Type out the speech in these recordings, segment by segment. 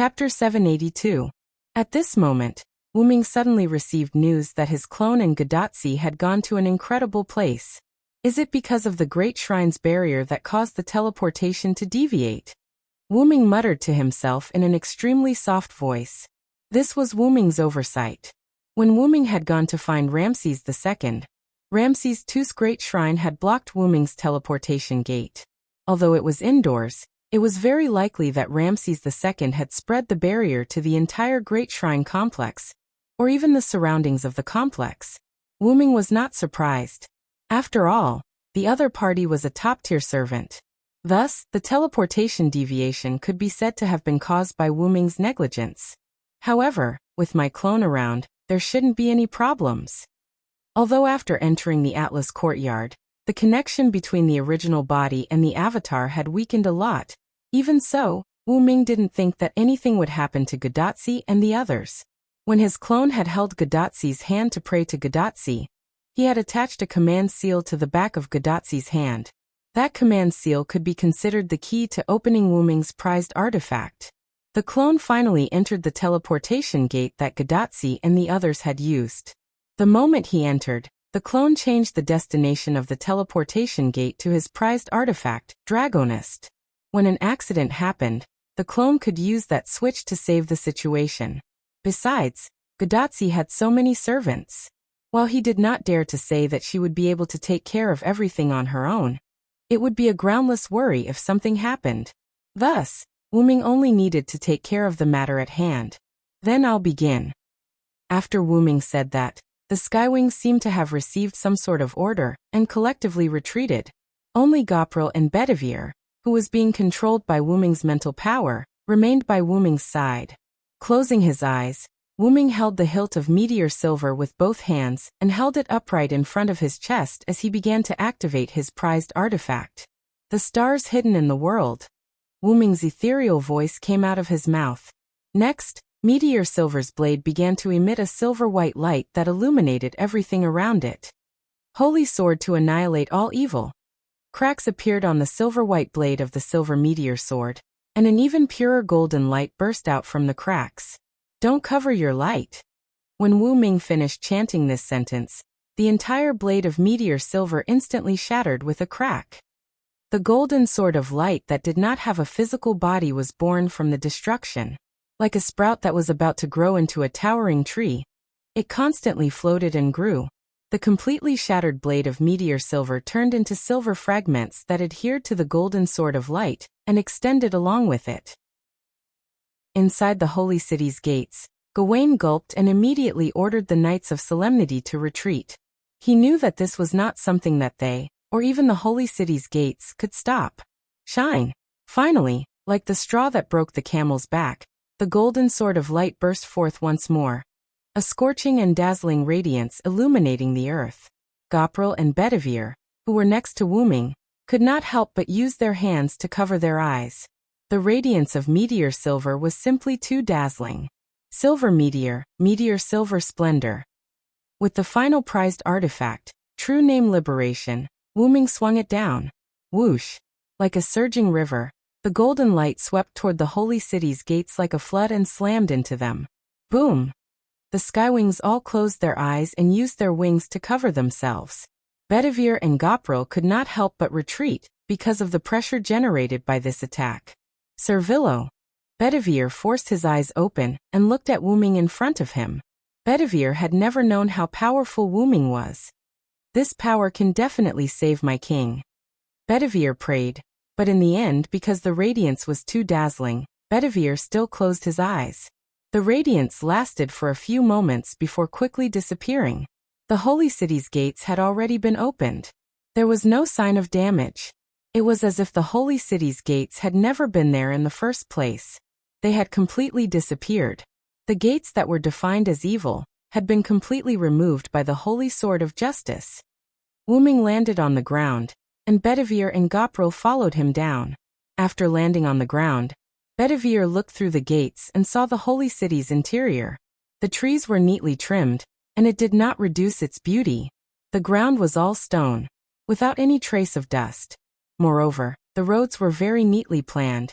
Chapter 782. At this moment, Wuming suddenly received news that his clone and Gadatsi had gone to an incredible place. Is it because of the Great Shrine's barrier that caused the teleportation to deviate? Wuming muttered to himself in an extremely soft voice. This was Wuming's oversight. When Wuming had gone to find Ramses II, Ramses II's Great Shrine had blocked Wuming's teleportation gate. Although it was indoors, it was very likely that Ramses II had spread the barrier to the entire Great Shrine complex, or even the surroundings of the complex. Wuming was not surprised. After all, the other party was a top-tier servant. Thus, the teleportation deviation could be said to have been caused by Wuming's negligence. However, with my clone around, there shouldn't be any problems. Although after entering the Atlas courtyard, the connection between the original body and the avatar had weakened a lot, even so, Wuming didn't think that anything would happen to Gadatsi and the others. When his clone had held Gadatsi's hand to pray to Gadatsi, he had attached a command seal to the back of Gadatsi's hand. That command seal could be considered the key to opening Wuming's prized artifact. The clone finally entered the teleportation gate that Gadatsi and the others had used. The moment he entered, the clone changed the destination of the teleportation gate to his prized artifact, Dragonist. When an accident happened, the clone could use that switch to save the situation. Besides, Gadatsi had so many servants. While he did not dare to say that she would be able to take care of everything on her own, it would be a groundless worry if something happened. Thus, Wuming only needed to take care of the matter at hand. Then I'll begin. After Wuming said that, the Skywings seemed to have received some sort of order and collectively retreated. Only Gopril and Bedivere, who was being controlled by Wuming's mental power, remained by Wuming's side. Closing his eyes, Wuming held the hilt of meteor silver with both hands and held it upright in front of his chest as he began to activate his prized artifact. The stars hidden in the world. Wuming's ethereal voice came out of his mouth. Next, Meteor Silver's blade began to emit a silver-white light that illuminated everything around it. Holy sword to annihilate all evil. Cracks appeared on the silver-white blade of the silver meteor sword, and an even purer golden light burst out from the cracks. Don't cover your light. When Wuming finished chanting this sentence, the entire blade of meteor silver instantly shattered with a crack. The golden sword of light that did not have a physical body was born from the destruction. Like a sprout that was about to grow into a towering tree, it constantly floated and grew. The completely shattered blade of meteor silver turned into silver fragments that adhered to the golden sword of light and extended along with it. Inside the holy city's gates, Gawain gulped and immediately ordered the Knights of Solemnity to retreat. He knew that this was not something that they, or even the holy city's gates, could stop. Shine! Finally, like the straw that broke the camel's back, the golden sword of light burst forth once more. A scorching and dazzling radiance illuminating the earth. Gopril and Bedivere, who were next to Wuming, could not help but use their hands to cover their eyes. The radiance of meteor silver was simply too dazzling. Silver meteor, meteor silver splendor. With the final prized artifact, true name Liberation, Wuming swung it down. Whoosh! Like a surging river, the golden light swept toward the holy city's gates like a flood and slammed into them. Boom! The Skywings all closed their eyes and used their wings to cover themselves. Bedivere and Gopril could not help but retreat because of the pressure generated by this attack. Servillo! Bedivere forced his eyes open and looked at Wuming in front of him. Bedivere had never known how powerful Wuming was. This power can definitely save my king. Bedivere prayed, but in the end, because the radiance was too dazzling, Bedivere still closed his eyes. The radiance lasted for a few moments before quickly disappearing. The holy city's gates had already been opened. There was no sign of damage. It was as if the holy city's gates had never been there in the first place. They had completely disappeared. The gates that were defined as evil had been completely removed by the holy sword of justice. Wuming landed on the ground, and Bedivere and Gopril followed him down. After landing on the ground, Bedivere looked through the gates and saw the holy city's interior. The trees were neatly trimmed, and it did not reduce its beauty. The ground was all stone, without any trace of dust. Moreover, the roads were very neatly planned,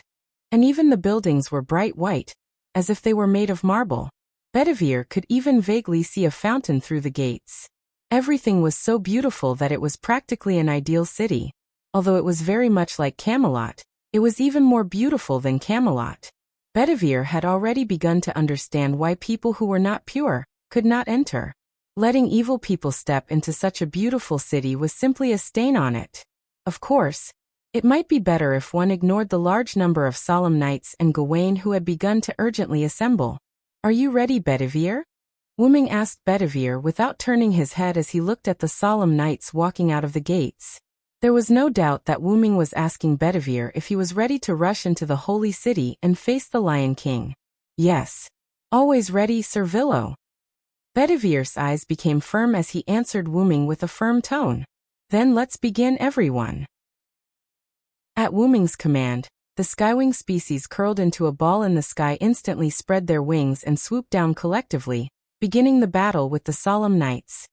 and even the buildings were bright white, as if they were made of marble. Bedivere could even vaguely see a fountain through the gates. Everything was so beautiful that it was practically an ideal city. Although it was very much like Camelot, it was even more beautiful than Camelot. Bedivere had already begun to understand why people who were not pure could not enter. Letting evil people step into such a beautiful city was simply a stain on it. Of course, it might be better if one ignored the large number of solemn knights and Gawain who had begun to urgently assemble. "Are you ready, Bedivere?" Wuming asked Bedivere without turning his head as he looked at the solemn knights walking out of the gates. There was no doubt that Wuming was asking Bedivere if he was ready to rush into the holy city and face the Lion King. "Yes. Always ready, Sir Villo." Bedivere's eyes became firm as he answered Wuming with a firm tone. "Then let's begin, everyone." At Wuming's command, the skywing species curled into a ball in the sky instantly spread their wings and swooped down collectively, beginning the battle with the solemn knights.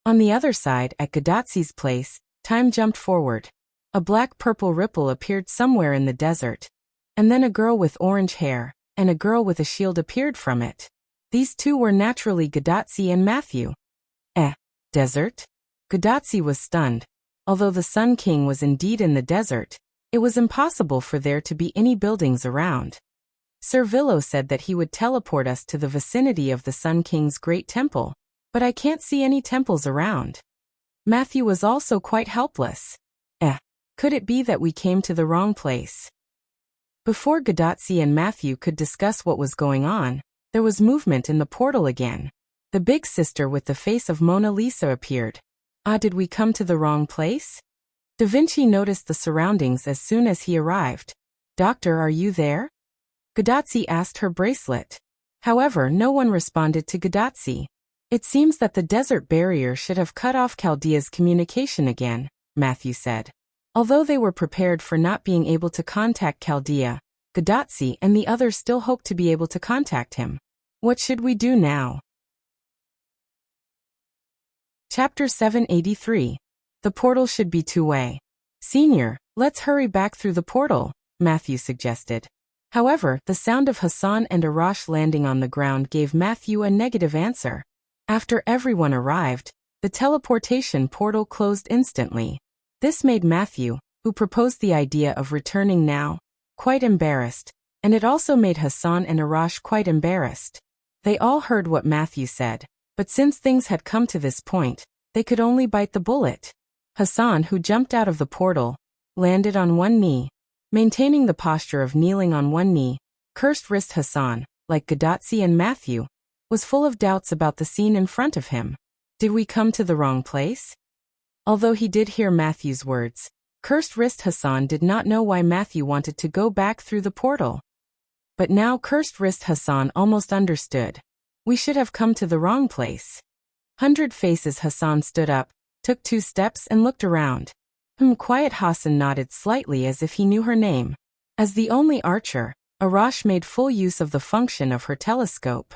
On the other side, at Gadatsi's place, time jumped forward. A black-purple ripple appeared somewhere in the desert, and then a girl with orange hair and a girl with a shield appeared from it. These two were naturally Gadatsi and Matthew. Desert? Gadatsi was stunned. Although the Sun King was indeed in the desert, it was impossible for there to be any buildings around. Sir Villo said that he would teleport us to the vicinity of the Sun King's great temple, but I can't see any temples around. Matthew was also quite helpless. Could it be that we came to the wrong place? Before Gadatsi and Matthew could discuss what was going on, there was movement in the portal again. The big sister with the face of Mona Lisa appeared. Did we come to the wrong place? Da Vinci noticed the surroundings as soon as he arrived. "Doctor, are you there?" Gadatsi asked her bracelet. However, no one responded to Gadatsi. "It seems that the desert barrier should have cut off Chaldea's communication again," Matthew said. Although they were prepared for not being able to contact Chaldea, Gadatsi and the others still hoped to be able to contact him. What should we do now? Chapter 783. The portal should be two-way. "Senior, let's hurry back through the portal," Matthew suggested. However, the sound of Hassan and Arash landing on the ground gave Matthew a negative answer. After everyone arrived, the teleportation portal closed instantly. This made Matthew, who proposed the idea of returning now, quite embarrassed, and it also made Hassan and Arash quite embarrassed. They all heard what Matthew said, but since things had come to this point, they could only bite the bullet. Hassan, who jumped out of the portal, landed on one knee. Maintaining the posture of kneeling on one knee, Cursed Wrist Hassan, like Gadatsi and Matthew, was full of doubts about the scene in front of him. Did we come to the wrong place? Although he did hear Matthew's words, Cursed Wrist Hassan did not know why Matthew wanted to go back through the portal. But now Cursed Wrist Hassan almost understood. We should have come to the wrong place. 100 Faces Hassan stood up, took 2 steps and looked around. Quiet Hassan nodded slightly as if he knew her name. As the only archer, Arash made full use of the function of her telescope.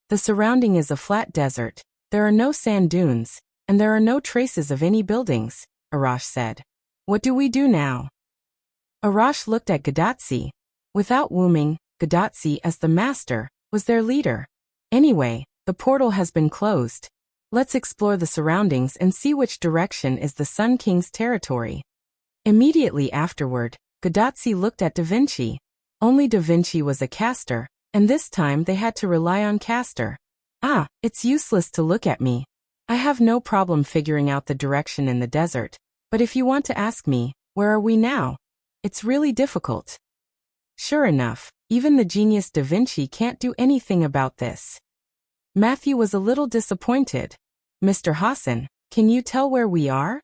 The surrounding is a flat desert, there are no sand dunes, and there are no traces of any buildings, Arash said. What do we do now? Arash looked at Gadatsi. Without Wuming, Gadatsi as the master was their leader. Anyway, the portal has been closed. Let's explore the surroundings and see which direction is the Sun King's territory. Immediately afterward, Gadatsi looked at Da Vinci. Only Da Vinci was a caster, and this time they had to rely on caster. It's useless to look at me. I have no problem figuring out the direction in the desert, but if you want to ask me, where are we now? It's really difficult. Sure enough, even the genius Da Vinci can't do anything about this. Matthew was a little disappointed. Mr. Hassan, can you tell where we are?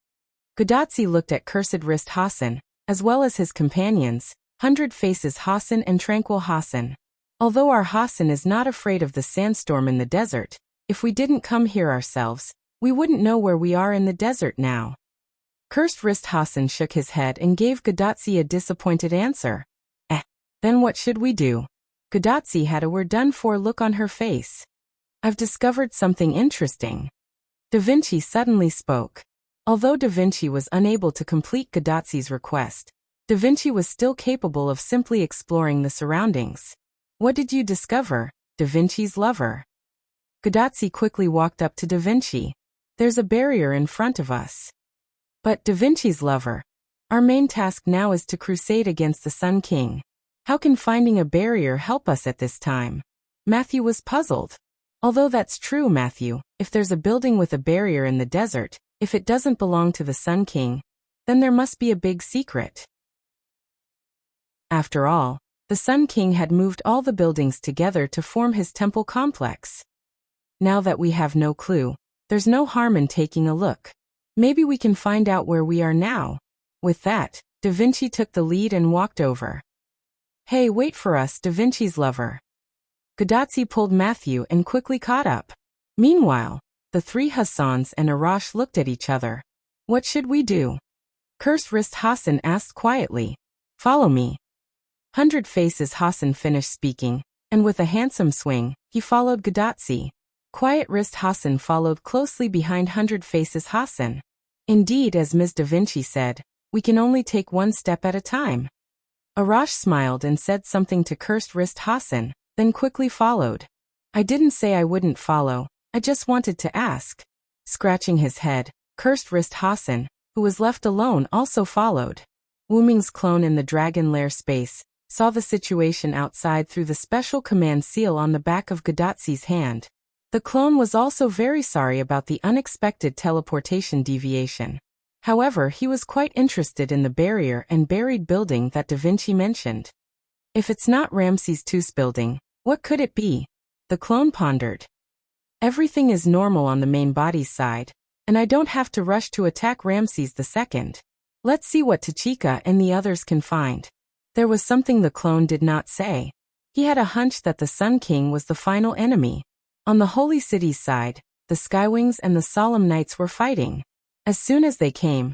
Gadatsi looked at Cursed Wrist Hassan, as well as his companions, 100 Faces Hassan and Tranquil Hassan. Although our Hassan is not afraid of the sandstorm in the desert, if we didn't come here ourselves, we wouldn't know where we are in the desert now. Cursed Wrist Hassan shook his head and gave Gadatsi a disappointed answer. Then what should we do? Gadatsi had a we're-done-for look on her face. I've discovered something interesting. Da Vinci suddenly spoke. Although Da Vinci was unable to complete Gadatsi's request, Da Vinci was still capable of simply exploring the surroundings. What did you discover, Da Vinci's lover? Gudatsi quickly walked up to Da Vinci. There's a barrier in front of us. But Da Vinci's lover, our main task now is to crusade against the Sun King. How can finding a barrier help us at this time? Matthew was puzzled. Although that's true, Matthew, if there's a building with a barrier in the desert, if it doesn't belong to the Sun King, then there must be a big secret. After all, the Sun King had moved all the buildings together to form his temple complex. Now that we have no clue, there's no harm in taking a look. Maybe we can find out where we are now. With that, Da Vinci took the lead and walked over. Hey, wait for us, Da Vinci's lover. Gudatsi pulled Matthew and quickly caught up. Meanwhile, the three Hassans and Arash looked at each other. What should we do? Cursed Wrist Hassan asked quietly. Follow me. 100 Faces Hassan finished speaking, and with a handsome swing, he followed Gudatsi. Quiet Wrist Hassan followed closely behind 100 Faces Hassan. Indeed, as Ms. Da Vinci said, we can only take one step at a time. Arash smiled and said something to Cursed Wrist Hassan, then quickly followed. I didn't say I wouldn't follow, I just wanted to ask. Scratching his head, Cursed Wrist Hassan, who was left alone, also followed. Wu Ming's clone in the Dragon Lair space saw the situation outside through the special command seal on the back of Gudatsi's hand. The clone was also very sorry about the unexpected teleportation deviation. However, he was quite interested in the barrier and buried building that Da Vinci mentioned. If it's not Ramses II's building, what could it be? The clone pondered. Everything is normal on the main body's side, and I don't have to rush to attack Ramses II. Let's see what Tachika and the others can find. There was something the clone did not say. He had a hunch that the Sun King was the final enemy. On the Holy City's side, the Skywings and the Solemn Knights were fighting. As soon as they came,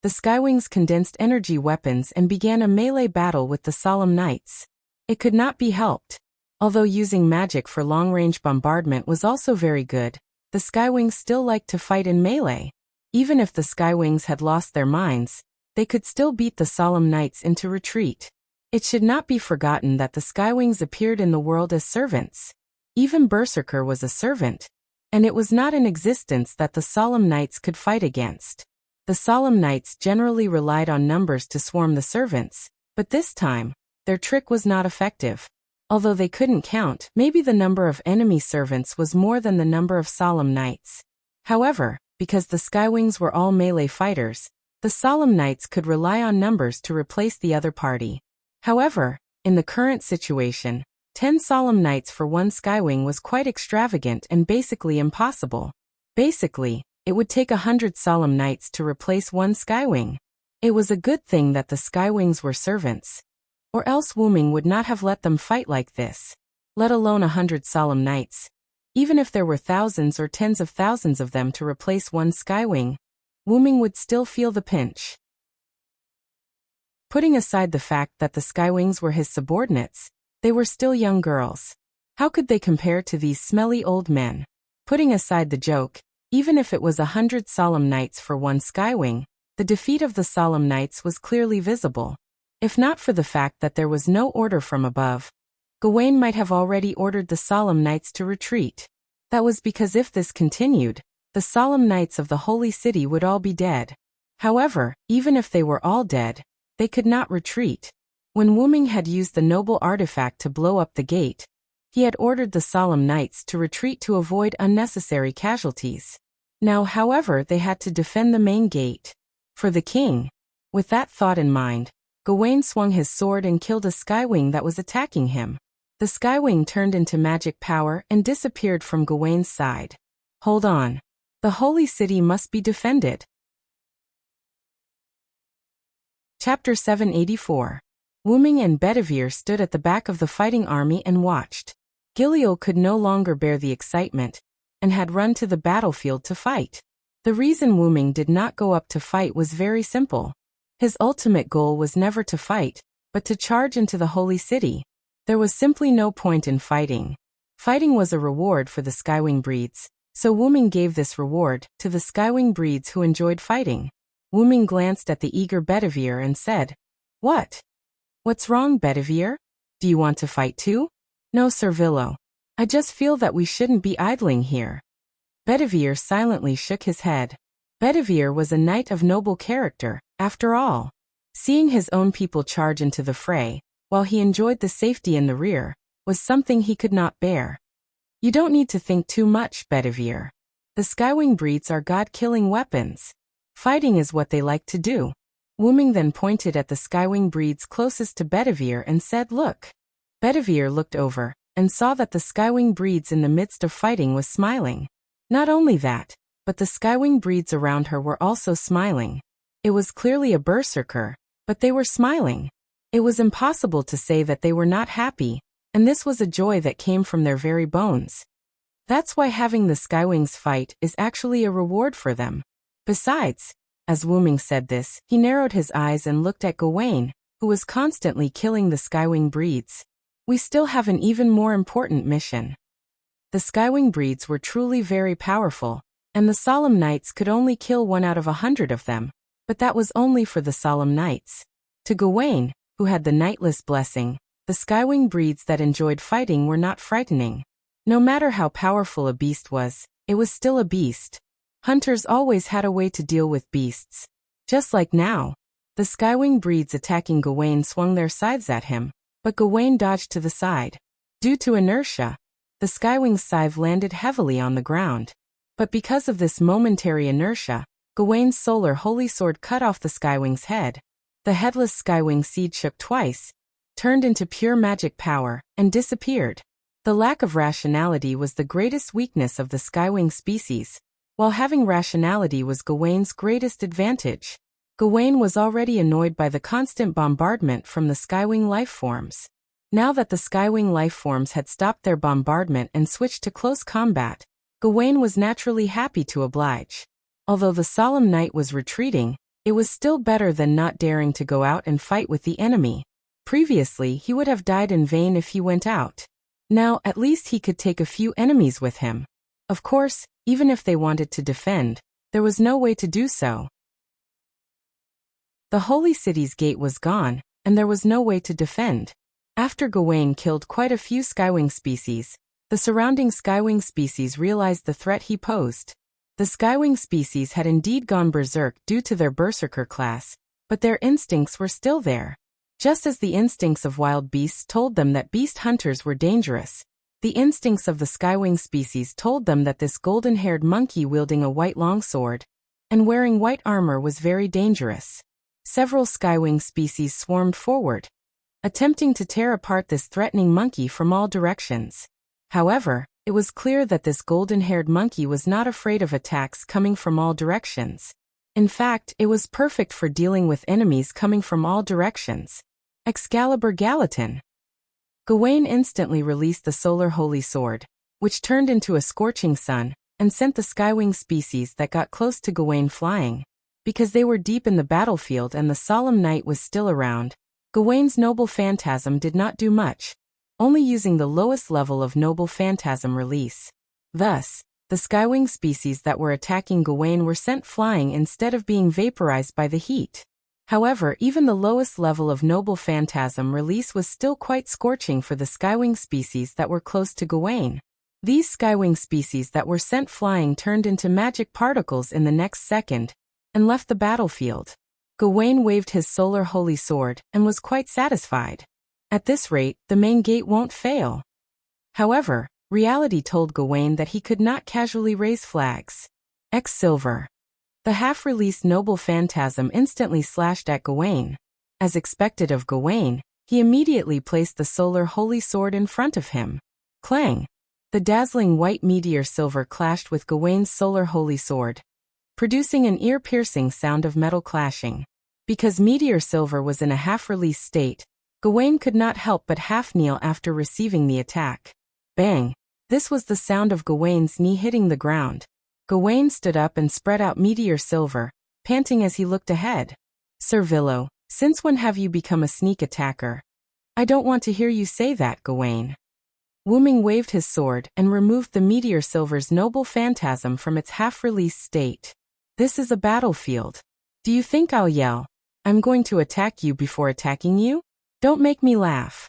the Skywings condensed energy weapons and began a melee battle with the Solemn Knights. It could not be helped. Although using magic for long-range bombardment was also very good, the Skywings still liked to fight in melee. Even if the Skywings had lost their minds, they could still beat the Solemn Knights into retreat. It should not be forgotten that the Skywings appeared in the world as servants. Even Berserker was a servant, and it was not in existence that the Solemn Knights could fight against. The Solemn Knights generally relied on numbers to swarm the servants, but this time, their trick was not effective. Although they couldn't count, maybe the number of enemy servants was more than the number of Solemn Knights. However, because the Skywings were all melee fighters, the Solemn Knights could rely on numbers to replace the other party. However, in the current situation, 10 Solemn Knights for one Skywing was quite extravagant and basically impossible. Basically, it would take 100 Solemn Knights to replace one Skywing. It was a good thing that the Skywings were servants. Or else Wu Ming would not have let them fight like this. Let alone 100 Solemn Knights. Even if there were thousands or tens of thousands of them to replace one Skywing, Wu Ming would still feel the pinch. Putting aside the fact that the Skywings were his subordinates, they were still young girls. How could they compare to these smelly old men? Putting aside the joke, even if it was 100 Solemn Knights for one Skywing, the defeat of the Solemn Knights was clearly visible. If not for the fact that there was no order from above, Gawain might have already ordered the Solemn Knights to retreat. That was because if this continued, the Solemn Knights of the Holy City would all be dead. However, even if they were all dead, they could not retreat. When Wu Ming had used the noble artifact to blow up the gate, he had ordered the Solemn Knights to retreat to avoid unnecessary casualties. Now, however, they had to defend the main gate. For the king. With that thought in mind, Gawain swung his sword and killed a Skywing that was attacking him. The Skywing turned into magic power and disappeared from Gawain's side. Hold on. The Holy City must be defended. Chapter 784. Wu Ming and Bedivere stood at the back of the fighting army and watched. Gilio could no longer bear the excitement, and had run to the battlefield to fight. The reason Wu Ming did not go up to fight was very simple. His ultimate goal was never to fight, but to charge into the Holy City. There was simply no point in fighting. Fighting was a reward for the Skywing breeds, so Wu Ming gave this reward to the Skywing breeds who enjoyed fighting. Wu Ming glanced at the eager Bedivere and said, "What? What's wrong, Bedivere? Do you want to fight too?" No, Servillo. I just feel that we shouldn't be idling here. Bedivere silently shook his head. Bedivere was a knight of noble character, after all. Seeing his own people charge into the fray, while he enjoyed the safety in the rear, was something he could not bear. You don't need to think too much, Bedivere. The Skywing breeds are god-killing weapons. Fighting is what they like to do. Wuming then pointed at the Skywing breeds closest to Bedivere and said, "Look." Bedivere looked over, and saw that the Skywing breeds in the midst of fighting was smiling. Not only that, but the Skywing breeds around her were also smiling. It was clearly a berserker, but they were smiling. It was impossible to say that they were not happy, and this was a joy that came from their very bones. That's why having the Skywings fight is actually a reward for them. Besides, as Wuming said this, he narrowed his eyes and looked at Gawain, who was constantly killing the Skywing breeds. We still have an even more important mission. The Skywing breeds were truly very powerful, and the Solemn Knights could only kill 1 out of 100 of them, but that was only for the Solemn Knights. To Gawain, who had the Knightless blessing, the Skywing breeds that enjoyed fighting were not frightening. No matter how powerful a beast was, it was still a beast. Hunters always had a way to deal with beasts. Just like now, the Skywing breeds attacking Gawain swung their scythes at him, but Gawain dodged to the side. Due to inertia, the Skywing's scythe landed heavily on the ground. But because of this momentary inertia, Gawain's solar holy sword cut off the Skywing's head. The headless Skywing seed shook twice, turned into pure magic power, and disappeared. The lack of rationality was the greatest weakness of the Skywing species, while having rationality was Gawain's greatest advantage. Gawain was already annoyed by the constant bombardment from the Skywing lifeforms. Now that the Skywing lifeforms had stopped their bombardment and switched to close combat, Gawain was naturally happy to oblige. Although the Solemn Knight was retreating, it was still better than not daring to go out and fight with the enemy. Previously, he would have died in vain if he went out. Now, at least he could take a few enemies with him. Of course, even if they wanted to defend, there was no way to do so. The Holy City's gate was gone, and there was no way to defend. After Gawain killed quite a few Skywing species, the surrounding Skywing species realized the threat he posed. The Skywing species had indeed gone berserk due to their berserker class, but their instincts were still there. Just as the instincts of wild beasts told them that beast hunters were dangerous, the instincts of the Skywing species told them that this golden-haired monkey wielding a white longsword and wearing white armor was very dangerous. Several Skywing species swarmed forward, attempting to tear apart this threatening monkey from all directions. However, it was clear that this golden-haired monkey was not afraid of attacks coming from all directions. In fact, it was perfect for dealing with enemies coming from all directions. Excalibur Gallatin. Gawain instantly released the Solar Holy Sword, which turned into a scorching sun, and sent the Skywing species that got close to Gawain flying. Because they were deep in the battlefield and the Solemn Knight was still around, Gawain's Noble Phantasm did not do much, only using the lowest level of Noble Phantasm release. Thus, the Skywing species that were attacking Gawain were sent flying instead of being vaporized by the heat. However, even the lowest level of Noble Phantasm release was still quite scorching for the Skywing species that were close to Gawain. These Skywing species that were sent flying turned into magic particles in the next second, and left the battlefield. Gawain waved his Solar Holy Sword, and was quite satisfied. At this rate, the main gate won't fail. However, reality told Gawain that he could not casually raise flags. X Silver. The half-released Noble Phantasm instantly slashed at Gawain. As expected of Gawain, he immediately placed the Solar Holy Sword in front of him. Clang! The dazzling white meteor silver clashed with Gawain's Solar Holy Sword, producing an ear-piercing sound of metal clashing. Because meteor silver was in a half-released state, Gawain could not help but half-kneel after receiving the attack. Bang! This was the sound of Gawain's knee hitting the ground. Gawain stood up and spread out meteor silver, panting as he looked ahead. Servillo, since when have you become a sneak attacker? I don't want to hear you say that, Gawain. Wuming waved his sword and removed the meteor silver's Noble Phantasm from its half-released state. This is a battlefield. Do you think I'll yell, "I'm going to attack you" before attacking you? Don't make me laugh.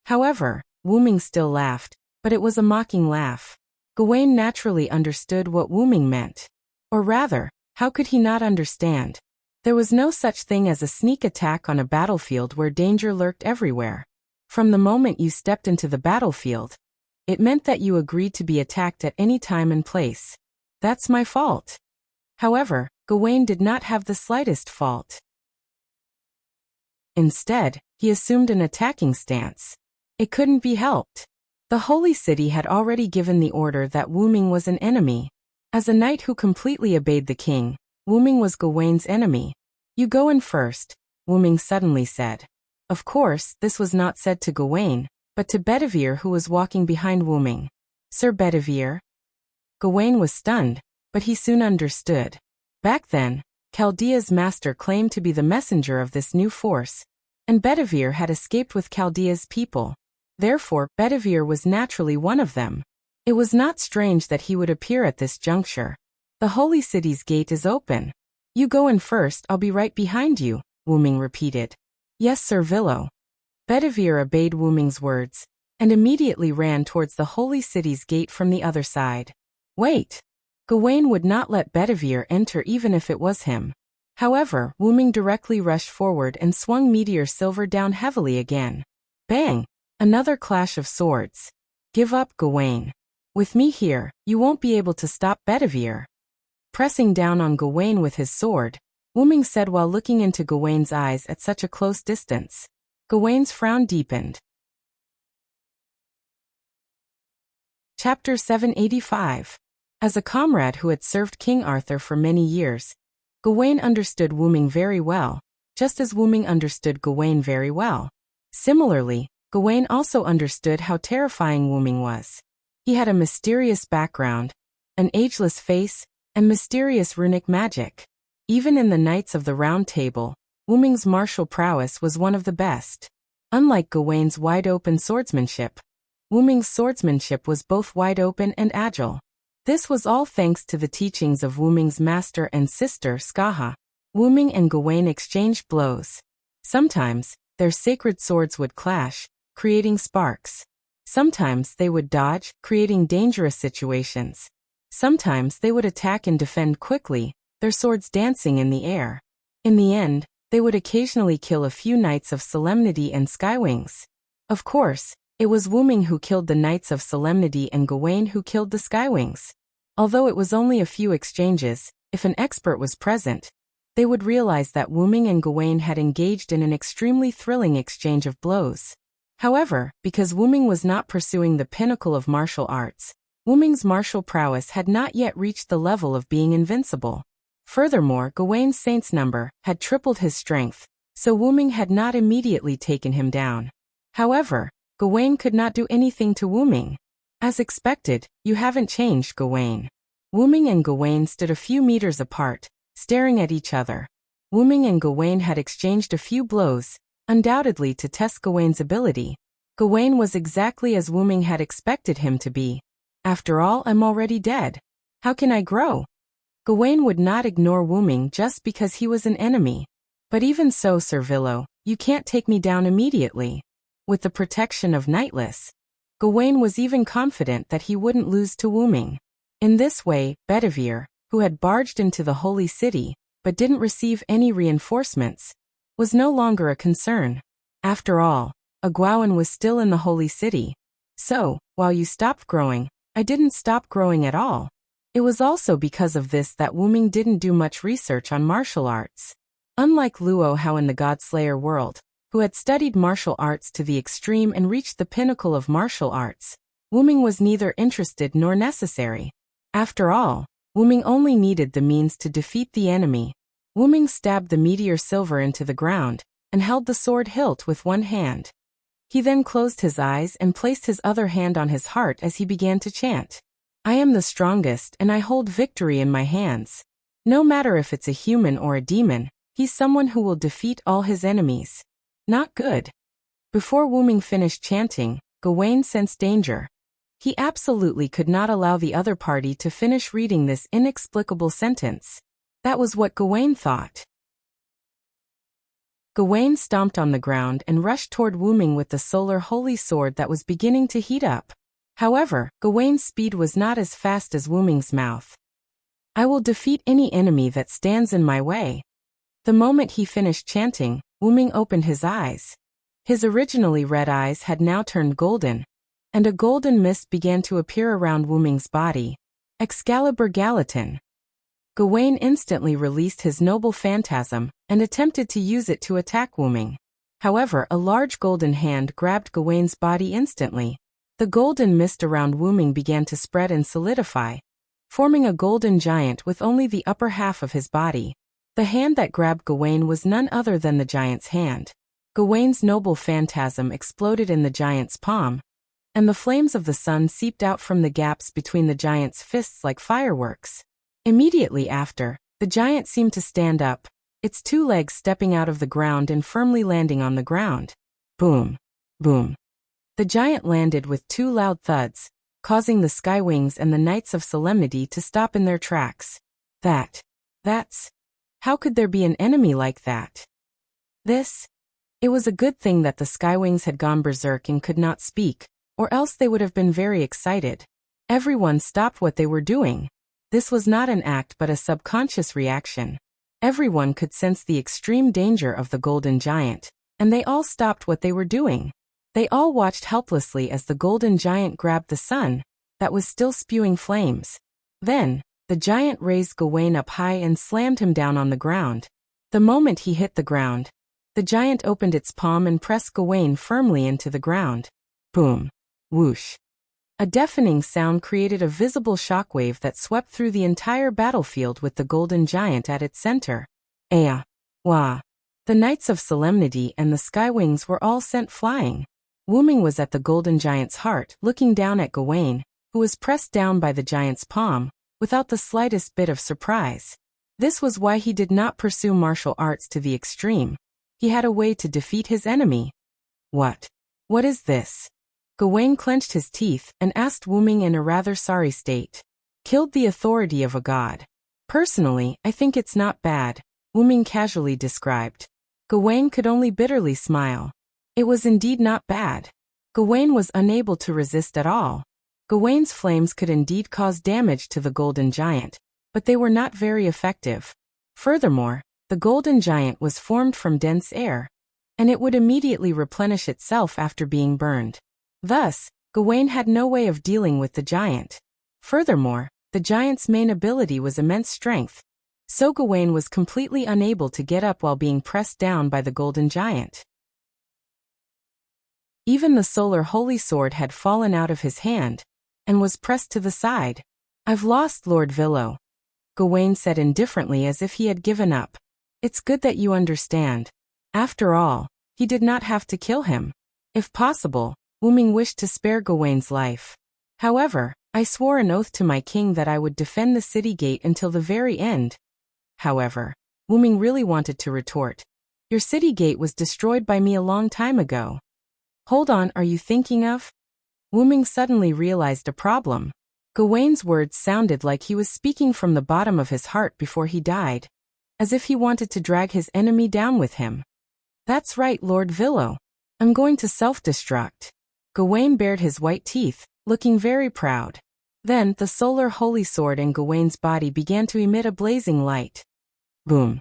However, Wu Ming still laughed, but it was a mocking laugh. Gawain naturally understood what Wu Ming meant. Or rather, how could he not understand? There was no such thing as a sneak attack on a battlefield where danger lurked everywhere. From the moment you stepped into the battlefield, it meant that you agreed to be attacked at any time and place. That's my fault. However, Gawain did not have the slightest fault. Instead, he assumed an attacking stance. It couldn't be helped. The Holy City had already given the order that Wu Ming was an enemy. As a knight who completely obeyed the king, Wu Ming was Gawain's enemy. You go in first, Wu Ming suddenly said. Of course, this was not said to Gawain, but to Bedivere, who was walking behind Wu Ming. Sir Bedivere? Gawain was stunned, but he soon understood. Back then, Chaldea's master claimed to be the messenger of this new force, and Bedivere had escaped with Chaldea's people. Therefore, Bedivere was naturally one of them. It was not strange that he would appear at this juncture. The Holy City's gate is open. You go in first, I'll be right behind you, Wu Ming repeated. Yes, Sir Villo. Bedivere obeyed Wu Ming's words, and immediately ran towards the Holy City's gate from the other side. Wait! Gawain would not let Bedivere enter even if it was him. However, Wu Ming directly rushed forward and swung Meteor Silver down heavily again. Bang! Another clash of swords. Give up, Gawain. With me here, you won't be able to stop Bedivere. Pressing down on Gawain with his sword, Wu Ming said while looking into Gawain's eyes at such a close distance. Gawain's frown deepened. Chapter 785. As a comrade who had served King Arthur for many years, Gawain understood Wu Ming very well, just as Wu Ming understood Gawain very well. Similarly, Gawain also understood how terrifying Wu Ming was. He had a mysterious background, an ageless face, and mysterious runic magic. Even in the Knights of the Round Table, Wu Ming's martial prowess was one of the best. Unlike Gawain's wide-open swordsmanship, Wu Ming's swordsmanship was both wide-open and agile. This was all thanks to the teachings of Wu Ming's master and sister, Skaha. Wu Ming and Gawain exchanged blows. Sometimes, their sacred swords would clash, creating sparks. Sometimes they would dodge, creating dangerous situations. Sometimes they would attack and defend quickly, their swords dancing in the air. In the end, they would occasionally kill a few Knights of Solemnity and Skywings. Of course, it was Wu Ming who killed the Knights of Solemnity and Gawain who killed the Skywings. Although it was only a few exchanges, if an expert was present, they would realize that Wu Ming and Gawain had engaged in an extremely thrilling exchange of blows. However, because Wu Ming was not pursuing the pinnacle of martial arts, Wu Ming's martial prowess had not yet reached the level of being invincible. Furthermore, Gawain's saint's number had tripled his strength, so Wu Ming had not immediately taken him down. However, Gawain could not do anything to Wu Ming. As expected, you haven't changed, Gawain. Wu Ming and Gawain stood a few meters apart, staring at each other. Wu Ming and Gawain had exchanged a few blows, undoubtedly to test Gawain's ability. Gawain was exactly as Wu Ming had expected him to be. After all, I'm already dead. How can I grow? Gawain would not ignore Wu Ming just because he was an enemy. But even so, Sir Villo, you can't take me down immediately. With the protection of Knightless, Gawain was even confident that he wouldn't lose to Wu Ming. In this way, Bedivere, who had barged into the Holy City, but didn't receive any reinforcements, was no longer a concern. After all, Agwawan was still in the Holy City. So, while you stopped growing, I didn't stop growing at all. It was also because of this that Wu Ming didn't do much research on martial arts. Unlike Luo Hao in the Godslayer world, who had studied martial arts to the extreme and reached the pinnacle of martial arts, Wu Ming was neither interested nor necessary. After all, Wu Ming only needed the means to defeat the enemy. Wu Ming stabbed the meteor silver into the ground, and held the sword hilt with one hand. He then closed his eyes and placed his other hand on his heart as he began to chant. I am the strongest and I hold victory in my hands. No matter if it's a human or a demon, he's someone who will defeat all his enemies. Not good. Before Wu Ming finished chanting, Gawain sensed danger. He absolutely could not allow the other party to finish reading this inexplicable sentence. That was what Gawain thought. Gawain stomped on the ground and rushed toward Wu Ming with the solar holy sword that was beginning to heat up. However, Gawain's speed was not as fast as Wu Ming's mouth. I will defeat any enemy that stands in my way. The moment he finished chanting, Wu Ming opened his eyes. His originally red eyes had now turned golden, and a golden mist began to appear around Wu Ming's body. Excalibur Gallatin. Gawain instantly released his noble phantasm and attempted to use it to attack Wu Ming. However, a large golden hand grabbed Gawain's body instantly. The golden mist around Wu Ming began to spread and solidify, forming a golden giant with only the upper half of his body. The hand that grabbed Gawain was none other than the giant's hand. Gawain's noble phantasm exploded in the giant's palm, and the flames of the sun seeped out from the gaps between the giant's fists like fireworks. Immediately after, the giant seemed to stand up, its two legs stepping out of the ground and firmly landing on the ground. Boom! Boom! The giant landed with two loud thuds, causing the Skywings and the Knights of Solemnity to stop in their tracks. That's... How could there be an enemy like that? It was a good thing that the Skywings had gone berserk and could not speak, or else they would have been very excited. Everyone stopped what they were doing. This was not an act but a subconscious reaction. Everyone could sense the extreme danger of the golden giant, and they all stopped what they were doing. They all watched helplessly as the golden giant grabbed the sun, that was still spewing flames. Then, the giant raised Gawain up high and slammed him down on the ground. The moment he hit the ground, the giant opened its palm and pressed Gawain firmly into the ground. Boom! Whoosh! A deafening sound created a visible shockwave that swept through the entire battlefield with the golden giant at its center. Aya! Wah! The Knights of Solemnity and the Skywings were all sent flying. Wu Ming was at the golden giant's heart, looking down at Gawain, who was pressed down by the giant's palm, without the slightest bit of surprise. This was why he did not pursue martial arts to the extreme. He had a way to defeat his enemy. What is this? Gawain clenched his teeth and asked Wu Ming in a rather sorry state. Killed the authority of a god. Personally, I think it's not bad, Wu Ming casually described. Gawain could only bitterly smile. It was indeed not bad. Gawain was unable to resist at all. Gawain's flames could indeed cause damage to the golden giant, but they were not very effective. Furthermore, the golden giant was formed from dense air, and it would immediately replenish itself after being burned. Thus, Gawain had no way of dealing with the giant. Furthermore, the giant's main ability was immense strength, so Gawain was completely unable to get up while being pressed down by the golden giant. Even the solar holy sword had fallen out of his hand, and was pressed to the side. I've lost, Lord Villo, Gawain said indifferently as if he had given up. It's good that you understand. After all, he did not have to kill him. If possible, Wu Ming wished to spare Gawain's life. However, I swore an oath to my king that I would defend the city gate until the very end. However, Wu Ming really wanted to retort. Your city gate was destroyed by me a long time ago. Hold on, are you thinking of? Wu Ming suddenly realized a problem. Gawain's words sounded like he was speaking from the bottom of his heart before he died, as if he wanted to drag his enemy down with him. That's right, Lord Villo. I'm going to self-destruct. Gawain bared his white teeth, looking very proud. Then, the solar holy sword in Gawain's body began to emit a blazing light. Boom.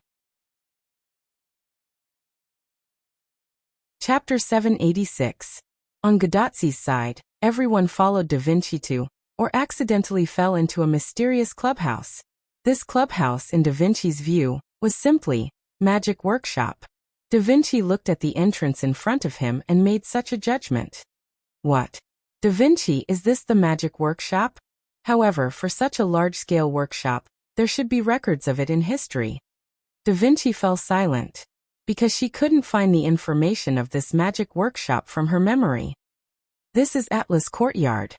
Chapter 786. On Gadotzi's side, everyone followed Da Vinci to, or accidentally fell into a mysterious clubhouse. This clubhouse, in Da Vinci's view, was simply magic workshop. Da Vinci looked at the entrance in front of him and made such a judgment. What? Da Vinci, is this the magic workshop? However, for such a large-scale workshop, there should be records of it in history. Da Vinci fell silent, because she couldn't find the information of this magic workshop from her memory. This is Atlas Courtyard.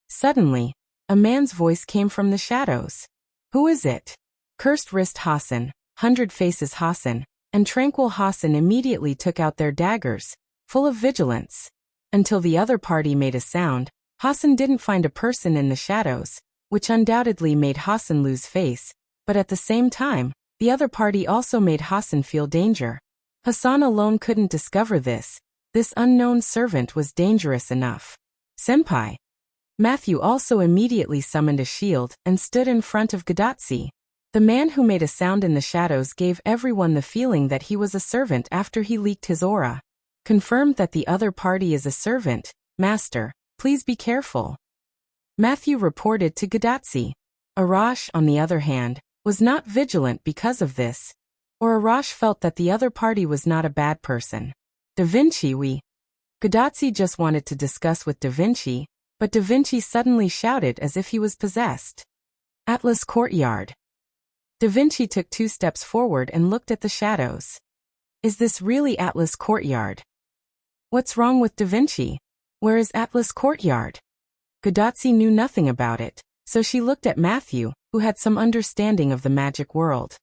Suddenly, a man's voice came from the shadows. Who is it? Cursed Wrist Hassan, 100 Faces Hassan, and Tranquil Hassan immediately took out their daggers, full of vigilance. Until the other party made a sound, Hassan didn't find a person in the shadows, which undoubtedly made Hassan lose face, but at the same time, the other party also made Hassan feel danger. Hassan alone couldn't discover this. This unknown servant was dangerous enough. Senpai. Matthew also immediately summoned a shield and stood in front of Gadatsi. The man who made a sound in the shadows gave everyone the feeling that he was a servant after he leaked his aura. Confirmed that the other party is a servant. Master, please be careful. Matthew reported to Gadatsi. Arash, on the other hand, was not vigilant because of this. Or Arash felt that the other party was not a bad person. Da Vinci Gadatsi just wanted to discuss with Da Vinci, but Da Vinci suddenly shouted as if he was possessed. Atlas Courtyard. Da Vinci took 2 steps forward and looked at the shadows. Is this really Atlas Courtyard? What's wrong with Da Vinci? Where is Atlas Courtyard? Gadatsi knew nothing about it, so she looked at Matthew, who had some understanding of the magic world.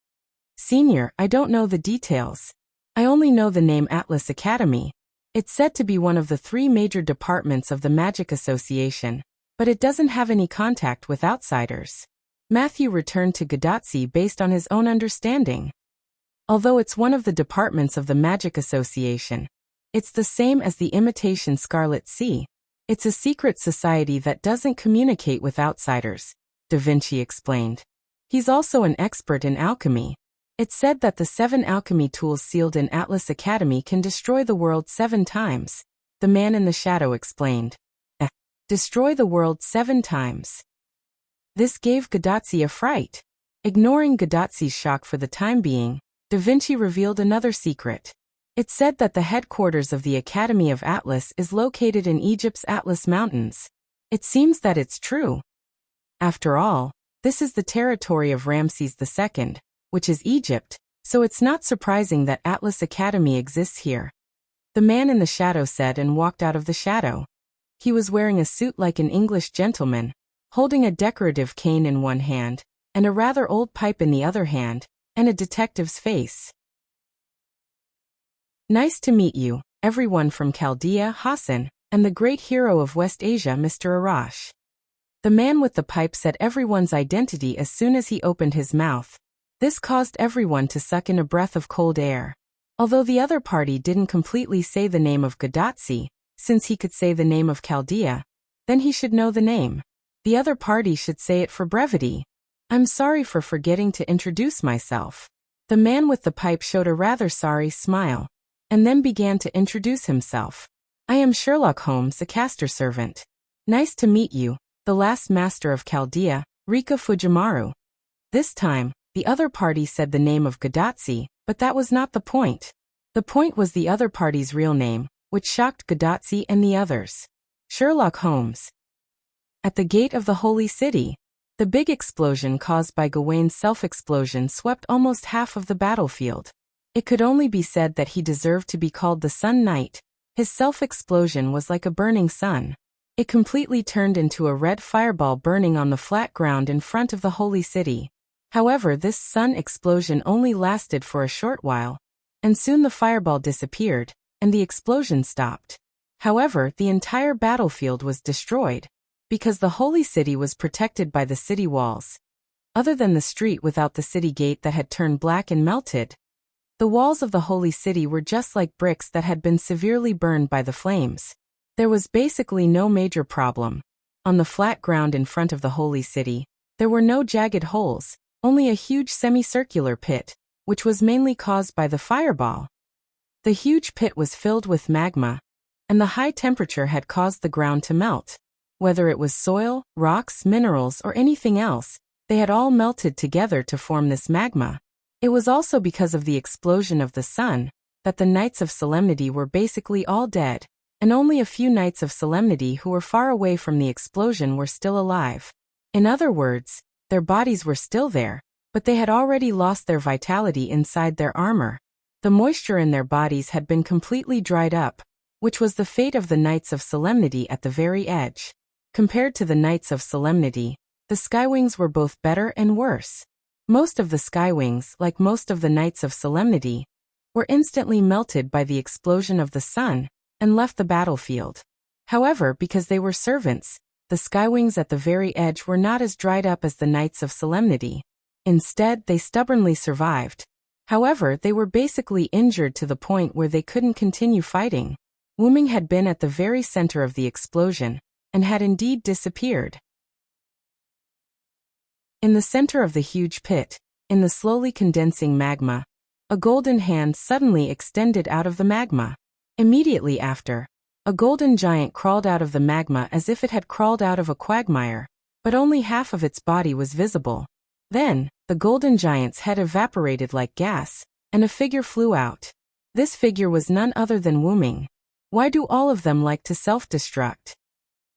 Senior, I don't know the details. I only know the name Atlas Academy. It's said to be one of the 3 major departments of the Magic Association, but it doesn't have any contact with outsiders. Matthew returned to Gadatsi based on his own understanding. Although it's one of the departments of the Magic Association, it's the same as the Imitation Scarlet Sea. It's a secret society that doesn't communicate with outsiders, Da Vinci explained. He's also an expert in alchemy. It's said that the 7 alchemy tools sealed in Atlas Academy can destroy the world 7 times. The man in the shadow explained. Destroy the world 7 times. This gave Gadatsi a fright. Ignoring Gadatsi's shock for the time being, Da Vinci revealed another secret. It's said that the headquarters of the Academy of Atlas is located in Egypt's Atlas Mountains. It seems that it's true. After all, this is the territory of Ramses II, which is Egypt, so it's not surprising that Atlas Academy exists here. The man in the shadow said and walked out of the shadow. He was wearing a suit like an English gentleman, holding a decorative cane in one hand, and a rather old pipe in the other hand, and a detective's face. Nice to meet you, everyone from Chaldea, Hassan, and the great hero of West Asia, Mr. Arash. The man with the pipe said everyone's identity as soon as he opened his mouth. This caused everyone to suck in a breath of cold air. Although the other party didn't completely say the name of Gadatsi, since he could say the name of Chaldea, then he should know the name. The other party should say it for brevity. I'm sorry for forgetting to introduce myself. The man with the pipe showed a rather sorry smile, and then began to introduce himself. I am Sherlock Holmes, a caster servant. Nice to meet you, the last master of Chaldea, Rika Fujimaru. This time, the other party said the name of Gadatsi, but that was not the point. The point was the other party's real name, which shocked Gadatsi and the others. Sherlock Holmes. At the gate of the Holy City, the big explosion caused by Gawain's self-explosion swept almost half of the battlefield. It could only be said that he deserved to be called the Sun Knight. His self-explosion was like a burning sun. It completely turned into a red fireball burning on the flat ground in front of the Holy City. However, this sun explosion only lasted for a short while, and soon the fireball disappeared, and the explosion stopped. However, the entire battlefield was destroyed, because the Holy City was protected by the city walls. Other than the street without the city gate that had turned black and melted, the walls of the Holy City were just like bricks that had been severely burned by the flames. There was basically no major problem. On the flat ground in front of the Holy City, there were no jagged holes, only a huge semicircular pit, which was mainly caused by the fireball. The huge pit was filled with magma, and the high temperature had caused the ground to melt. Whether it was soil, rocks, minerals, or anything else, they had all melted together to form this magma. It was also because of the explosion of the sun that the Knights of Solemnity were basically all dead, and only a few Knights of Solemnity who were far away from the explosion were still alive. In other words, their bodies were still there, but they had already lost their vitality inside their armor. The moisture in their bodies had been completely dried up, which was the fate of the Knights of Solemnity at the very edge. Compared to the Knights of Solemnity, the Skywings were both better and worse. Most of the Skywings, like most of the Knights of Solemnity, were instantly melted by the explosion of the sun and left the battlefield. However, because they were servants, the Skywings at the very edge were not as dried up as the Knights of Solemnity. Instead, they stubbornly survived. However, they were basically injured to the point where they couldn't continue fighting. Wu Ming had been at the very center of the explosion, and had indeed disappeared. In the center of the huge pit, in the slowly condensing magma, a golden hand suddenly extended out of the magma. Immediately after, a golden giant crawled out of the magma as if it had crawled out of a quagmire, but only half of its body was visible. Then, the golden giant's head evaporated like gas, and a figure flew out. This figure was none other than Wu Ming. Why do all of them like to self-destruct?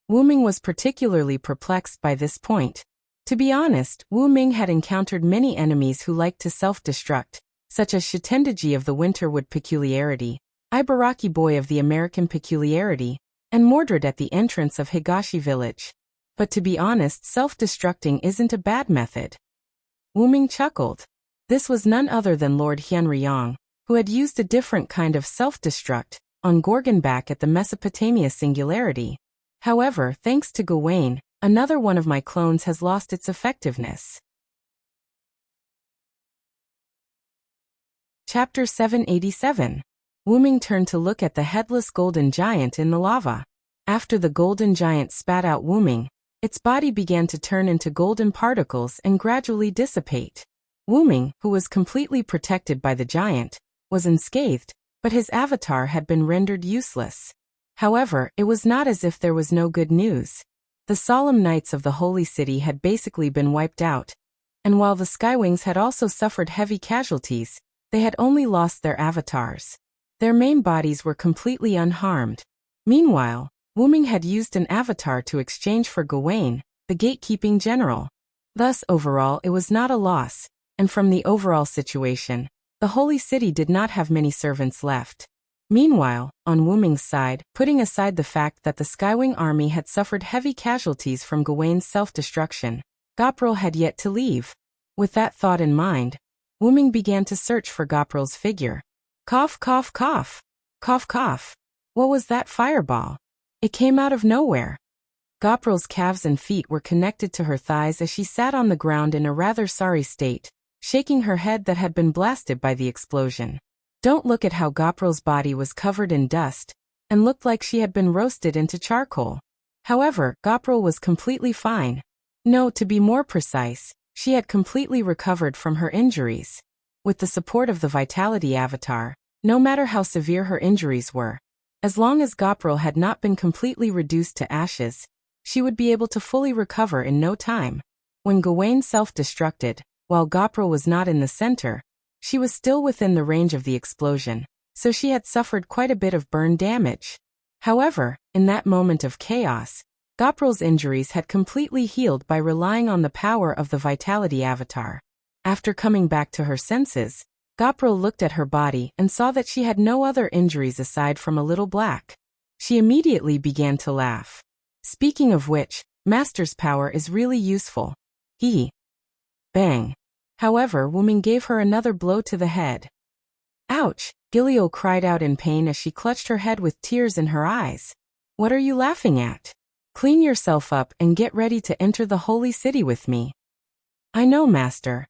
Wu Ming was particularly perplexed by this point. To be honest, Wu Ming had encountered many enemies who liked to self-destruct, such as Shitendaji of the Winterwood Peculiarity, Ibaraki Boy of the American Peculiarity, and Mordred at the entrance of Higashi Village. But to be honest, self-destructing isn't a bad method. Wu Ming chuckled. This was none other than Lord Hyunryong, who had used a different kind of self-destruct on Gorgonback at the Mesopotamia Singularity. However, thanks to Gawain, another one of my clones has lost its effectiveness. Chapter 787. Wu Ming turned to look at the headless golden giant in the lava. After the golden giant spat out Wu Ming, its body began to turn into golden particles and gradually dissipate. Wu Ming, who was completely protected by the giant, was unscathed, but his avatar had been rendered useless. However, it was not as if there was no good news. The solemn knights of the Holy City had basically been wiped out, and while the Skywings had also suffered heavy casualties, they had only lost their avatars. Their main bodies were completely unharmed. Meanwhile, Wu Ming had used an avatar to exchange for Gawain, the gatekeeping general. Thus, overall, it was not a loss, and from the overall situation, the Holy City did not have many servants left. Meanwhile, on Wu Ming's side, putting aside the fact that the Skywing army had suffered heavy casualties from Gawain's self-destruction, Gopral had yet to leave. With that thought in mind, Wu Ming began to search for Gopral's figure. Cough, cough, cough. Cough, cough. What was that fireball? It came out of nowhere. Gopral's calves and feet were connected to her thighs as she sat on the ground in a rather sorry state, shaking her head that had been blasted by the explosion. Don't look at how Gopral's body was covered in dust, and looked like she had been roasted into charcoal. However, Gopral was completely fine. No, to be more precise, she had completely recovered from her injuries. With the support of the Vitality Avatar, no matter how severe her injuries were, as long as Gopral had not been completely reduced to ashes, she would be able to fully recover in no time. When Gawain self-destructed, while Gopral was not in the center, she was still within the range of the explosion, so she had suffered quite a bit of burn damage. However, in that moment of chaos, Gopral's injuries had completely healed by relying on the power of the Vitality Avatar. After coming back to her senses, Gopral looked at her body and saw that she had no other injuries aside from a little black. She immediately began to laugh. Speaking of which, Master's power is really useful. Bang. However, Wu Ming gave her another blow to the head. Ouch! Gilio cried out in pain as she clutched her head with tears in her eyes. What are you laughing at? Clean yourself up and get ready to enter the Holy City with me. I know, Master.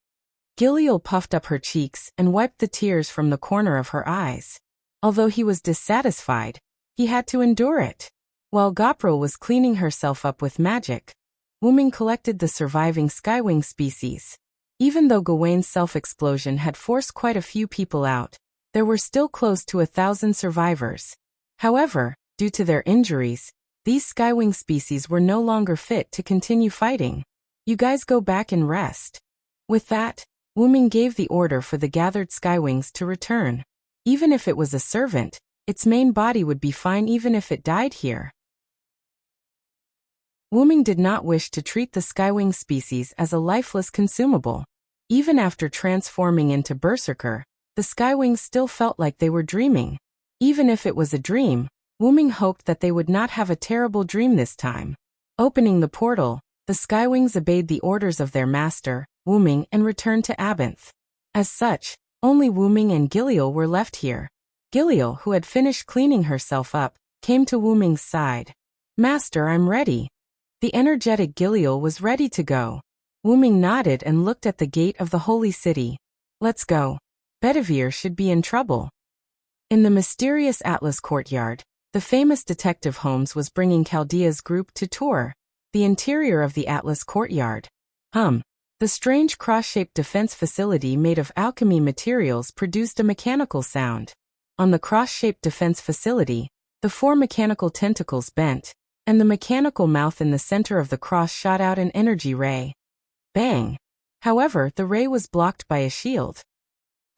Gilio puffed up her cheeks and wiped the tears from the corner of her eyes. Although he was dissatisfied, he had to endure it. While Gopral was cleaning herself up with magic, Wu Ming collected the surviving Skywing species. Even though Gawain's self-explosion had forced quite a few people out, there were still close to 1,000 survivors. However, due to their injuries, these Skywing species were no longer fit to continue fighting. You guys go back and rest. With that, Wu Ming gave the order for the gathered Skywings to return. Even if it was a servant, its main body would be fine even if it died here. Wu Ming did not wish to treat the Skywing species as a lifeless consumable. Even after transforming into Berserker, the Skywings still felt like they were dreaming. Even if it was a dream, Wu Ming hoped that they would not have a terrible dream this time. Opening the portal, the Skywings obeyed the orders of their master, Wu Ming, and returned to Abinth. As such, only Wu Ming and Gilio were left here. Gilio, who had finished cleaning herself up, came to Wu Ming's side. Master, I'm ready. The energetic Gilio was ready to go. Wu Ming nodded and looked at the gate of the Holy City. Let's go. Bedivere should be in trouble. In the mysterious Atlas courtyard, the famous detective Holmes was bringing Chaldea's group to tour the interior of the Atlas courtyard. The strange cross-shaped defense facility made of alchemy materials produced a mechanical sound. On the cross-shaped defense facility, the 4 mechanical tentacles bent, and the mechanical mouth in the center of the cross shot out an energy ray. Bang! However, the ray was blocked by a shield.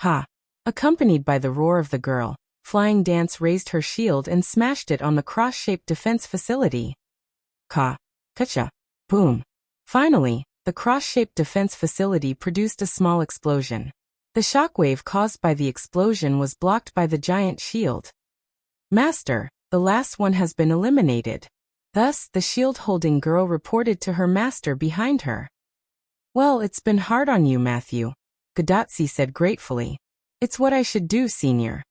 Ha! Accompanied by the roar of the girl, Flying Dance raised her shield and smashed it on the cross-shaped defense facility. Ka! Kacha! Boom! Finally, the cross-shaped defense facility produced a small explosion. The shockwave caused by the explosion was blocked by the giant shield. Master, the last one has been eliminated. Thus, the shield-holding girl reported to her master behind her. Well, it's been hard on you, Matthew, Gadotsi said gratefully. It's what I should do, senior.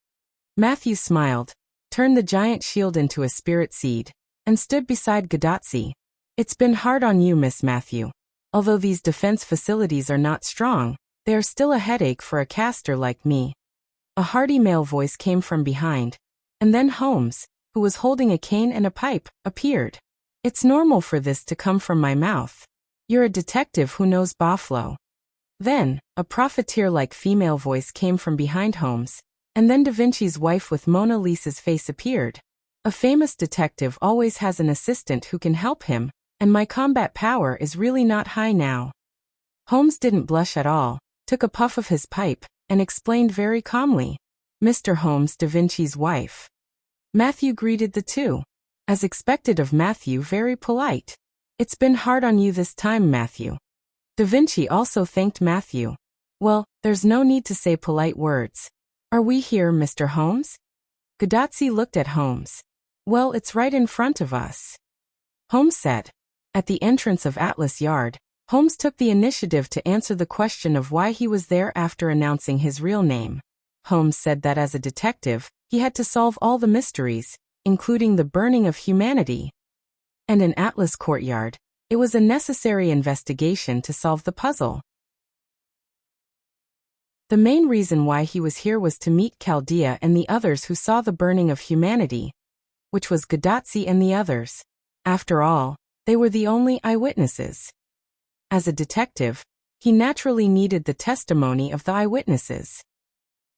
Matthew smiled, turned the giant shield into a spirit seed, and stood beside Gadotsi. It's been hard on you, Miss Matthew. Although these defense facilities are not strong, they are still a headache for a caster like me. A hearty male voice came from behind, and then Holmes, who was holding a cane and a pipe, appeared. It's normal for this to come from my mouth. You're a detective who knows Baflo. Then, a profiteer-like female voice came from behind Holmes, and then Da Vinci's wife with Mona Lisa's face appeared. A famous detective always has an assistant who can help him, and my combat power is really not high now. Holmes didn't blush at all, took a puff of his pipe, and explained very calmly. Mr. Holmes, Da Vinci's wife. Matthew greeted the two. As expected of Matthew, very polite. It's been hard on you this time, Matthew. Da Vinci also thanked Matthew. Well, there's no need to say polite words. Are we here, Mr. Holmes? Gadotsi looked at Holmes. Well, it's right in front of us. Holmes said. At the entrance of Atlas Yard, Holmes took the initiative to answer the question of why he was there after announcing his real name. Holmes said that as a detective, he had to solve all the mysteries, including the burning of humanity. And in Atlas Courtyard, it was a necessary investigation to solve the puzzle. The main reason why he was here was to meet Chaldea and the others who saw the burning of humanity, which was Gadotsi and the others. After all, they were the only eyewitnesses. As a detective, he naturally needed the testimony of the eyewitnesses.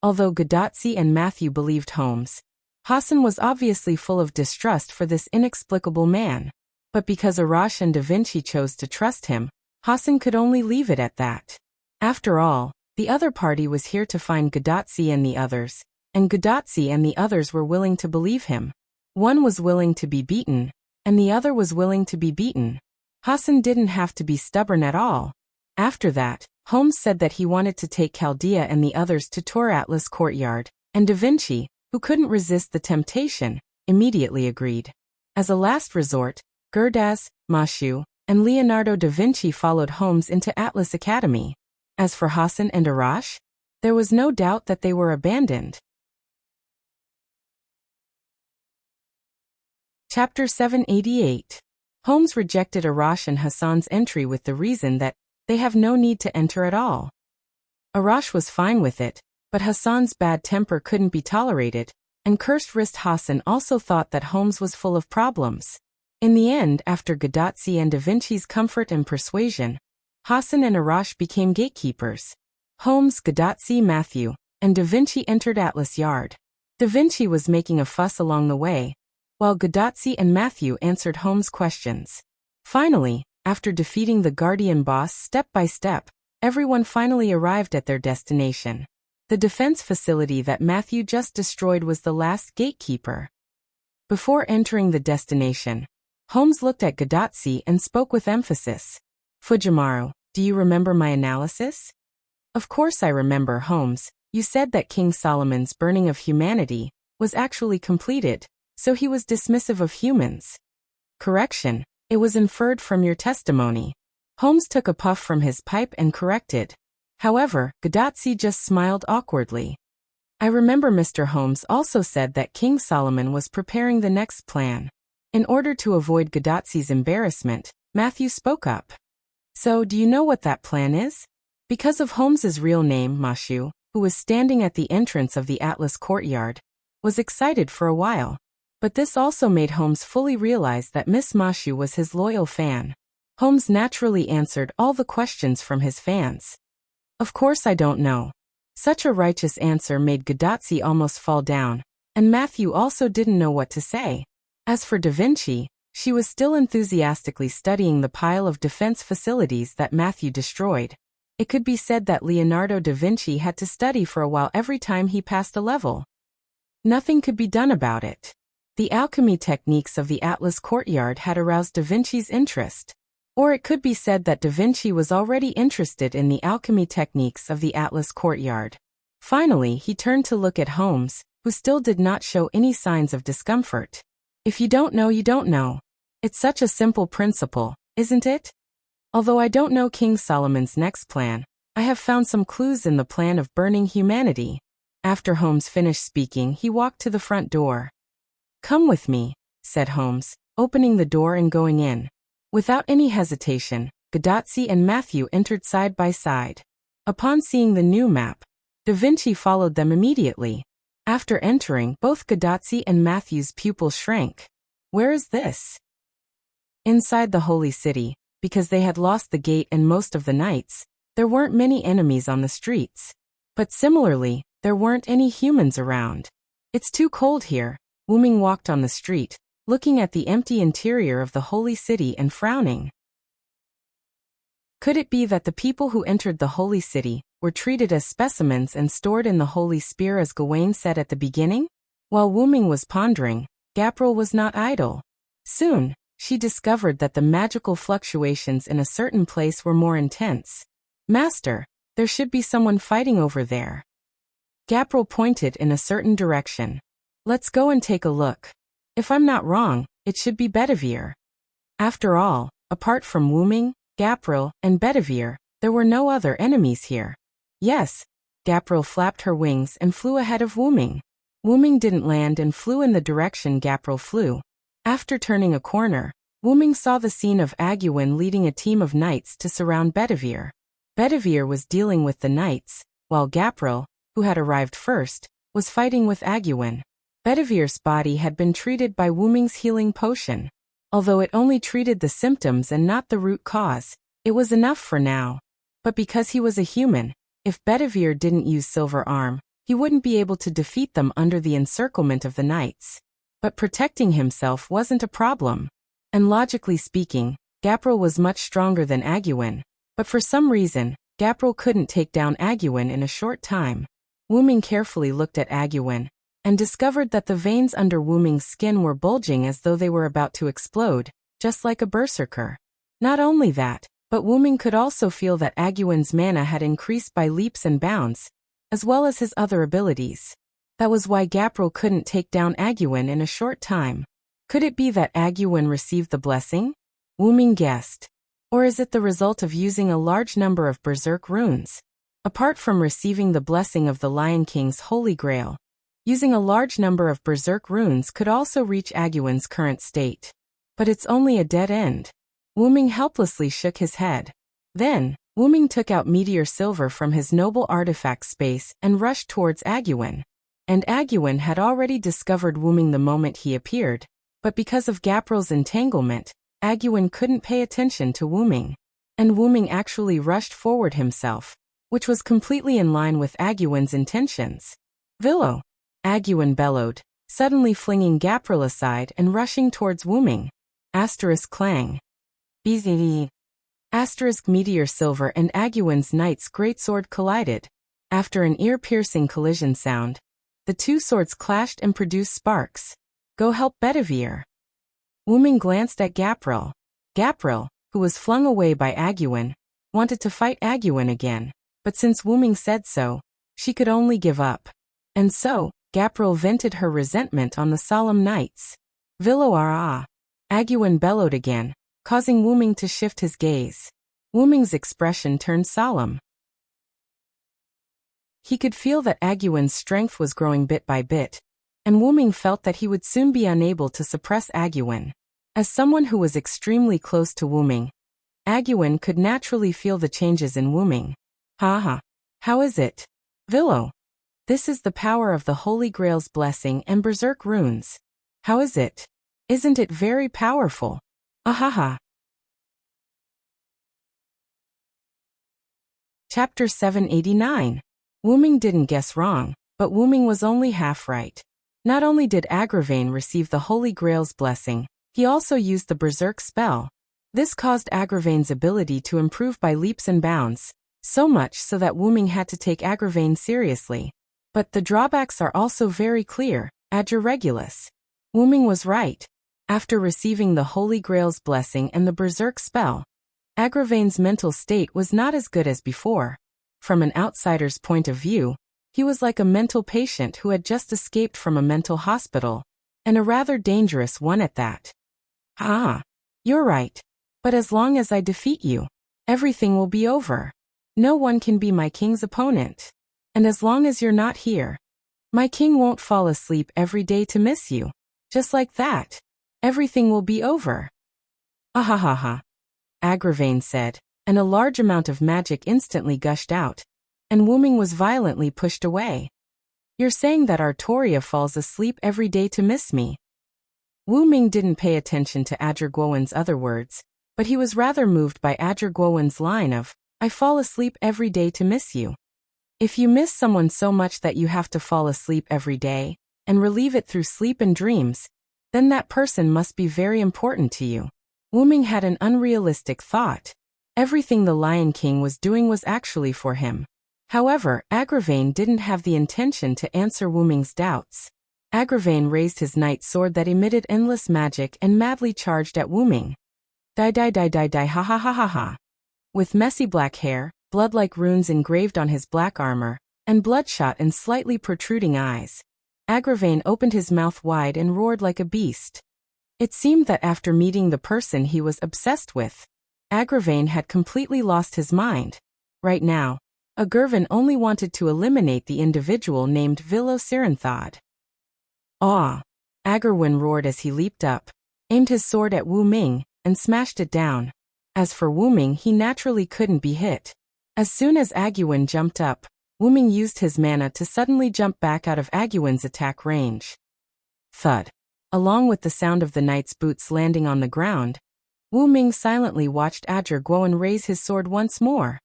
Although Gadotsi and Matthew believed Holmes, Hassan was obviously full of distrust for this inexplicable man. But because Arash and Da Vinci chose to trust him, Hassan could only leave it at that. After all, the other party was here to find Gadotsi and the others, and Gadotsi and the others were willing to believe him. One was willing to be beaten, and the other was willing to be beaten. Hassan didn't have to be stubborn at all. After that, Holmes said that he wanted to take Chaldea and the others to tour Atlas Courtyard, and Da Vinci, who couldn't resist the temptation, immediately agreed. As a last resort, Gurdaz, Mashu, and Leonardo da Vinci followed Holmes into Atlas Academy. As for Hassan and Arash, there was no doubt that they were abandoned. Chapter 788. Holmes rejected Arash and Hassan's entry with the reason that they have no need to enter at all. Arash was fine with it, but Hassan's bad temper couldn't be tolerated, and cursed-wrist Hassan also thought that Holmes was full of problems. In the end, after Gadotsi and Da Vinci's comfort and persuasion, Hassan and Arash became gatekeepers. Holmes, Gadotsi, Matthew, and Da Vinci entered Atlas Yard. Da Vinci was making a fuss along the way, while Gadotsi and Matthew answered Holmes' questions. Finally, after defeating the Guardian boss step by step, everyone finally arrived at their destination. The defense facility that Matthew just destroyed was the last gatekeeper. Before entering the destination, Holmes looked at Gadotsi and spoke with emphasis. Fujimaru, do you remember my analysis? Of course I remember, Holmes. You said that King Solomon's burning of humanity was actually completed, so he was dismissive of humans. Correction, it was inferred from your testimony. Holmes took a puff from his pipe and corrected. However, Gadotsi just smiled awkwardly. I remember Mr. Holmes also said that King Solomon was preparing the next plan. In order to avoid Gadotzi's embarrassment, Matthew spoke up. So, do you know what that plan is? Because of Holmes's real name, Mashu, who was standing at the entrance of the Atlas courtyard, was excited for a while. But this also made Holmes fully realize that Miss Mashu was his loyal fan. Holmes naturally answered all the questions from his fans. Of course I don't know. Such a righteous answer made Gadotsi almost fall down, and Matthew also didn't know what to say. As for Da Vinci, she was still enthusiastically studying the pile of defense facilities that Matthew destroyed. It could be said that Leonardo da Vinci had to study for a while every time he passed a level. Nothing could be done about it. The alchemy techniques of the Atlas courtyard had aroused da Vinci's interest. Or it could be said that da Vinci was already interested in the alchemy techniques of the Atlas courtyard. Finally, he turned to look at Holmes, who still did not show any signs of discomfort. If you don't know, you don't know. It's such a simple principle, isn't it? Although I don't know King Solomon's next plan, I have found some clues in the plan of burning humanity. After Holmes finished speaking, he walked to the front door. Come with me, said Holmes, opening the door and going in. Without any hesitation, Gadotsi and Matthew entered side by side. Upon seeing the new map, Da Vinci followed them immediately. After entering, both Gadotsi and Matthew's pupils shrank. Where is this? Inside the holy city, because they had lost the gate and most of the knights, there weren't many enemies on the streets. But similarly, there weren't any humans around. It's too cold here. Wu Ming walked on the street, looking at the empty interior of the holy city and frowning. Could it be that the people who entered the holy city were treated as specimens and stored in the holy spear as Gawain said at the beginning? While Wu Ming was pondering, Gabriel was not idle. Soon, she discovered that the magical fluctuations in a certain place were more intense. Master, there should be someone fighting over there. Gabriel pointed in a certain direction. Let's go and take a look. If I'm not wrong, it should be Bedivere. After all, apart from Wu Ming, Gabriel, and Bedivere, there were no other enemies here. Yes, Gabriel flapped her wings and flew ahead of Wu Ming. Wu Ming didn't land and flew in the direction Gabriel flew. After turning a corner, Wu Ming saw the scene of Aguin leading a team of knights to surround Bedivere. Bedivere was dealing with the knights, while Gabriel, who had arrived first, was fighting with Aguin. Bedivere's body had been treated by Wu Ming's healing potion. Although it only treated the symptoms and not the root cause, it was enough for now. But because he was a human, if Bedivere didn't use Silver Arm, he wouldn't be able to defeat them under the encirclement of the knights. But protecting himself wasn't a problem. And logically speaking, Gabriel was much stronger than Aguin. But for some reason, Gabriel couldn't take down Aguin in a short time. Wu Ming carefully looked at Aguin, and discovered that the veins under Wu Ming's skin were bulging as though they were about to explode, just like a berserker. Not only that, but Wu Ming could also feel that Aguin's mana had increased by leaps and bounds, as well as his other abilities. That was why Gabriel couldn't take down Aguin in a short time. Could it be that Aguin received the blessing? Wu Ming guessed. Or is it the result of using a large number of berserk runes? Apart from receiving the blessing of the Lion King's Holy Grail, using a large number of berserk runes could also reach Aguin's current state. But it's only a dead end. Wu Ming helplessly shook his head. Then, Wu Ming took out meteor silver from his noble artifact space and rushed towards Aguin. And Aguin had already discovered Wu Ming the moment he appeared, but because of Gabriel's entanglement, Aguin couldn't pay attention to Wu Ming. And Wu Ming actually rushed forward himself, which was completely in line with Aguin's intentions. Villo! Aguin bellowed, suddenly flinging Gabriel aside and rushing towards Wu Ming. Asterisk clang. BZD. Asterisk meteor silver and Aguin's knight's greatsword collided. After an ear-piercing collision sound, the two swords clashed and produced sparks. Go help Bedivere. Wu Ming glanced at Gabriel. Gabriel, who was flung away by Aguin, wanted to fight Aguin again, but since Wu Ming said so, she could only give up. And so, Gabriel vented her resentment on the solemn knights. Villo-ah! Aguin bellowed again, causing Wu Ming to shift his gaze. Wu Ming's expression turned solemn. He could feel that Aguin's strength was growing bit by bit, and Wu Ming felt that he would soon be unable to suppress Aguin. As someone who was extremely close to Wu Ming, Aguin could naturally feel the changes in Wu Ming. Ha ha! How is it? Villo. This is the power of the Holy Grail's blessing and berserk runes. How is it? Isn't it very powerful? Ahaha. Chapter 789. Wu Ming didn't guess wrong, but Wu Ming was only half right. Not only did Agravain receive the Holy Grail's blessing, he also used the berserk spell. This caused Agravain's ability to improve by leaps and bounds, so much so that Wu Ming had to take Agravain seriously. But the drawbacks are also very clear. Ager Regulus. Wu Ming was right. After receiving the Holy Grail's blessing and the berserk spell, Agravain's mental state was not as good as before. From an outsider's point of view, he was like a mental patient who had just escaped from a mental hospital, and a rather dangerous one at that. Ah, you're right. But as long as I defeat you, everything will be over. No one can be my king's opponent. And as long as you're not here, my king won't fall asleep every day to miss you. Just like that, everything will be over. Ahahaha. Agravain said, and a large amount of magic instantly gushed out, and Wu Ming was violently pushed away. You're saying that Artoria falls asleep every day to miss me? Wu Ming didn't pay attention to Ager Guowen's other words, but he was rather moved by Ager Guowen's line of, I fall asleep every day to miss you. If you miss someone so much that you have to fall asleep every day, and relieve it through sleep and dreams, then that person must be very important to you. Wu Ming had an unrealistic thought. Everything the Lion King was doing was actually for him. However, Agravain didn't have the intention to answer Wu Ming's doubts. Agravain raised his knight sword that emitted endless magic and madly charged at Wu Ming. Die die die die die ha ha ha ha ha. With messy black hair, blood-like runes engraved on his black armor, and bloodshot and slightly protruding eyes, Agravain opened his mouth wide and roared like a beast. It seemed that after meeting the person he was obsessed with, Agravain had completely lost his mind. Right now, Agurvan only wanted to eliminate the individual named Villo Siranthod. Ah! Agurvan roared as he leaped up, aimed his sword at Wu Ming, and smashed it down. As for Wu Ming, he naturally couldn't be hit. As soon as Agurvan jumped up, Wu Ming used his mana to suddenly jump back out of Agurvan's attack range. Thud. Along with the sound of the knight's boots landing on the ground, Wu Ming silently watched Ager Guowen raise his sword once more.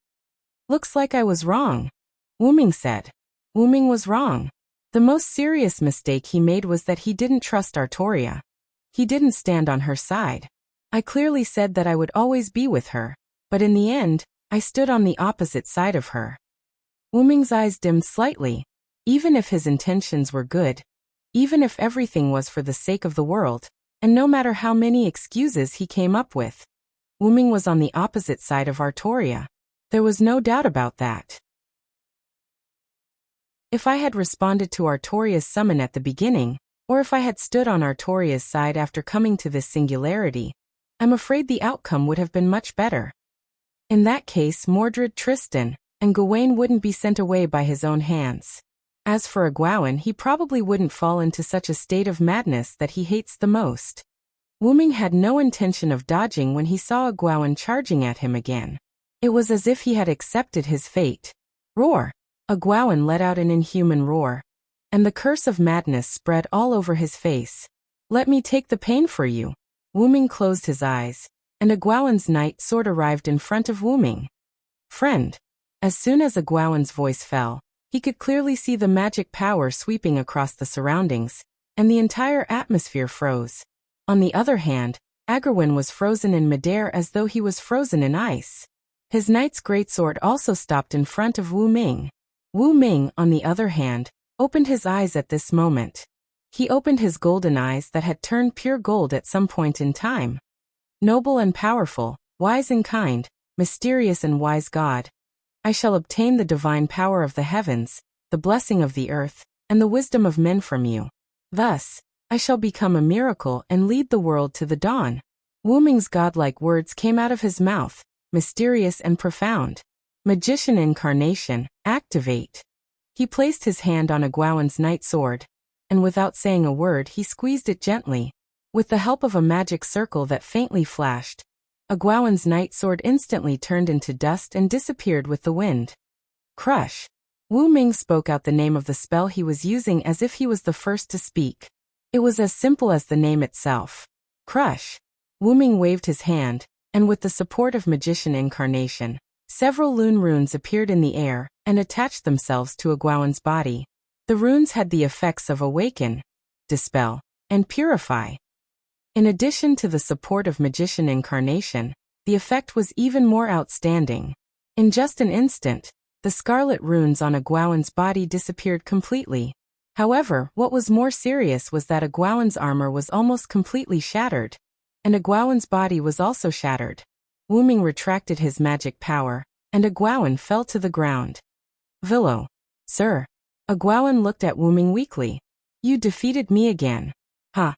Looks like I was wrong, Wu Ming said. Wu Ming was wrong. The most serious mistake he made was that he didn't trust Artoria. He didn't stand on her side. I clearly said that I would always be with her, but in the end, I stood on the opposite side of her. Wu Ming's eyes dimmed slightly. Even if his intentions were good, even if everything was for the sake of the world, and no matter how many excuses he came up with, Wu Ming was on the opposite side of Artoria. There was no doubt about that. If I had responded to Artoria's summon at the beginning, or if I had stood on Artoria's side after coming to this singularity, I'm afraid the outcome would have been much better. In that case, Mordred, Tristan, and Gawain wouldn't be sent away by his own hands. As for Egwene, he probably wouldn't fall into such a state of madness that he hates the most. Wu Ming had no intention of dodging when he saw Egwene charging at him again. It was as if he had accepted his fate. Roar! Egwene let out an inhuman roar, and the curse of madness spread all over his face. Let me take the pain for you. Wu Ming closed his eyes, and Egwene's knight sword arrived in front of Wu Ming. Friend! As soon as Egwene's voice fell, he could clearly see the magic power sweeping across the surroundings, and the entire atmosphere froze. On the other hand, Agurvan was frozen in midair as though he was frozen in ice. His knight's greatsword also stopped in front of Wu Ming. Wu Ming, on the other hand, opened his eyes at this moment. He opened his golden eyes that had turned pure gold at some point in time. Noble and powerful, wise and kind, mysterious and wise God, I shall obtain the divine power of the heavens, the blessing of the earth, and the wisdom of men from you. Thus, I shall become a miracle and lead the world to the dawn. Wu Ming's godlike words came out of his mouth, mysterious and profound. Magician incarnation, activate. He placed his hand on Egwene's night sword, and without saying a word he squeezed it gently. With the help of a magic circle that faintly flashed, Egwene's night sword instantly turned into dust and disappeared with the wind. Crush! Wu Ming spoke out the name of the spell he was using as if he was the first to speak. It was as simple as the name itself. Crush. Wu Ming waved his hand, and with the support of Magician Incarnation, several lune runes appeared in the air and attached themselves to Guowen's body. The runes had the effects of awaken, dispel, and purify. In addition to the support of Magician Incarnation, the effect was even more outstanding. In just an instant, the scarlet runes on Guowen's body disappeared completely. However, what was more serious was that Guowen's armor was almost completely shattered, and Guowen's body was also shattered. Wu Ming retracted his magic power, and Guowen fell to the ground. Villo. Sir. Guowen looked at Wu Ming weakly. You defeated me again. Huh.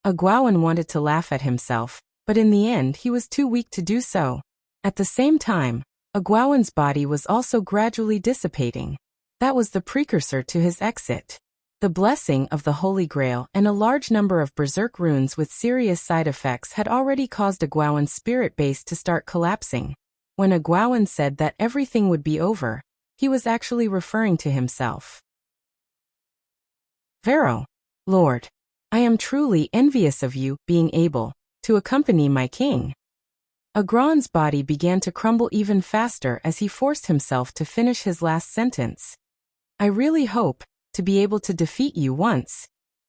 Guowen wanted to laugh at himself, but in the end he was too weak to do so. At the same time, Guowen's body was also gradually dissipating. That was the precursor to his exit. The blessing of the Holy Grail and a large number of berserk runes with serious side effects had already caused Guowen's spirit base to start collapsing. When Guowen said that everything would be over, he was actually referring to himself. Vero. Lord. I am truly envious of you being able to accompany my king. Guowen's body began to crumble even faster as he forced himself to finish his last sentence. I really hope to be able to defeat you once.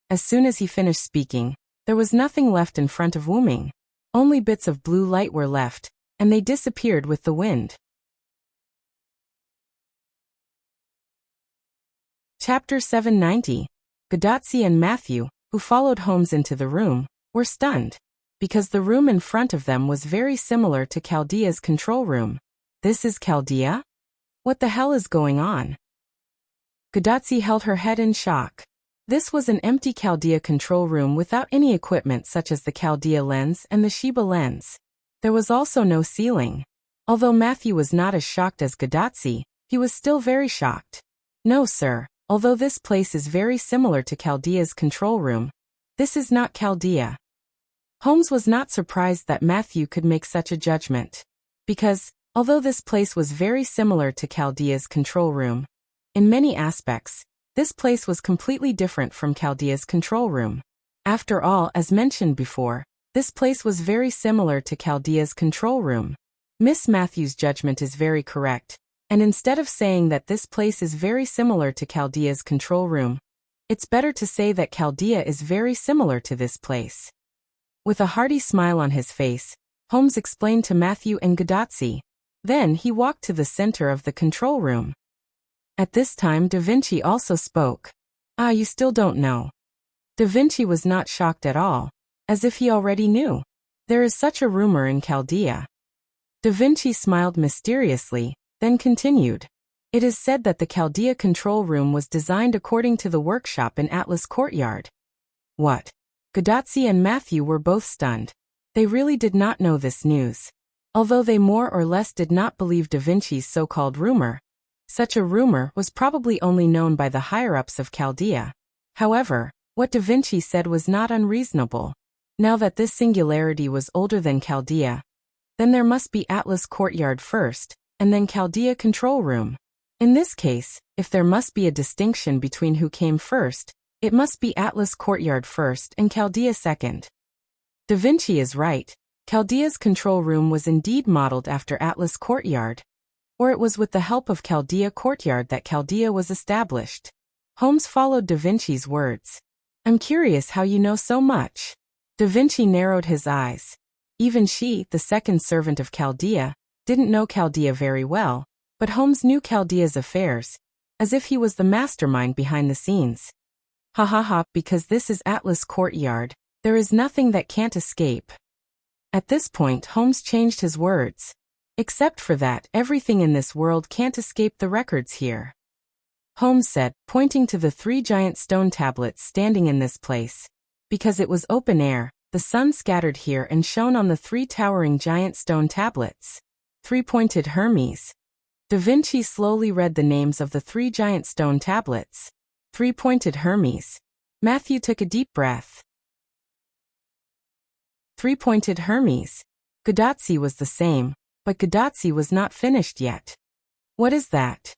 As soon as he finished speaking, there was nothing left in front of Wu Ming. Only bits of blue light were left, and they disappeared with the wind. Chapter 790. Gudatsi and Matthew, who followed Holmes into the room, were stunned, because the room in front of them was very similar to Chaldea's control room. This is Chaldea? What the hell is going on? Gudatsi held her head in shock. This was an empty Chaldea control room without any equipment such as the Chaldea lens and the Shiba lens. There was also no ceiling. Although Matthew was not as shocked as Gudatsi, he was still very shocked. No, sir, although this place is very similar to Chaldea's control room, this is not Chaldea. Holmes was not surprised that Matthew could make such a judgment. Because, although this place was very similar to Chaldea's control room, in many aspects, this place was completely different from Chaldea's control room. After all, as mentioned before, this place was very similar to Chaldea's control room. Miss Matthew's judgment is very correct, and instead of saying that this place is very similar to Chaldea's control room, it's better to say that Chaldea is very similar to this place. With a hearty smile on his face, Holmes explained to Matthew and Gudatsi. Then he walked to the center of the control room. At this time Da Vinci also spoke. Ah, you still don't know. Da Vinci was not shocked at all, as if he already knew. There is such a rumor in Chaldea. Da Vinci smiled mysteriously, then continued. It is said that the Chaldea control room was designed according to the workshop in Atlas Courtyard. What? Gudatsi and Matthew were both stunned. They really did not know this news. Although they more or less did not believe Da Vinci's so-called rumor, such a rumor was probably only known by the higher-ups of Chaldea. However, what Da Vinci said was not unreasonable. Now that this singularity was older than Chaldea, then there must be Atlas Courtyard first, and then Chaldea control room. In this case, if there must be a distinction between who came first, it must be Atlas Courtyard first and Chaldea second. Da Vinci is right. Chaldea's control room was indeed modeled after Atlas Courtyard, or it was with the help of Chaldea Courtyard that Chaldea was established. Holmes followed Da Vinci's words. I'm curious how you know so much. Da Vinci narrowed his eyes. Even she, the second servant of Chaldea, didn't know Chaldea very well, but Holmes knew Chaldea's affairs, as if he was the mastermind behind the scenes. Ha ha ha, because this is Atlas Courtyard, there is nothing that can't escape. At this point Holmes changed his words. Except for that, everything in this world can't escape the records here. Holmes said, pointing to the 3 giant stone tablets standing in this place. Because it was open air, the sun scattered here and shone on the 3 towering giant stone tablets. 3-pointed Hermes. Da Vinci slowly read the names of the 3 giant stone tablets. 3-pointed Hermes. Matthew took a deep breath. 3-pointed Hermes. Gudatsi was the same, but Gudatsi was not finished yet. What is that?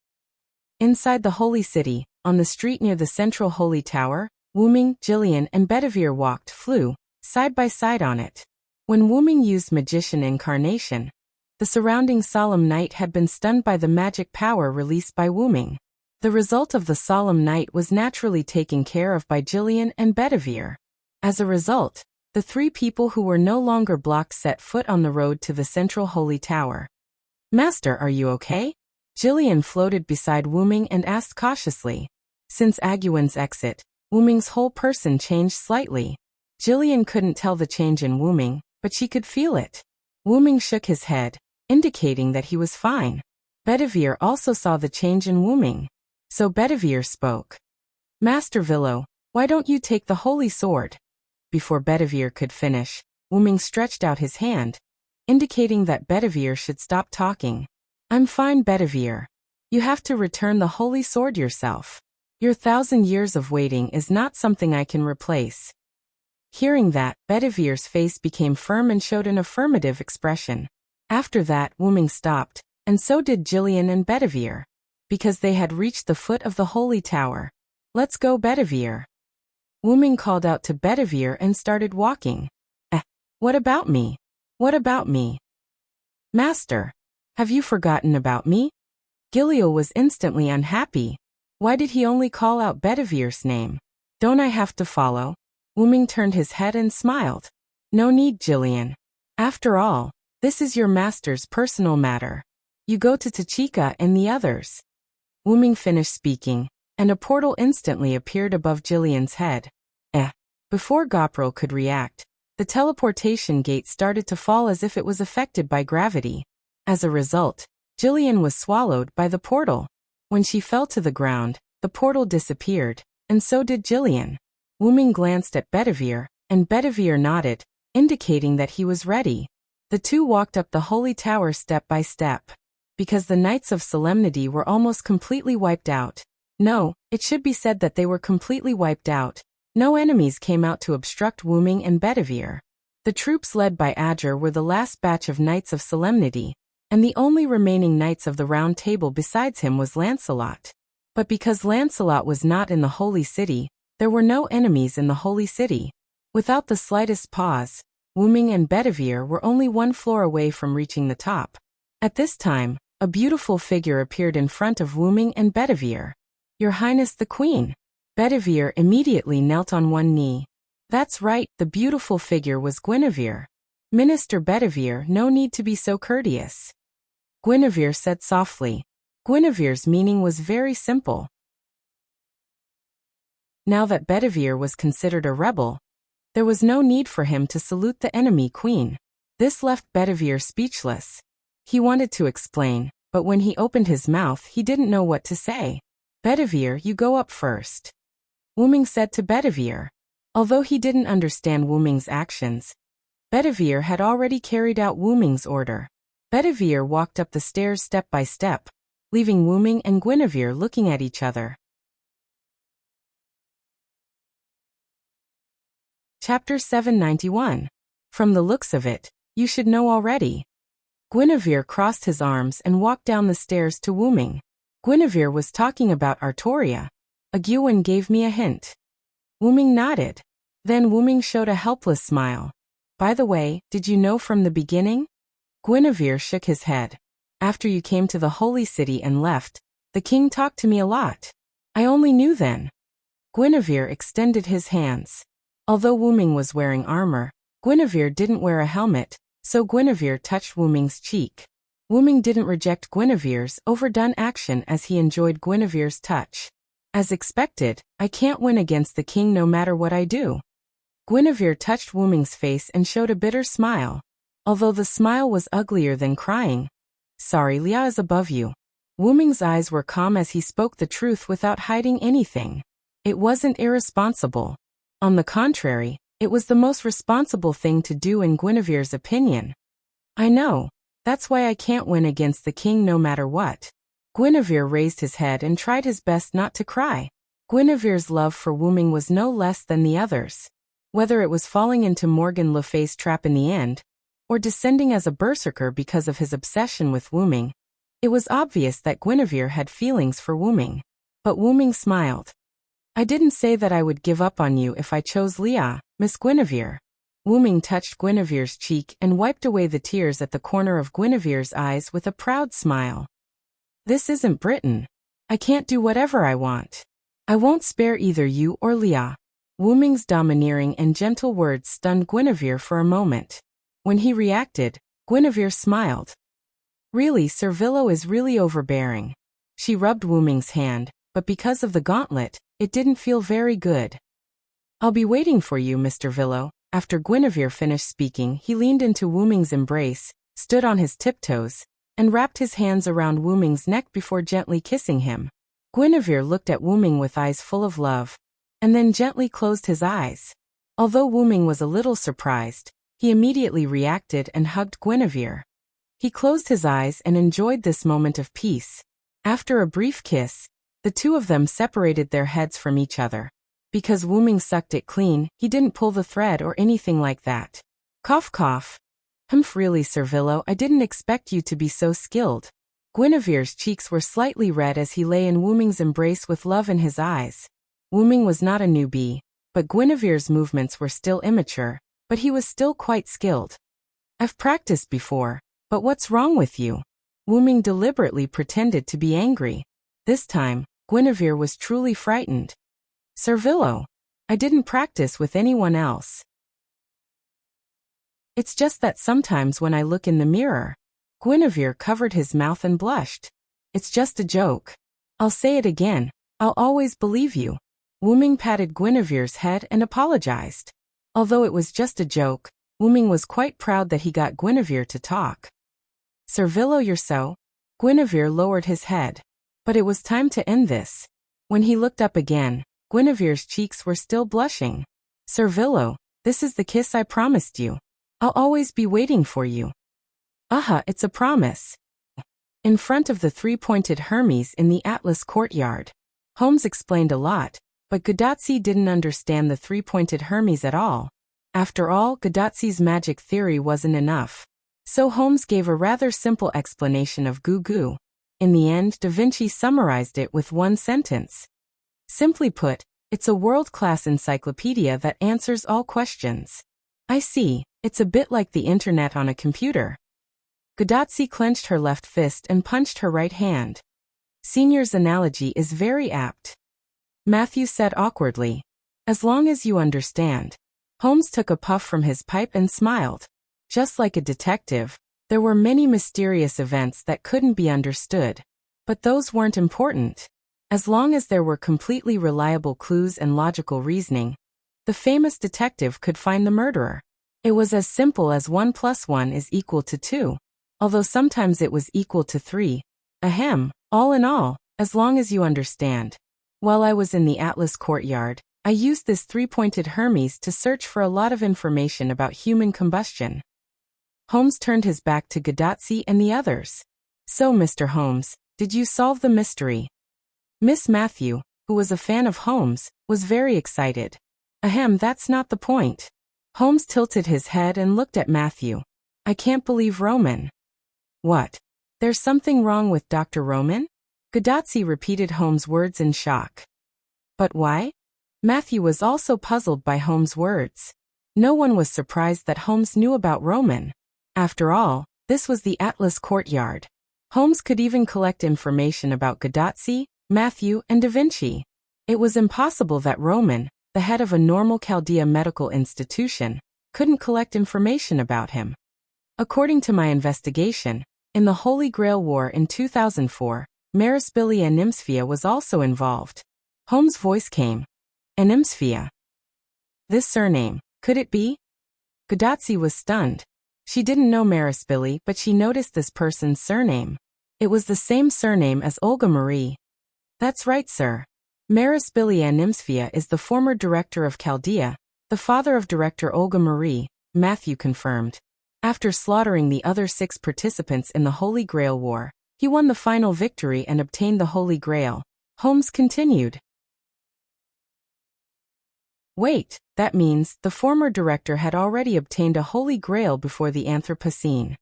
Inside the holy city, on the street near the central holy tower, Wuming, Jillian, and Bedivere flew, side by side on it. When Wuming used magician incarnation, the surrounding solemn night had been stunned by the magic power released by Wuming. The result of the solemn night was naturally taken care of by Jillian and Bedivere. As a result, the three people who were no longer blocked set foot on the road to the central holy tower. "Master, are you okay?" Jillian floated beside Wuming and asked cautiously. Since Aguan's exit, Wuming's whole person changed slightly. Jillian couldn't tell the change in Wuming, but she could feel it. Wuming shook his head, indicating that he was fine. Bedivere also saw the change in Wuming. So Bedivere spoke. "Master Villo, why don't you take the holy sword?" Before Bedivere could finish, Wuming stretched out his hand, indicating that Bedivere should stop talking. "I'm fine, Bedivere. You have to return the holy sword yourself. Your 1,000 years of waiting is not something I can replace." Hearing that, Bedivere's face became firm and showed an affirmative expression. After that, Wuming stopped, and so did Jillian and Bedivere, because they had reached the foot of the holy tower. "Let's go, Bedivere." Wuming called out to Bedivere and started walking. What about me? What about me?" "Master, have you forgotten about me?" Gilliel was instantly unhappy. Why did he only call out Bedivere's name? "Don't I have to follow?" Wuming turned his head and smiled. "No need, Jillian. After all, this is your master's personal matter. You go to Tachika and the others." Wuming finished speaking, and a portal instantly appeared above Jillian's head. Before Goprel could react, the teleportation gate started to fall as if it was affected by gravity. As a result, Jillian was swallowed by the portal. When she fell to the ground, the portal disappeared, and so did Jillian. Wuming glanced at Bedivere, and Bedivere nodded, indicating that he was ready. The two walked up the holy tower step by step. Because the Knights of Solemnity were almost completely wiped out. No, it should be said that they were completely wiped out. No enemies came out to obstruct Wuming and Bedivere. The troops led by Adger were the last batch of Knights of Solemnity, and the only remaining Knights of the Round Table besides him was Lancelot. But because Lancelot was not in the Holy City, there were no enemies in the Holy City. Without the slightest pause, Wuming and Bedivere were only one floor away from reaching the top. At this time, a beautiful figure appeared in front of Wuming and Bedivere. "Your Highness the Queen." Bedivere immediately knelt on one knee. That's right, the beautiful figure was Guinevere. "Minister Bedivere, no need to be so courteous," Guinevere said softly. Guinevere's meaning was very simple. Now that Bedivere was considered a rebel, there was no need for him to salute the enemy queen. This left Bedivere speechless. He wanted to explain, but when he opened his mouth he didn't know what to say. "Bedivere, you go up first," Wuming said to Bedivere. Although he didn't understand Wuming's actions, Bedivere had already carried out Wuming's order. Bedivere walked up the stairs step by step, leaving Wuming and Guinevere looking at each other. Chapter 791. From the looks of it, you should know already. Guinevere crossed his arms and walked down the stairs to Wuming. Guinevere was talking about Artoria. Aguan gave me a hint. Wuming nodded. Then Wuming showed a helpless smile. "By the way, did you know from the beginning?" Guinevere shook his head. "After you came to the holy city and left, the king talked to me a lot. I only knew then." Guinevere extended his hands. Although Wuming was wearing armor, Guinevere didn't wear a helmet, so Guinevere touched Wuming's cheek. Wuming didn't reject Guinevere's overdone action as he enjoyed Guinevere's touch. "As expected, I can't win against the king no matter what I do." Guinevere touched Wuming's face and showed a bitter smile. Although the smile was uglier than crying. "Sorry, Lia is above you." Wuming's eyes were calm as he spoke the truth without hiding anything. It wasn't irresponsible. On the contrary, it was the most responsible thing to do in Guinevere's opinion. "I know. That's why I can't win against the king no matter what." Guinevere raised his head and tried his best not to cry. Guinevere's love for Wuming was no less than the others. Whether it was falling into Morgan Le Fay's trap in the end, or descending as a berserker because of his obsession with Wuming, It was obvious that Guinevere had feelings for Wu Ming. But Wu Ming smiled. I didn't say that I would give up on you if I chose Lia, Miss Guinevere. Wu Ming touched Guinevere's cheek and wiped away the tears at the corner of Guinevere's eyes with a proud smile. This isn't Britain. I can't do whatever I want. I won't spare either you or Lia. Wu Ming's domineering and gentle words stunned Guinevere for a moment. When he reacted, Guinevere smiled. Really, Sir Villo is really overbearing. She rubbed Wu Ming's hand, but because of the gauntlet, it didn't feel very good. I'll be waiting for you, Mr. Villo. After Guinevere finished speaking, he leaned into Wu Ming's embrace, stood on his tiptoes, and wrapped his hands around Wu Ming's neck before gently kissing him. Guinevere looked at Wu Ming with eyes full of love, and then gently closed his eyes. Although Wu Ming was a little surprised, he immediately reacted and hugged Guinevere. He closed his eyes and enjoyed this moment of peace. After a brief kiss, the two of them separated their heads from each other. Because Wu Ming sucked it clean, he didn't pull the thread or anything like that. Cough cough. Humph, really, Sir Villo, I didn't expect you to be so skilled. Guinevere's cheeks were slightly red as he lay in Wu Ming's embrace with love in his eyes. Wu Ming was not a newbie, but Guinevere's movements were still immature, but he was still quite skilled. I've practiced before, but what's wrong with you? Wu Ming deliberately pretended to be angry. This time, Guinevere was truly frightened. Sir Villo, I didn't practice with anyone else. It's just that sometimes when I look in the mirror. Guinevere covered his mouth and blushed. It's just a joke. I'll say it again. I'll always believe you. Wu Ming patted Guinevere's head and apologized. Although it was just a joke, Wu Ming was quite proud that he got Guinevere to talk. Sir Villo, you're so. Guinevere lowered his head. But it was time to end this. When he looked up again, Guinevere's cheeks were still blushing. Sir Villo, this is the kiss I promised you. I'll always be waiting for you. It's a promise. In front of the three-pointed Hermes in the Atlas courtyard. Holmes explained a lot, but Gadotsi didn't understand the three-pointed Hermes at all. After all, Gadotsi's magic theory wasn't enough. So Holmes gave a rather simple explanation of Goo Goo. In the end, Da Vinci summarized it with one sentence. Simply put, it's a world-class encyclopedia that answers all questions. I see, it's a bit like the internet on a computer. Gadotsi clenched her left fist and punched her right hand. Senior's analogy is very apt. Matthew said awkwardly. As long as you understand. Holmes took a puff from his pipe and smiled. Just like a detective, there were many mysterious events that couldn't be understood. But those weren't important. As long as there were completely reliable clues and logical reasoning, the famous detective could find the murderer. It was as simple as 1 + 1 is equal to 2. Although sometimes it was equal to 3. Ahem, all in all, as long as you understand. While I was in the Atlas courtyard, I used this three-pointed Hermes to search for a lot of information about human combustion. Holmes turned his back to Gadotsi and the others. So, Mr. Holmes, did you solve the mystery? Miss Matthew, who was a fan of Holmes, was very excited. Ahem, that's not the point. Holmes tilted his head and looked at Matthew. I can't believe Roman. What? There's something wrong with Dr. Roman? Gadotsi repeated Holmes' words in shock. But why? Matthew was also puzzled by Holmes' words. No one was surprised that Holmes knew about Roman. After all, this was the Atlas courtyard. Holmes could even collect information about Gadotsi, Matthew, and Da Vinci. It was impossible that Roman, the head of a normal Chaldea medical institution, couldn't collect information about him. According to my investigation, in the Holy Grail War in 2004, Marispili Animsphia was also involved. Holmes' voice came. Animsphia. This surname, could it be? Gadotsi was stunned. She didn't know Marispili, but she noticed this person's surname. It was the same surname as Olga Marie. That's right, sir. Marispili Animsphia is the former director of Chaldea, the father of director Olga Marie, Matthew confirmed. After slaughtering the other 6 participants in the Holy Grail War, he won the final victory and obtained the Holy Grail. Holmes continued. Wait, that means the former director had already obtained a Holy Grail before the Anthropocene.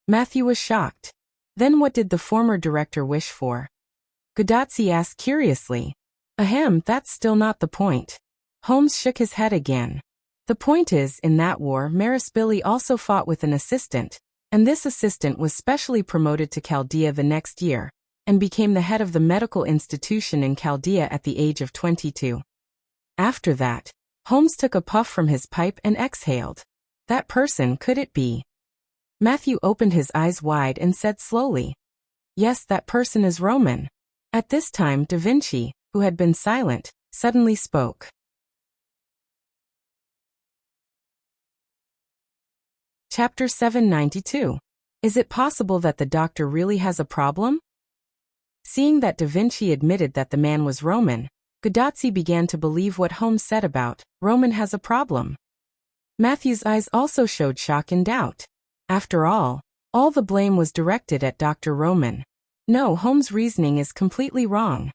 Matthew was shocked. Then what did the former director wish for? Gudatsi asked curiously. Ahem, that's still not the point. Holmes shook his head again. The point is, in that war, Marisbili also fought with an assistant, and this assistant was specially promoted to Chaldea the next year, and became the head of the medical institution in Chaldea at the age of 22. After that, Holmes took a puff from his pipe and exhaled. That person, could it be? Matthew opened his eyes wide and said slowly, Yes, that person is Roman. At this time, Da Vinci, who had been silent, suddenly spoke. Chapter 792. Is it possible that the doctor really has a problem? Seeing that Da Vinci admitted that the man was Roman, Gudatsi began to believe what Holmes said about Roman has a problem. Matthew's eyes also showed shock and doubt. After all the blame was directed at Dr. Roman. No, Holmes' reasoning is completely wrong.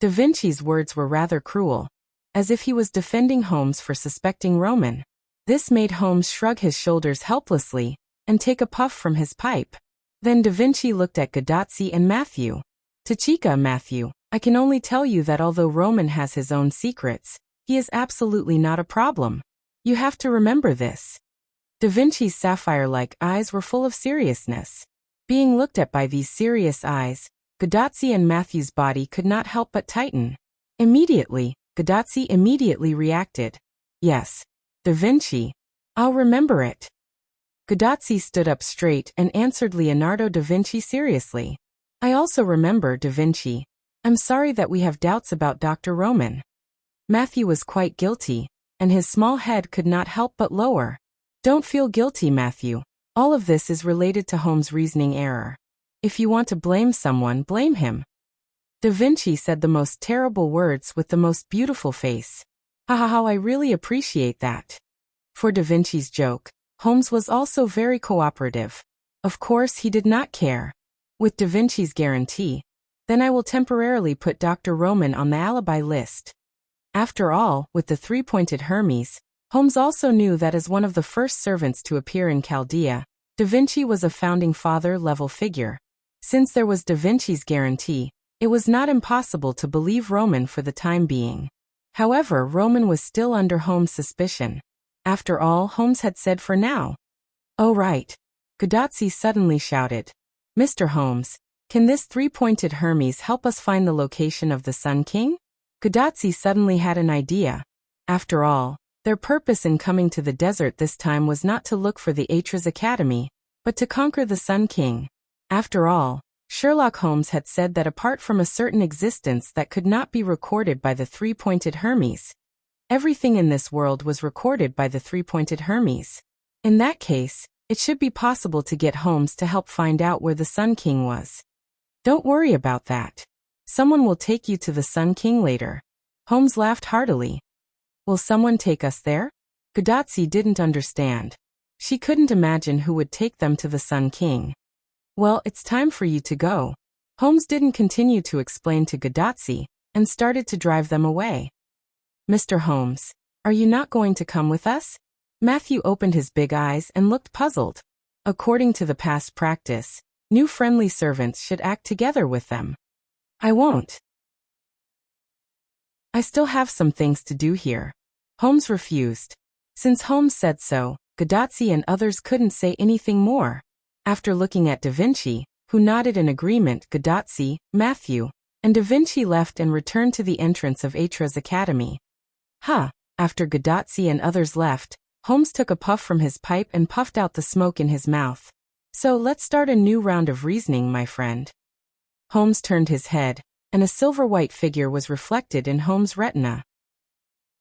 Da Vinci's words were rather cruel, as if he was defending Holmes for suspecting Roman. This made Holmes shrug his shoulders helplessly and take a puff from his pipe. Then Da Vinci looked at Gudatsi and Matthew. Tachika, Matthew, I can only tell you that although Roman has his own secrets, he is absolutely not a problem. You have to remember this. Da Vinci's sapphire-like eyes were full of seriousness. Being looked at by these serious eyes, Gudatsi and Matthew's body could not help but tighten. Immediately, Gudatsi immediately reacted. Yes, Da Vinci. I'll remember it. Gudatsi stood up straight and answered Leonardo da Vinci seriously. I also remember, Da Vinci. I'm sorry that we have doubts about Dr. Roman. Matthew was quite guilty, and his small head could not help but lower. Don't feel guilty, Matthew. All of this is related to Holmes' reasoning error. If you want to blame someone, blame him. Da Vinci said the most terrible words with the most beautiful face. How I really appreciate that. For Da Vinci's joke, Holmes was also very cooperative. Of course, he did not care. With Da Vinci's guarantee, then I will temporarily put Dr. Roman on the alibi list. After all, with the three-pointed Hermes, Holmes also knew that as one of the first servants to appear in Chaldea, Da Vinci was a founding father-level figure. Since there was Da Vinci's guarantee, it was not impossible to believe Roman for the time being. However, Roman was still under Holmes' suspicion. After all, Holmes had said for now. Oh right. Gudatsi suddenly shouted. Mr. Holmes, can this three-pointed Hermes help us find the location of the Sun King? Gudatsi suddenly had an idea. After all, their purpose in coming to the desert this time was not to look for the Atras Academy, but to conquer the Sun King. After all, Sherlock Holmes had said that apart from a certain existence that could not be recorded by the three-pointed Hermes, everything in this world was recorded by the three-pointed Hermes. In that case, it should be possible to get Holmes to help find out where the Sun King was. Don't worry about that. Someone will take you to the Sun King later. Holmes laughed heartily. Will someone take us there? Gudatsi didn't understand. She couldn't imagine who would take them to the Sun King. Well, it's time for you to go. Holmes didn't continue to explain to Gudatsi, and started to drive them away. Mr. Holmes, are you not going to come with us? Matthew opened his big eyes and looked puzzled. According to the past practice, new friendly servants should act together with them. I won't. I still have some things to do here. Holmes refused. Since Holmes said so, Gudatsi and others couldn't say anything more. After looking at Da Vinci, who nodded in agreement, Gudatsi, Matthew, and Da Vinci left and returned to the entrance of Atras Academy. After Gudatsi and others left, Holmes took a puff from his pipe and puffed out the smoke in his mouth. So let's start a new round of reasoning, my friend. Holmes turned his head, and a silver-white figure was reflected in Holmes' retina.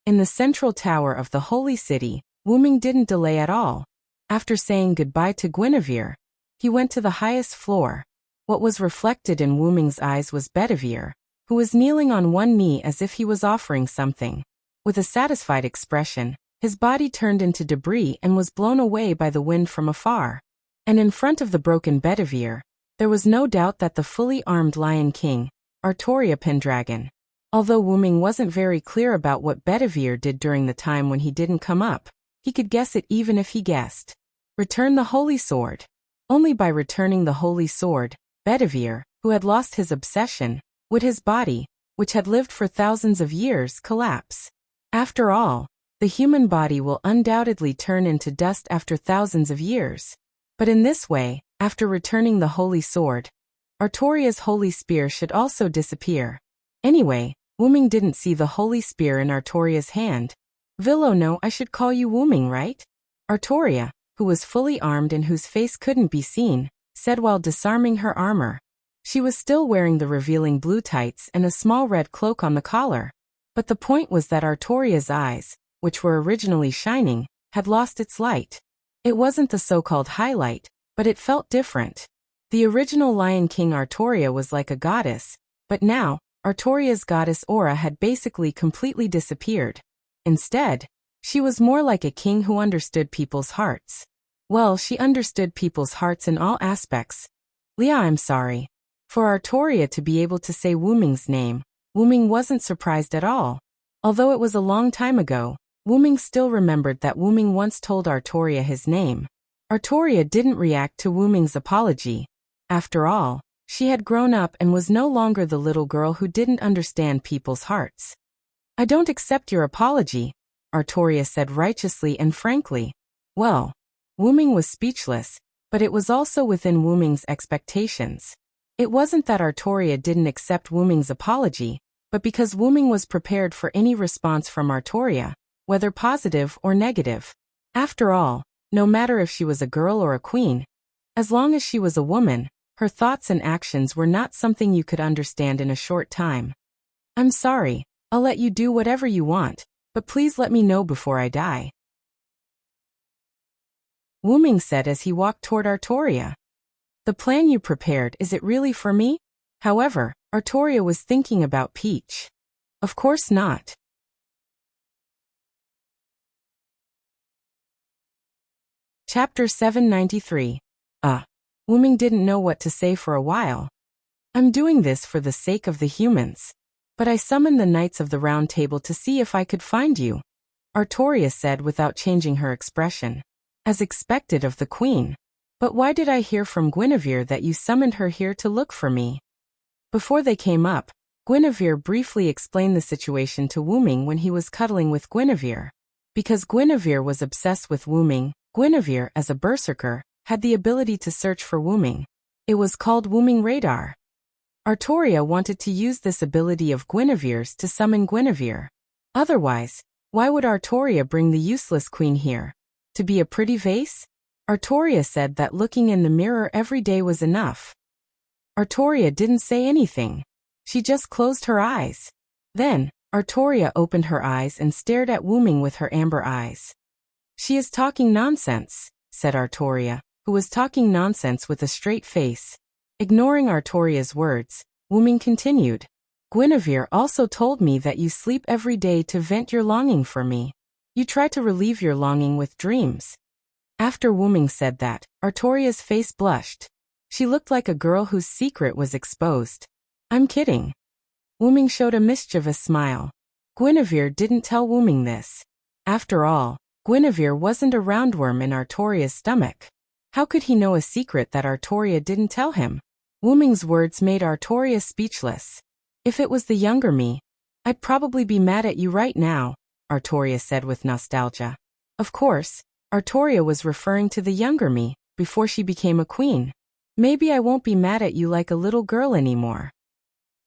In the central tower of the Holy City, Wuming didn't delay at all. After saying goodbye to Guinevere, he went to the highest floor. What was reflected in Wuming's eyes was Bedivere, who was kneeling on one knee as if he was offering something. With a satisfied expression, his body turned into debris and was blown away by the wind from afar. And in front of the broken Bedivere, there was no doubt that the fully armed Lion King, Artoria Pendragon. Although Wuming wasn't very clear about what Bedivere did during the time when he didn't come up, he could guess it even if he guessed. Return the Holy Sword. Only by returning the holy sword, Bedivere, who had lost his obsession, would his body, which had lived for thousands of years, collapse. After all, the human body will undoubtedly turn into dust after thousands of years. But in this way, after returning the holy sword, Artoria's holy spear should also disappear. Anyway, Wuming didn't see the holy spear in Artoria's hand. Villo, no, I should call you Wuming, right? Artoria, who was fully armed and whose face couldn't be seen, said while disarming her armor. She was still wearing the revealing blue tights and a small red cloak on the collar. But the point was that Artoria's eyes, which were originally shining, had lost its light. It wasn't the so-called highlight, but it felt different. The original Lion King Artoria was like a goddess, but now, Artoria's goddess aura had basically completely disappeared. Instead, she was more like a king who understood people's hearts. Well, she understood people's hearts in all aspects. Leah, I'm sorry. For Artoria to be able to say Wuming's name, Wuming wasn't surprised at all. Although it was a long time ago, Wuming still remembered that Wuming once told Artoria his name. Artoria didn't react to Wuming's apology. After all, she had grown up and was no longer the little girl who didn't understand people's hearts. I don't accept your apology, Artoria said righteously and frankly. Well, Wuming was speechless, but it was also within Wuming's expectations. It wasn't that Artoria didn't accept Wuming's apology, but because Wuming was prepared for any response from Artoria, whether positive or negative. After all, no matter if she was a girl or a queen, as long as she was a woman, her thoughts and actions were not something you could understand in a short time. I'm sorry, I'll let you do whatever you want, but please let me know before I die, Wuming said as he walked toward Artoria. The plan you prepared, is it really for me? However, Artoria was thinking about Peach. Of course not. Chapter 793. Wuming didn't know what to say for a while. I'm doing this for the sake of the humans. But I summoned the Knights of the Round Table to see if I could find you, Artoria said without changing her expression. As expected of the Queen. But why did I hear from Guinevere that you summoned her here to look for me? Before they came up, Guinevere briefly explained the situation to Wuming when he was cuddling with Guinevere. Because Guinevere was obsessed with Wuming, Guinevere, as a berserker, had the ability to search for Wuming. It was called Wuming Radar. Artoria wanted to use this ability of Guinevere's to summon Guinevere. Otherwise, why would Artoria bring the useless queen here? To be a pretty vase? Artoria said that looking in the mirror every day was enough. Artoria didn't say anything. She just closed her eyes. Then, Artoria opened her eyes and stared at Wuming with her amber eyes. She is talking nonsense, said Artoria, who was talking nonsense with a straight face. Ignoring Artoria's words, Wuming continued. Guinevere also told me that you sleep every day to vent your longing for me. You try to relieve your longing with dreams. After Wuming said that, Artoria's face blushed. She looked like a girl whose secret was exposed. I'm kidding. Wuming showed a mischievous smile. Guinevere didn't tell Wuming this. After all, Guinevere wasn't a roundworm in Artoria's stomach. How could he know a secret that Artoria didn't tell him? Wuming's words made Artoria speechless. If it was the younger me, I'd probably be mad at you right now, Artoria said with nostalgia. Of course, Artoria was referring to the younger me, before she became a queen. Maybe I won't be mad at you like a little girl anymore.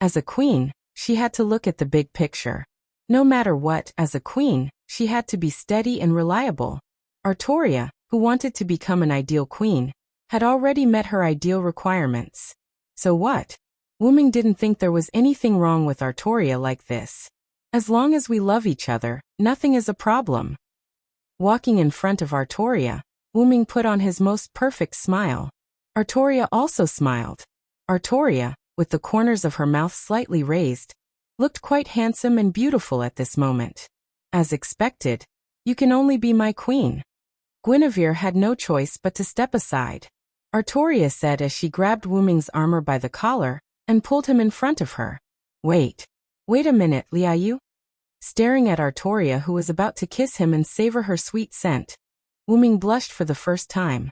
As a queen, she had to look at the big picture. No matter what, as a queen, she had to be steady and reliable. Artoria, who wanted to become an ideal queen, had already met her ideal requirements. So what? Wuming didn't think there was anything wrong with Artoria like this. As long as we love each other, nothing is a problem. Walking in front of Artoria, Wuming put on his most perfect smile. Artoria also smiled. Artoria, with the corners of her mouth slightly raised, looked quite handsome and beautiful at this moment. As expected, you can only be my queen. Guinevere had no choice but to step aside. Artoria said as she grabbed Wuming's armor by the collar and pulled him in front of her. Wait a minute, Liayu. Staring at Artoria, who was about to kiss him and savor her sweet scent, Wuming blushed for the first time.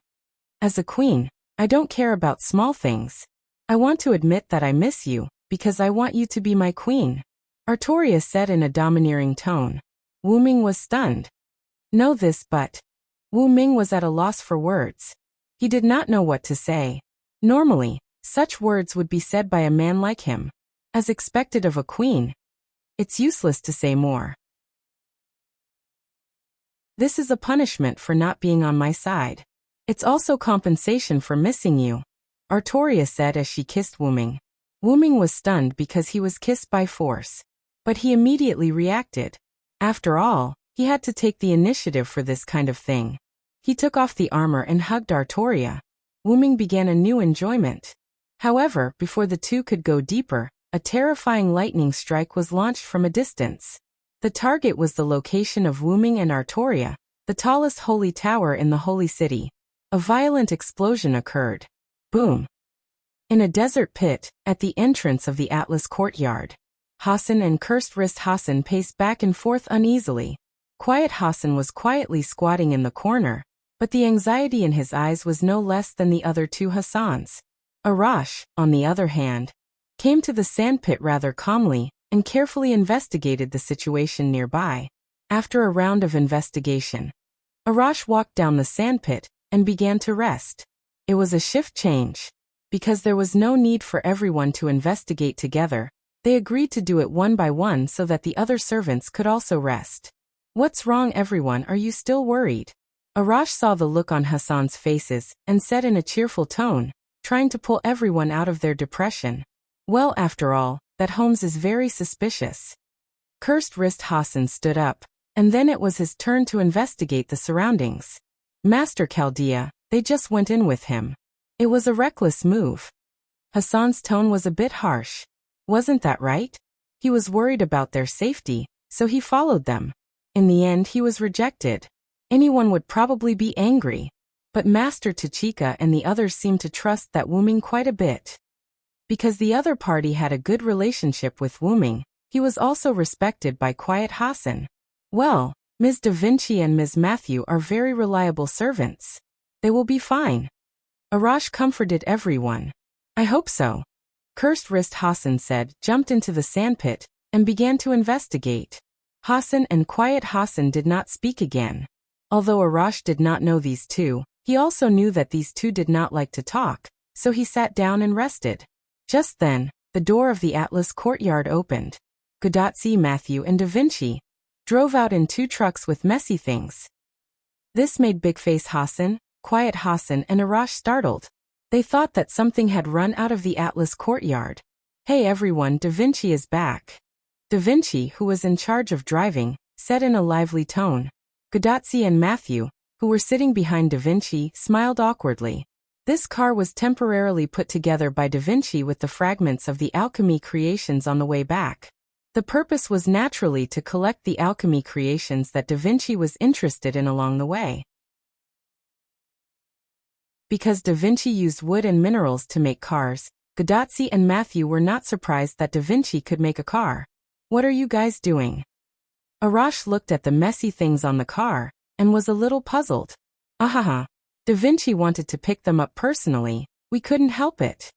As a queen, I don't care about small things. I want to admit that I miss you, because I want you to be my queen, Artoria said in a domineering tone. Wu Ming was stunned. Know this, but Wu Ming was at a loss for words. He did not know what to say. Normally, such words would be said by a man like him, as expected of a queen. It's useless to say more. This is a punishment for not being on my side. It's also compensation for missing you, Artoria said as she kissed Wu Ming. Wu Ming was stunned because he was kissed by force. But he immediately reacted. After all, he had to take the initiative for this kind of thing. He took off the armor and hugged Artoria. Wu Ming began a new enjoyment. However, before the two could go deeper, a terrifying lightning strike was launched from a distance. The target was the location of Wu Ming and Artoria, the tallest holy tower in the holy city. A violent explosion occurred. Boom! In a desert pit, at the entrance of the Atlas courtyard, Hassan and Cursed Wrist Hassan paced back and forth uneasily. Quiet Hassan was quietly squatting in the corner, but the anxiety in his eyes was no less than the other two Hassans. Arash, on the other hand, came to the sandpit rather calmly and carefully investigated the situation nearby. After a round of investigation, Arash walked down the sandpit and began to rest. It was a shift change. Because there was no need for everyone to investigate together, they agreed to do it one by one so that the other servants could also rest. What's wrong, everyone? Are you still worried? Arash saw the look on Hassan's faces and said in a cheerful tone, trying to pull everyone out of their depression. Well, after all, that Holmes is very suspicious. Cursed Wrist Hassan stood up, and then it was his turn to investigate the surroundings. Master Chaldea, they just went in with him. It was a reckless move. Hassan's tone was a bit harsh. Wasn't that right? He was worried about their safety, so he followed them. In the end, he was rejected. Anyone would probably be angry. But Master Tachika and the others seemed to trust that Wu Ming quite a bit. Because the other party had a good relationship with Wu Ming, he was also respected by Quiet Hassan. Well, Ms. Da Vinci and Ms. Matthew are very reliable servants. They will be fine. Arash comforted everyone. I hope so. Cursed Wrist Hassan said, jumped into the sandpit, and began to investigate. Hassan and Quiet Hassan did not speak again. Although Arash did not know these two, he also knew that these two did not like to talk, so he sat down and rested. Just then, the door of the Atlas courtyard opened. Gudatsi, Matthew, and Da Vinci drove out in two trucks with messy things. This made Big Face Hassan, Quiet Hassan, and Arash startled. They thought that something had run out of the Atlas courtyard. Hey everyone, Da Vinci is back. Da Vinci, who was in charge of driving, said in a lively tone. Gudatsi and Matthew, who were sitting behind Da Vinci, smiled awkwardly. This car was temporarily put together by Da Vinci with the fragments of the alchemy creations on the way back. The purpose was naturally to collect the alchemy creations that Da Vinci was interested in along the way. Because Da Vinci used wood and minerals to make cars, Gudatsi and Matthew were not surprised that Da Vinci could make a car. What are you guys doing? Arash looked at the messy things on the car, and was a little puzzled. Ahaha. Da Vinci wanted to pick them up personally, we couldn't help it.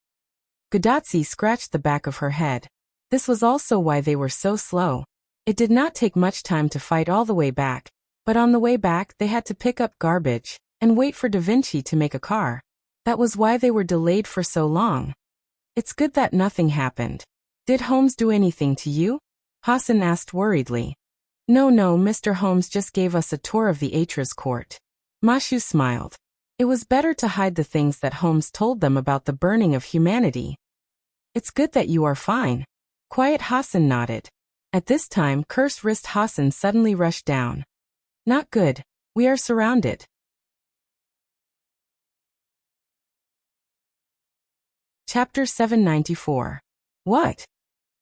Gudatsi scratched the back of her head. This was also why they were so slow. It did not take much time to fight all the way back, but on the way back they had to pick up garbage and wait for Da Vinci to make a car. That was why they were delayed for so long. It's good that nothing happened. Did Holmes do anything to you? Hassan asked worriedly. No, Mr. Holmes just gave us a tour of the Atras court. Mashu smiled. It was better to hide the things that Holmes told them about the burning of humanity. It's good that you are fine. Quiet Hassan nodded. At this time, Cursed Wrist Hassan suddenly rushed down. Not good. We are surrounded. Chapter 794. What?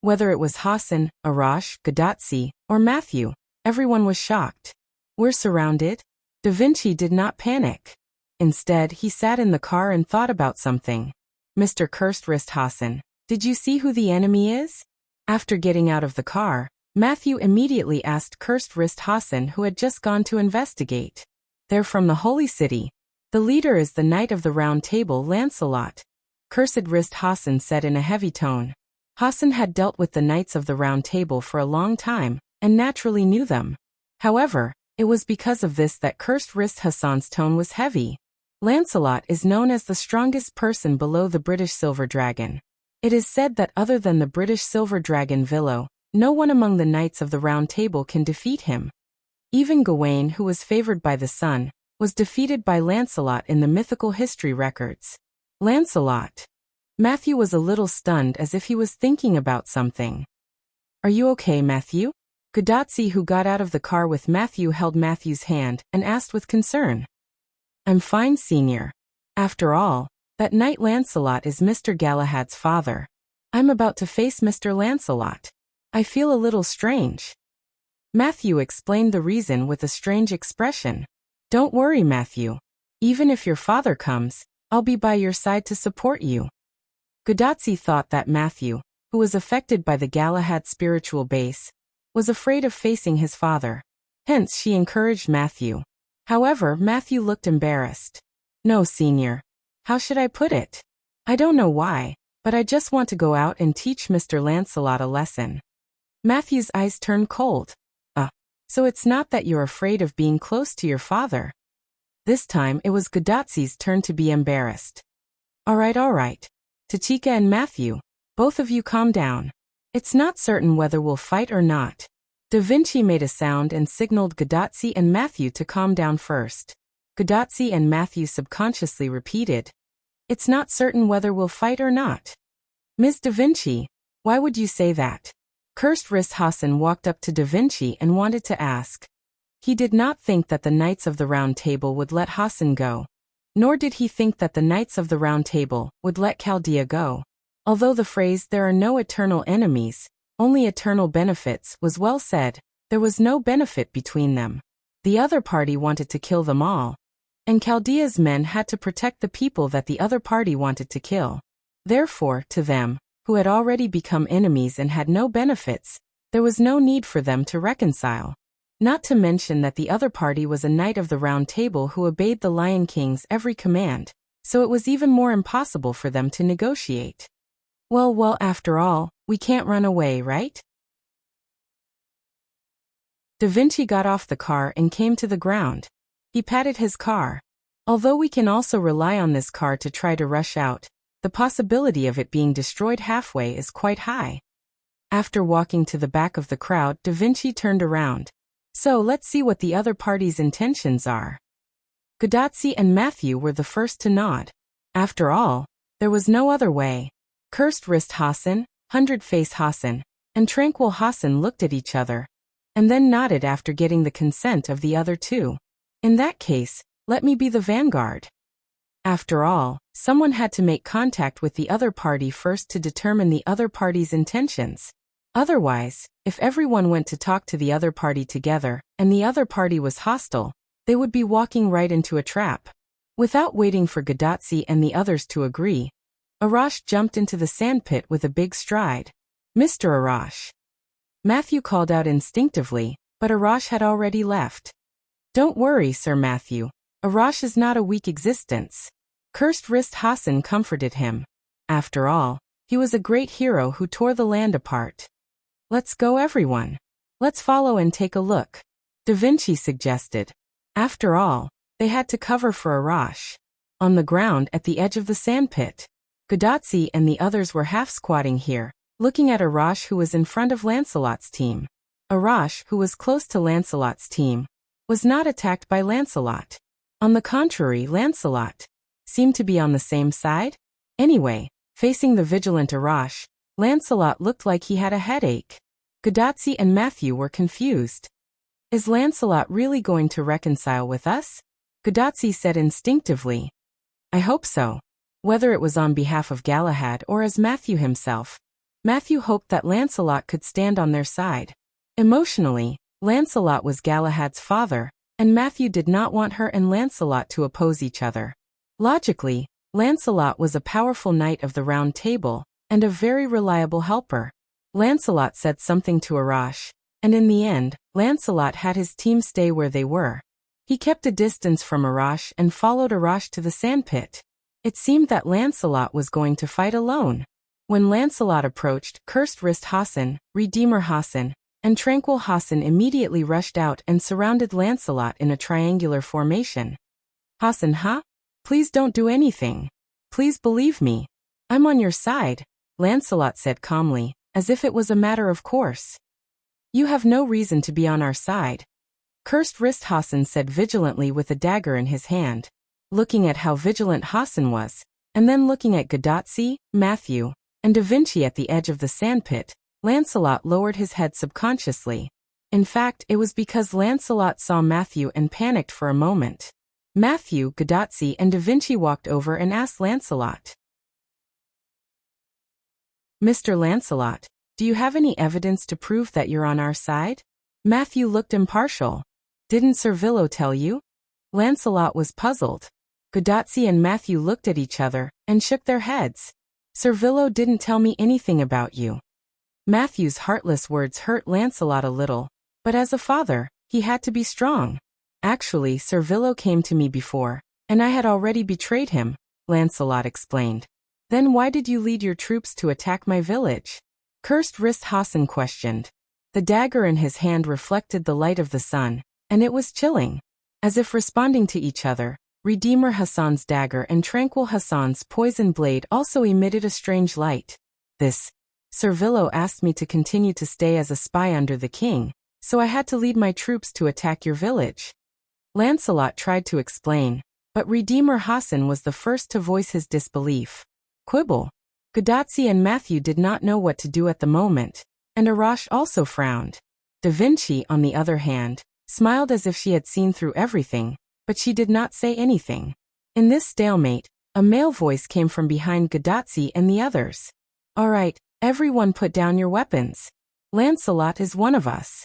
Whether it was Hassan, Arash, Gudatsi, or Matthew, everyone was shocked. We're surrounded? Da Vinci did not panic. Instead, he sat in the car and thought about something. Mr. Cursed Wrist Hassan, did you see who the enemy is? After getting out of the car, Matthew immediately asked Cursed Wrist Hassan, who had just gone to investigate. They're from the Holy City. The leader is the Knight of the Round Table, Lancelot. Cursed wrist, Hassan said in a heavy tone. Hassan had dealt with the Knights of the Round Table for a long time, and naturally knew them. However, it was because of this that Cursed Wrist Hassan's tone was heavy. Lancelot is known as the strongest person below the British Silver Dragon. It is said that other than the British Silver Dragon Villo, no one among the Knights of the Round Table can defeat him. Even Gawain, who was favored by the sun, was defeated by Lancelot in the mythical history records. Lancelot. Matthew was a little stunned, as if he was thinking about something. Are you okay, Matthew? Gudatsi, who got out of the car with Matthew, held Matthew's hand and asked with concern. I'm fine, Senior. After all, that Knight Lancelot is Mr. Galahad's father. I'm about to face Mr. Lancelot. I feel a little strange. Matthew explained the reason with a strange expression. Don't worry, Matthew. Even if your father comes, I'll be by your side to support you. Gudatsi thought that Matthew, who was affected by the Galahad spiritual base, was afraid of facing his father. Hence she encouraged Matthew. However, Matthew looked embarrassed. No, Senior. How should I put it? I don't know why, but I just want to go out and teach Mr. Lancelot a lesson. Matthew's eyes turned cold. So it's not that you're afraid of being close to your father. This time it was Gudatsi's turn to be embarrassed. All right. Tachika and Matthew, both of you calm down. It's not certain whether we'll fight or not. Da Vinci made a sound and signaled Gudatsi and Matthew to calm down first. Gudatsi and Matthew subconsciously repeated. It's not certain whether we'll fight or not. Ms. Da Vinci, why would you say that? Cursed Wrist Hassan walked up to Da Vinci and wanted to ask. He did not think that the Knights of the Round Table would let Hassan go. Nor did he think that the Knights of the Round Table would let Chaldea go. Although the phrase "there are no eternal enemies, only eternal benefits" was well said, there was no benefit between them. The other party wanted to kill them all. And Chaldea's men had to protect the people that the other party wanted to kill. Therefore, to them, who had already become enemies and had no benefits, there was no need for them to reconcile. Not to mention that the other party was a Knight of the Round Table who obeyed the Lion King's every command, so it was even more impossible for them to negotiate. Well, after all, we can't run away, right? Da Vinci got off the car and came to the ground. He patted his car. Although we can also rely on this car to try to rush out, the possibility of it being destroyed halfway is quite high. After walking to the back of the crowd, Da Vinci turned around. So let's see what the other party's intentions are. Gudatsi and Matthew were the first to nod. After all, there was no other way. Cursed Wrist Hassan, Hundred Face Hassan, and Tranquil Hassan looked at each other, and then nodded after getting the consent of the other two. In that case, let me be the vanguard. After all, someone had to make contact with the other party first to determine the other party's intentions. Otherwise, if everyone went to talk to the other party together, and the other party was hostile, they would be walking right into a trap. Without waiting for Gudatsi and the others to agree, Arash jumped into the sandpit with a big stride. Mr. Arash. Matthew called out instinctively, but Arash had already left. Don't worry, Sir Matthew. Arash is not a weak existence. Cursed Wrist Hassan comforted him. After all, he was a great hero who tore the land apart. Let's go, everyone. Let's follow and take a look. Da Vinci suggested. After all, they had to cover for Arash. On the ground at the edge of the sandpit, Gudatsi and the others were half-squatting here, looking at Arash, who was in front of Lancelot's team. Arash, who was close to Lancelot's team, was not attacked by Lancelot. On the contrary, Lancelot seemed to be on the same side. Anyway, facing the vigilant Arash, Lancelot looked like he had a headache. Gudatsi and Matthew were confused. Is Lancelot really going to reconcile with us? Gudatsi said instinctively. I hope so. Whether it was on behalf of Galahad or as Matthew himself, Matthew hoped that Lancelot could stand on their side. Emotionally, Lancelot was Galahad's father, and Matthew did not want her and Lancelot to oppose each other. Logically, Lancelot was a powerful Knight of the Round Table, and a very reliable helper. Lancelot said something to Arash, and in the end, Lancelot had his team stay where they were. He kept a distance from Arash and followed Arash to the sandpit. It seemed that Lancelot was going to fight alone. When Lancelot approached, Cursed Wrist Hassan, Redeemer Hassan, and Tranquil Hassan immediately rushed out and surrounded Lancelot in a triangular formation. Hassan, huh? Please don't do anything. Please believe me. I'm on your side, Lancelot said calmly, as if it was a matter of course. You have no reason to be on our side, Cursed Wrist Hassan said vigilantly with a dagger in his hand. Looking at how vigilant Hassan was, and then looking at Gadotsi, Matthew, and Da Vinci at the edge of the sandpit, Lancelot lowered his head subconsciously. In fact, it was because Lancelot saw Matthew and panicked for a moment. Matthew, Gadotsi, and Da Vinci walked over and asked Lancelot. Mr. Lancelot, do you have any evidence to prove that you're on our side? Matthew looked impartial. Didn't Servillo tell you? Lancelot was puzzled. Gadotsi and Matthew looked at each other and shook their heads. Servillo didn't tell me anything about you. Matthew's heartless words hurt Lancelot a little, but as a father, he had to be strong. Actually, Servillo came to me before, and I had already betrayed him, Lancelot explained. Then why did you lead your troops to attack my village? Cursed Wrist Hassan questioned. The dagger in his hand reflected the light of the sun, and it was chilling. As if responding to each other, Redeemer Hassan's dagger and Tranquil Hassan's poison blade also emitted a strange light. Servillo asked me to continue to stay as a spy under the king, so I had to lead my troops to attack your village. Lancelot tried to explain, but Redeemer Hassan was the first to voice his disbelief. Quibble. Gadotsi and Matthew did not know what to do at the moment, and Arash also frowned. Da Vinci, on the other hand, smiled as if she had seen through everything, but she did not say anything. In this stalemate, a male voice came from behind Gadotsi and the others. All right, everyone put down your weapons. Lancelot is one of us.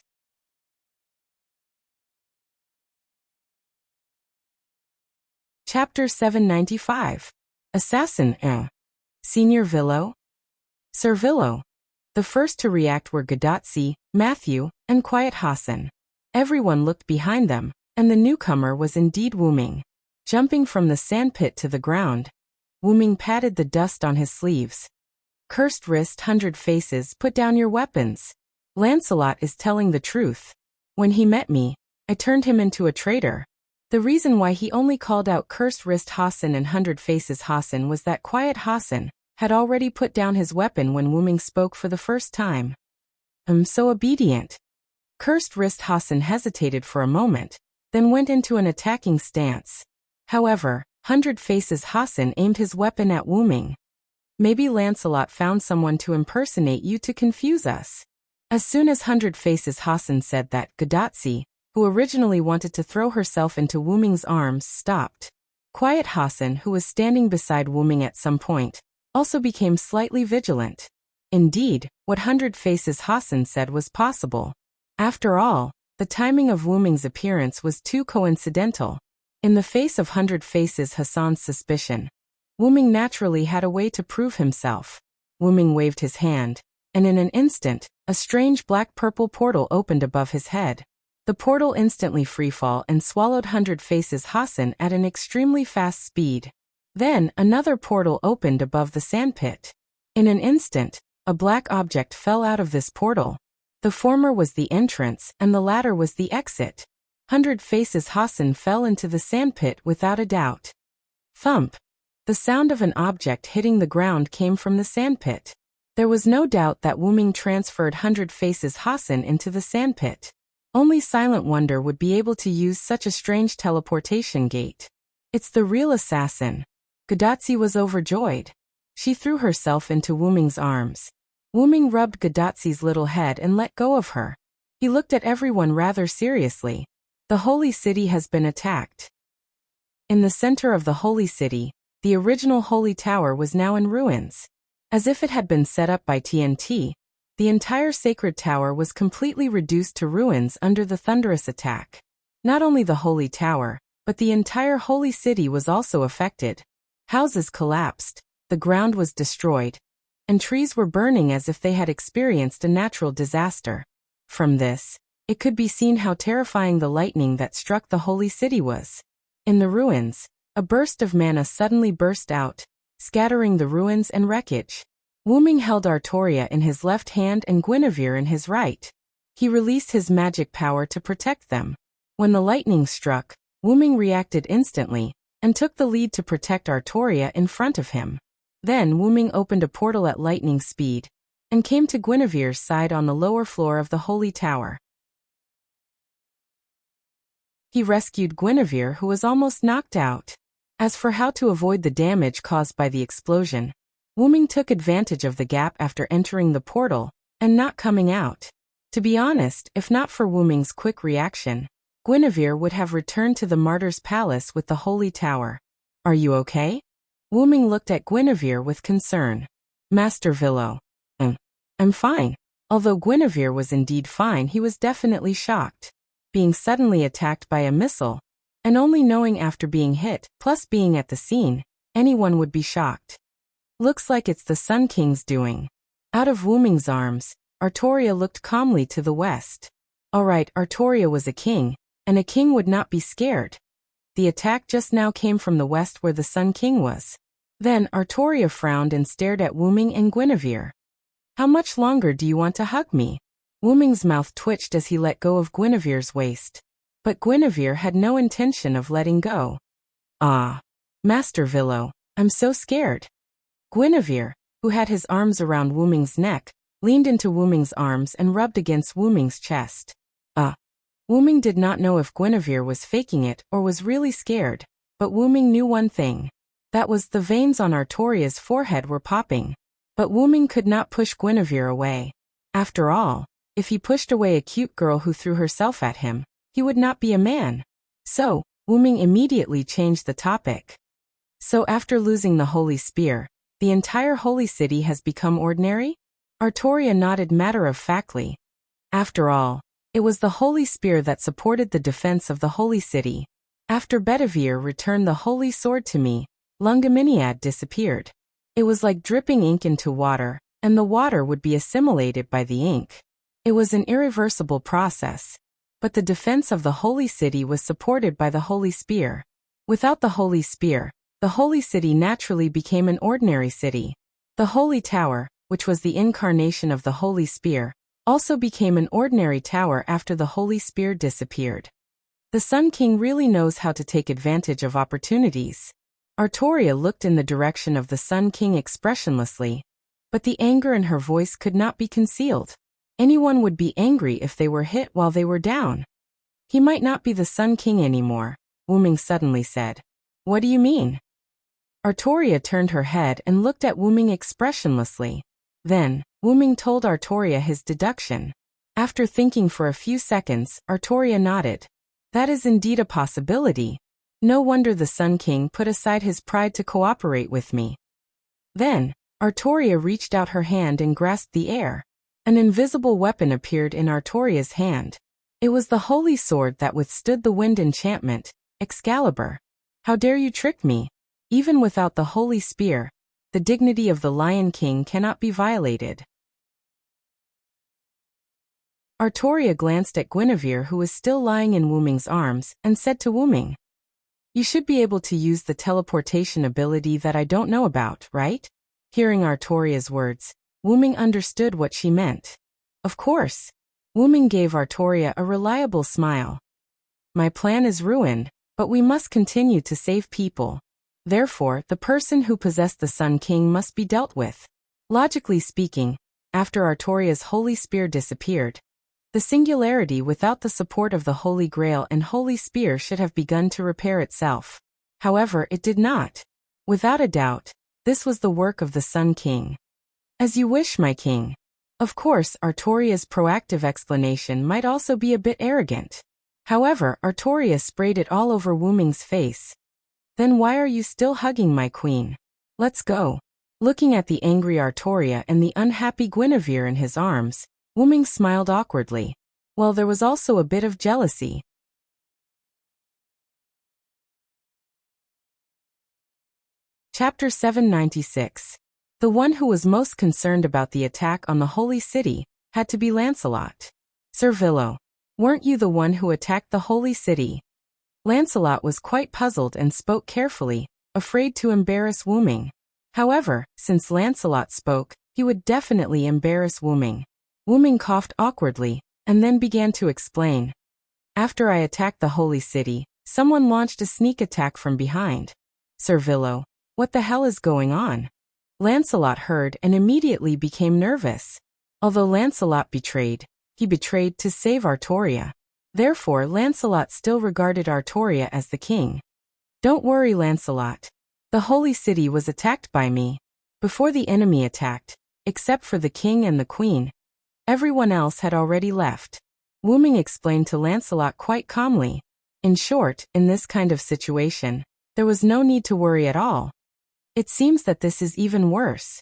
Chapter 795. Assassin, Senior Villo? Servillo. The first to react were Gadotsi, Matthew, and Quiet Hassan. Everyone looked behind them, and the newcomer was indeed Wuming. Jumping from the sandpit to the ground, Wuming patted the dust on his sleeves. Cursed Wrist 100 Faces, put down your weapons. Lancelot is telling the truth. When he met me, I turned him into a traitor. The reason why he only called out Cursed Wrist Hassan and 100 Faces Hassan was that Quiet Hassan had already put down his weapon when Wuming spoke for the first time. I'm so obedient. Cursed Wrist Hassan hesitated for a moment, then went into an attacking stance. However, 100 Faces Hassan aimed his weapon at Wuming. Maybe Lancelot found someone to impersonate you to confuse us. As soon as 100 Faces Hassan said that, Gadotsi, who originally wanted to throw herself into Wuming's arms, stopped. Quiet Hassan, who was standing beside Wuming at some point, also became slightly vigilant. Indeed, what 100 Faces Hassan said was possible. After all, the timing of Wuming's appearance was too coincidental. In the face of 100 Faces Hassan's suspicion, Wuming naturally had a way to prove himself. Wuming waved his hand, and in an instant, a strange black-purple portal opened above his head. The portal instantly freefall and swallowed 100 Faces Hassan at an extremely fast speed. Then, another portal opened above the sandpit. In an instant, a black object fell out of this portal. The former was the entrance and the latter was the exit. 100 Faces Hassan fell into the sandpit without a doubt. Thump! The sound of an object hitting the ground came from the sandpit. There was no doubt that Wuming transferred 100 Faces Hassan into the sandpit. Only Silent Wonder would be able to use such a strange teleportation gate. It's the real assassin. Gadotsi was overjoyed. She threw herself into Wuming's arms. Wuming rubbed Gadotsi's little head and let go of her. He looked at everyone rather seriously. The holy city has been attacked. In the center of the holy city, the original holy tower was now in ruins. As if it had been set up by TNT, the entire sacred tower was completely reduced to ruins under the thunderous attack. Not only the holy tower, but the entire holy city was also affected. Houses collapsed, the ground was destroyed, and trees were burning as if they had experienced a natural disaster. From this, it could be seen how terrifying the lightning that struck the holy city was. In the ruins, a burst of mana suddenly burst out, scattering the ruins and wreckage. Wuming held Artoria in his left hand and Guinevere in his right. He released his magic power to protect them. When the lightning struck, Wuming reacted instantly, and took the lead to protect Artoria in front of him. Then Wuming opened a portal at lightning speed, and came to Guinevere's side on the lower floor of the holy tower. He rescued Guinevere, who was almost knocked out. As for how to avoid the damage caused by the explosion, Wuming took advantage of the gap after entering the portal, and not coming out. To be honest, if not for Wuming's quick reaction, Guinevere would have returned to the Martyr's Palace with the holy tower. Are you okay? Wuming looked at Guinevere with concern. Master Villo. I'm fine. Although Guinevere was indeed fine, he was definitely shocked. Being suddenly attacked by a missile, and only knowing after being hit, plus being at the scene, anyone would be shocked. Looks like it's the Sun King's doing. Out of Wuming's arms, Artoria looked calmly to the west. Alright, Artoria was a king, and a king would not be scared. The attack just now came from the west where the Sun King was. Then Artoria frowned and stared at Wuming and Guinevere. How much longer do you want to hug me? Wuming's mouth twitched as he let go of Guinevere's waist. But Guinevere had no intention of letting go. Ah, Master Villo, I'm so scared. Guinevere, who had his arms around Wuming's neck, leaned into Wuming's arms and rubbed against Wuming's chest. Wuming did not know if Guinevere was faking it or was really scared, but Wuming knew one thing. That was the veins on Artoria's forehead were popping. But Wuming could not push Guinevere away. After all, if he pushed away a cute girl who threw herself at him, he would not be a man. So, Wuming immediately changed the topic. So after losing the holy spear, the entire holy city has become ordinary? Artoria nodded matter-of-factly. After all, it was the holy spear that supported the defense of the holy city. After Bedivere returned the holy sword to me, Lungaminiad disappeared. It was like dripping ink into water, and the water would be assimilated by the ink. It was an irreversible process. But the defense of the holy city was supported by the holy spear. Without the holy spear, the holy city naturally became an ordinary city. The holy tower, which was the incarnation of the holy spear, also became an ordinary tower after the holy spear disappeared. The Sun King really knows how to take advantage of opportunities. Artoria looked in the direction of the Sun King expressionlessly, but the anger in her voice could not be concealed. Anyone would be angry if they were hit while they were down. He might not be the Sun King anymore, Wuming suddenly said. What do you mean? Artoria turned her head and looked at Wuming expressionlessly. Then, Wuming told Artoria his deduction. After thinking for a few seconds, Artoria nodded. That is indeed a possibility. No wonder the Sun King put aside his pride to cooperate with me. Then, Artoria reached out her hand and grasped the air. An invisible weapon appeared in Artoria's hand. It was the holy sword that withstood the wind enchantment, Excalibur. How dare you trick me? Even without the holy spear, the dignity of the Lion King cannot be violated. Artoria glanced at Guinevere, who was still lying in Wuming's arms, and said to Wuming, You should be able to use the teleportation ability that I don't know about, right? Hearing Artoria's words, Wuming understood what she meant. Of course. Wuming gave Artoria a reliable smile. My plan is ruined, but we must continue to save people. Therefore, the person who possessed the Sun King must be dealt with. Logically speaking, after Artoria's holy spear disappeared, the singularity without the support of the Holy Grail and Holy Spear should have begun to repair itself. However, it did not. Without a doubt, this was the work of the Sun King. As you wish, my king. Of course, Artoria's proactive explanation might also be a bit arrogant. However, Artoria sprayed it all over Wuming's face. Then why are you still hugging my queen? Let's go. Looking at the angry Artoria and the unhappy Guinevere in his arms, Wuming smiled awkwardly. Well, there was also a bit of jealousy. Chapter 796. The one who was most concerned about the attack on the holy city had to be Lancelot. Sir Villo. Weren't you the one who attacked the holy city? Lancelot was quite puzzled and spoke carefully, afraid to embarrass Wu Ming. However, since Lancelot spoke, he would definitely embarrass Wu Ming. Wu Ming coughed awkwardly, and then began to explain. After I attacked the holy city, someone launched a sneak attack from behind. Sir Villo, what the hell is going on? Lancelot heard and immediately became nervous. Although Lancelot betrayed, he betrayed to save Artoria. Therefore, Lancelot still regarded Artoria as the king. Don't worry, Lancelot. The holy city was attacked by me. Before the enemy attacked, except for the king and the queen, everyone else had already left. Wu Ming explained to Lancelot quite calmly. In short, in this kind of situation, there was no need to worry at all. It seems that this is even worse.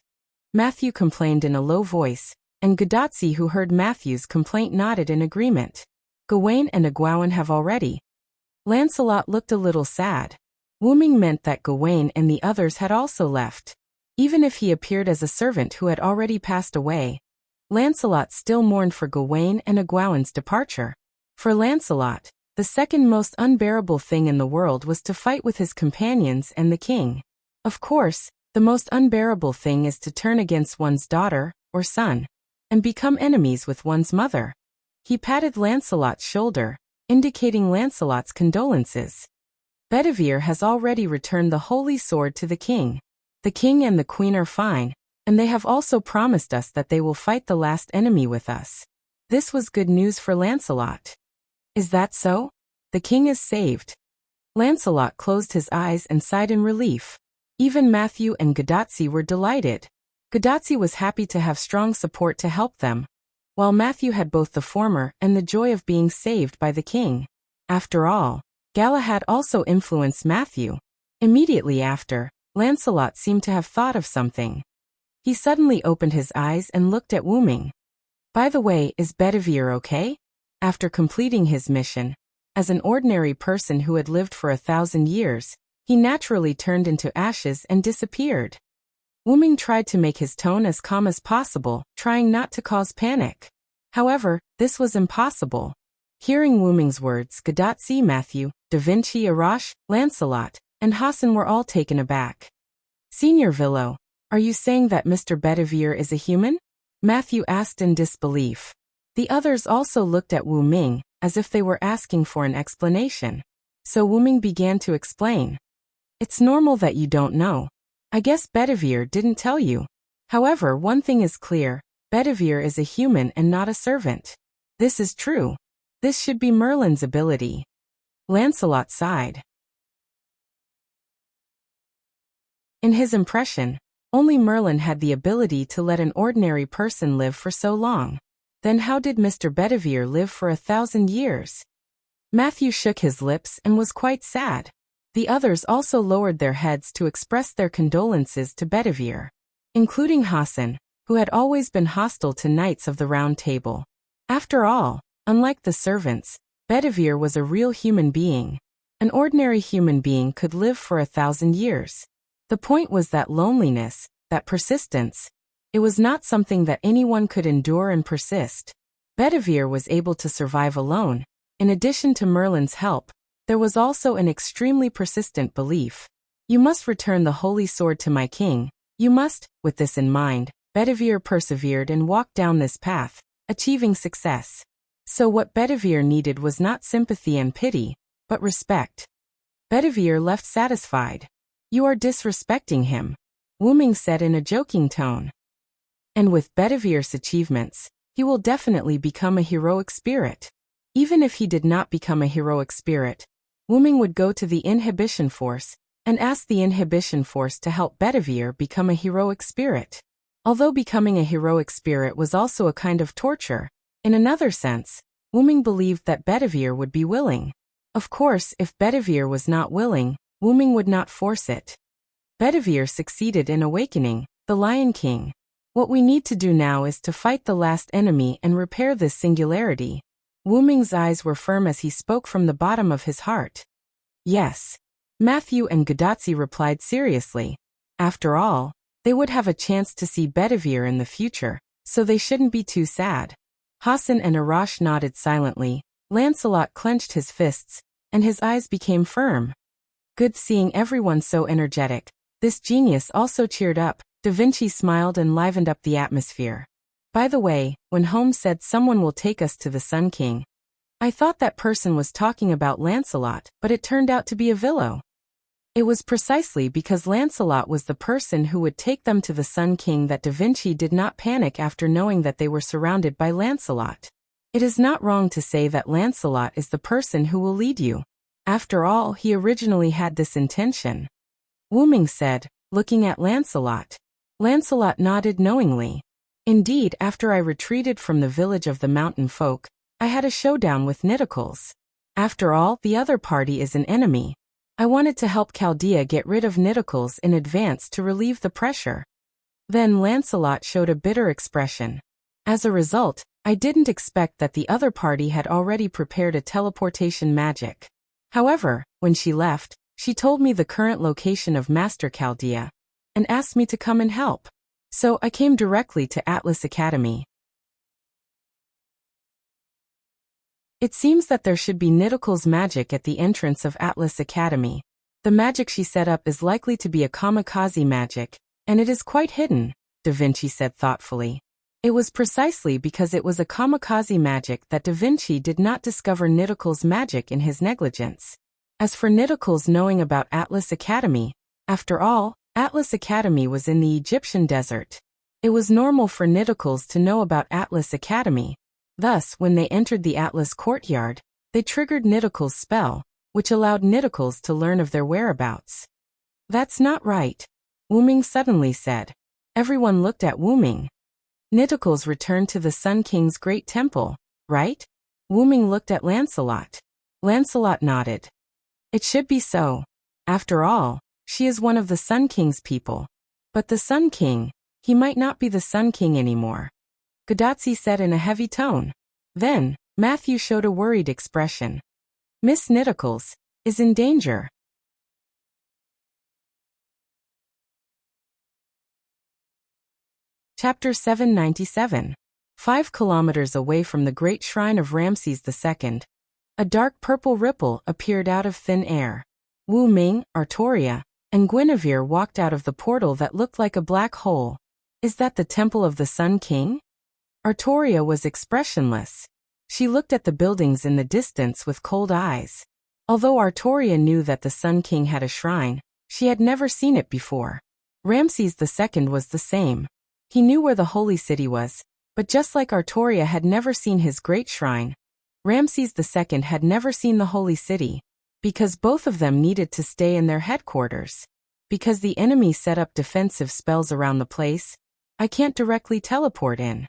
Matthew complained in a low voice, and Gadotsi, who heard Matthew's complaint, nodded in agreement. Gawain and Egwene have already. Lancelot looked a little sad. Wu Ming meant that Gawain and the others had also left. Even if he appeared as a servant who had already passed away, Lancelot still mourned for Gawain and Egwene's departure. For Lancelot, the second most unbearable thing in the world was to fight with his companions and the king. Of course, the most unbearable thing is to turn against one's daughter or son and become enemies with one's mother. He patted Lancelot's shoulder, indicating Lancelot's condolences. Bedivere has already returned the holy sword to the king. The king and the queen are fine, and they have also promised us that they will fight the last enemy with us. This was good news for Lancelot. Is that so? The king is saved. Lancelot closed his eyes and sighed in relief. Even Matthew and Gadotsi were delighted. Gadotsi was happy to have strong support to help them, while Matthew had both the former and the joy of being saved by the king. After all, Galahad also influenced Matthew. Immediately after, Lancelot seemed to have thought of something. He suddenly opened his eyes and looked at Wu Ming. By the way, is Bedivere okay? After completing his mission, as an ordinary person who had lived for 1,000 years, he naturally turned into ashes and disappeared. Wu Ming tried to make his tone as calm as possible, trying not to cause panic. However, this was impossible. Hearing Wu Ming's words, Gadotsi, Matthew, Da Vinci, Arash, Lancelot, and Hassan were all taken aback. Senior Villo, are you saying that Mr. Bedivere is a human? Matthew asked in disbelief. The others also looked at Wu Ming, as if they were asking for an explanation. So Wu Ming began to explain. It's normal that you don't know. I guess Bedivere didn't tell you. However, one thing is clear, Bedivere is a human and not a servant. This is true. This should be Merlin's ability. Lancelot sighed. In his impression, only Merlin had the ability to let an ordinary person live for so long. Then how did Mr. Bedivere live for 1,000 years? Matthew shook his lips and was quite sad. The others also lowered their heads to express their condolences to Bedivere, including Hassan, who had always been hostile to Knights of the Round Table. After all, unlike the servants, Bedivere was a real human being. An ordinary human being could live for 1,000 years. The point was that loneliness, that persistence, it was not something that anyone could endure and persist. Bedivere was able to survive alone. In addition to Merlin's help, there was also an extremely persistent belief. You must return the holy sword to my king. You must. With this in mind, Bedivere persevered and walked down this path, achieving success. So what Bedivere needed was not sympathy and pity, but respect. Bedivere left satisfied. You are disrespecting him, Wu Ming said in a joking tone. And with Bedivere's achievements, he will definitely become a heroic spirit. Even if he did not become a heroic spirit, Wu Ming would go to the Inhibition Force and ask the Inhibition Force to help Bedivere become a heroic spirit. Although becoming a heroic spirit was also a kind of torture, in another sense, Wu Ming believed that Bedivere would be willing. Of course, if Bedivere was not willing, Wu Ming would not force it. Bedivere succeeded in awakening the Lion King. What we need to do now is to fight the last enemy and repair this singularity. Wu Ming's eyes were firm as he spoke from the bottom of his heart. Yes. Matthew and Gadotsi replied seriously. After all, they would have a chance to see Bedivere in the future, so they shouldn't be too sad. Hassan and Arash nodded silently, Lancelot clenched his fists, and his eyes became firm. Good seeing everyone so energetic. This genius also cheered up. Da Vinci smiled and livened up the atmosphere. By the way, when Holmes said someone will take us to the Sun King, I thought that person was talking about Lancelot, but it turned out to be a Villo. It was precisely because Lancelot was the person who would take them to the Sun King that Da Vinci did not panic after knowing that they were surrounded by Lancelot. It is not wrong to say that Lancelot is the person who will lead you. After all, he originally had this intention. Wu Ming said, looking at Lancelot. Lancelot nodded knowingly. Indeed, after I retreated from the village of the mountain folk, I had a showdown with Nidicles. After all, the other party is an enemy. I wanted to help Chaldea get rid of Nidicles in advance to relieve the pressure. Then Lancelot showed a bitter expression. As a result, I didn't expect that the other party had already prepared a teleportation magic. However, when she left, she told me the current location of Master Chaldea, and asked me to come and help. So I came directly to Atlas Academy. It seems that there should be Nidicles magic at the entrance of Atlas Academy. The magic she set up is likely to be a kamikaze magic, and it is quite hidden, Da Vinci said thoughtfully. It was precisely because it was a kamikaze magic that Da Vinci did not discover Nidicles magic in his negligence. As for Nidicles knowing about Atlas Academy, after all, Atlas Academy was in the Egyptian desert. It was normal for Nidicles to know about Atlas Academy. Thus, when they entered the Atlas courtyard, they triggered Nidicles' spell, which allowed Nidicles to learn of their whereabouts. That's not right, Wu Ming suddenly said. Everyone looked at Wu Ming. Nidicles returned to the Sun King's great temple, right? Wu Ming looked at Lancelot. Lancelot nodded. It should be so. After all, she is one of the Sun King's people. But the Sun King, he might not be the Sun King anymore. Gudatzi said in a heavy tone. Then, Matthew showed a worried expression. Miss Nidicles is in danger. Chapter 797. 5 kilometers away from the great shrine of Ramses II, a dark purple ripple appeared out of thin air. Wu Ming, Artoria, and Guinevere walked out of the portal that looked like a black hole. Is that the temple of the Sun King? Artoria was expressionless. She looked at the buildings in the distance with cold eyes. Although Artoria knew that the Sun King had a shrine, she had never seen it before. Ramses II was the same. He knew where the holy city was, but just like Artoria had never seen his great shrine, Ramses II had never seen the holy city, because both of them needed to stay in their headquarters. Because the enemy set up defensive spells around the place, I can't directly teleport in.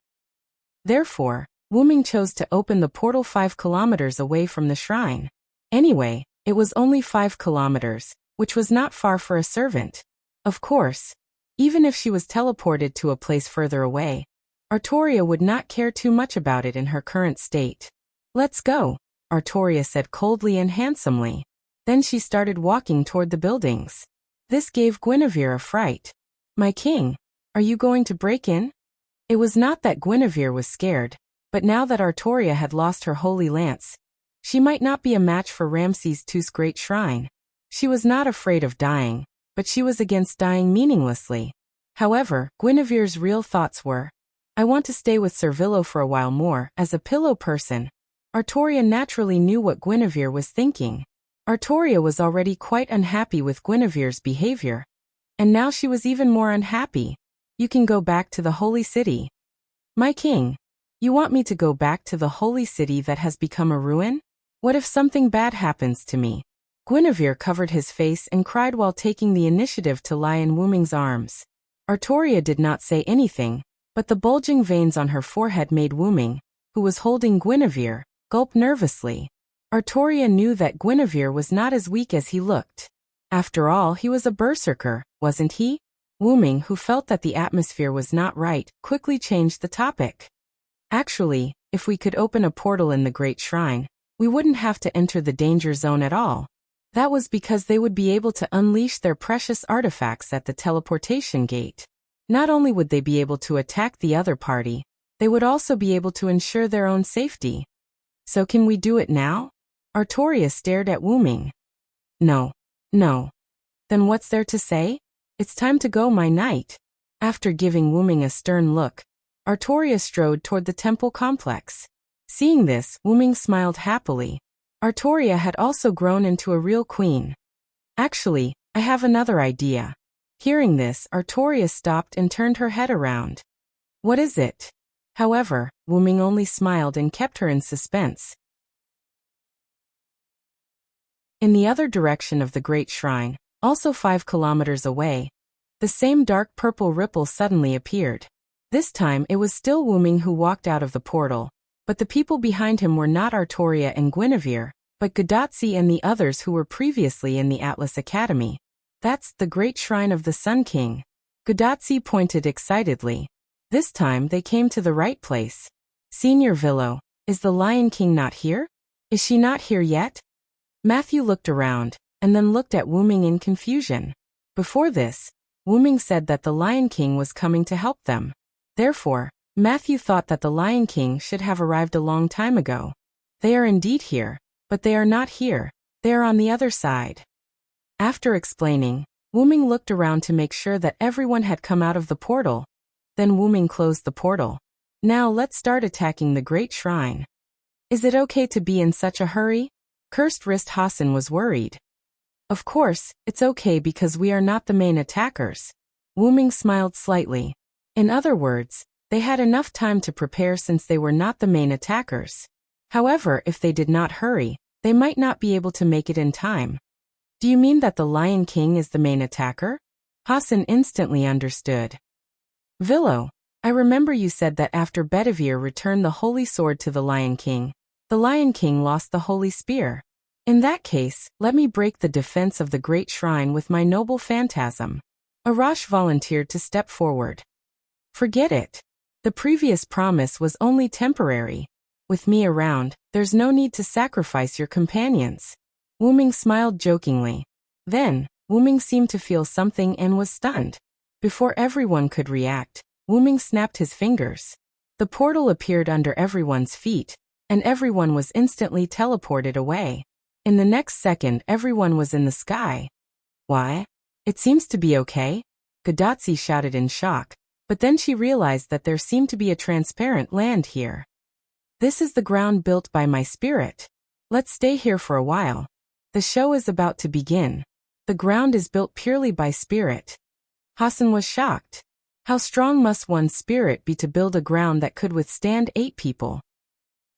Therefore, Wu Ming chose to open the portal 5 kilometers away from the shrine. Anyway, it was only 5 kilometers, which was not far for a servant. Of course, even if she was teleported to a place further away, Artoria would not care too much about it in her current state. Let's go, Artoria said coldly and handsomely. Then she started walking toward the buildings. This gave Guinevere a fright. My king, are you going to break in? It was not that Guinevere was scared, but now that Artoria had lost her holy lance, she might not be a match for Ramses II's great shrine. She was not afraid of dying, but she was against dying meaninglessly. However, Guinevere's real thoughts were, I want to stay with Servillo for a while more. As a pillow person, Artoria naturally knew what Guinevere was thinking. Artoria was already quite unhappy with Guinevere's behavior, and now she was even more unhappy. You can go back to the holy city. My king, you want me to go back to the holy city that has become a ruin? What if something bad happens to me? Guinevere covered his face and cried while taking the initiative to lie in Wu Ming's arms. Artoria did not say anything, but the bulging veins on her forehead made Wu Ming, who was holding Guinevere, gulp nervously. Artoria knew that Guinevere was not as weak as he looked. After all, he was a berserker, wasn't he? Wu Ming, who felt that the atmosphere was not right, quickly changed the topic. Actually, if we could open a portal in the Great Shrine, we wouldn't have to enter the danger zone at all. That was because they would be able to unleash their precious artifacts at the teleportation gate. Not only would they be able to attack the other party, they would also be able to ensure their own safety. So can we do it now? Artoria stared at Wu Ming. No. No. Then what's there to say? It's time to go, my knight. After giving Wu Ming a stern look, Artoria strode toward the temple complex. Seeing this, Wu Ming smiled happily. Artoria had also grown into a real queen. Actually, I have another idea. Hearing this, Artoria stopped and turned her head around. What is it? However, Wu Ming only smiled and kept her in suspense. In the other direction of the Great Shrine, also 5 kilometers away, the same dark purple ripple suddenly appeared. This time it was still Wu Ming who walked out of the portal, but the people behind him were not Artoria and Guinevere, but Gudatzi and the others who were previously in the Atlas Academy. That's the Great Shrine of the Sun King. Gudatzi pointed excitedly. This time they came to the right place. Senior Villo, is the Lion King not here? Is she not here yet? Matthew looked around, and then looked at Wu Ming in confusion. Before this, Wu Ming said that the Lion King was coming to help them. Therefore, Matthew thought that the Lion King should have arrived a long time ago. They are indeed here, but they are not here, they are on the other side. After explaining, Wu Ming looked around to make sure that everyone had come out of the portal. Then Wu Ming closed the portal. Now let's start attacking the Great Shrine. Is it okay to be in such a hurry? Cursed Wrist Hassan was worried. Of course, it's okay because we are not the main attackers. Wu Ming smiled slightly. In other words, they had enough time to prepare since they were not the main attackers. However, if they did not hurry, they might not be able to make it in time. Do you mean that the Lion King is the main attacker? Hassan instantly understood. Villo, I remember you said that after Bedivere returned the Holy Sword to the Lion King lost the Holy Spear. In that case, let me break the defense of the Great Shrine with my noble phantasm. Arash volunteered to step forward. Forget it. The previous promise was only temporary. With me around, there's no need to sacrifice your companions. Wu Ming smiled jokingly. Then, Wu Ming seemed to feel something and was stunned. Before everyone could react, Wu Ming snapped his fingers. The portal appeared under everyone's feet, and everyone was instantly teleported away. In the next second, everyone was in the sky. Why? It seems to be okay, Gudatzi shouted in shock, but then she realized that there seemed to be a transparent land here. This is the ground built by my spirit. Let's stay here for a while. The show is about to begin. The ground is built purely by spirit. Hassan was shocked. How strong must one's spirit be to build a ground that could withstand 8 people?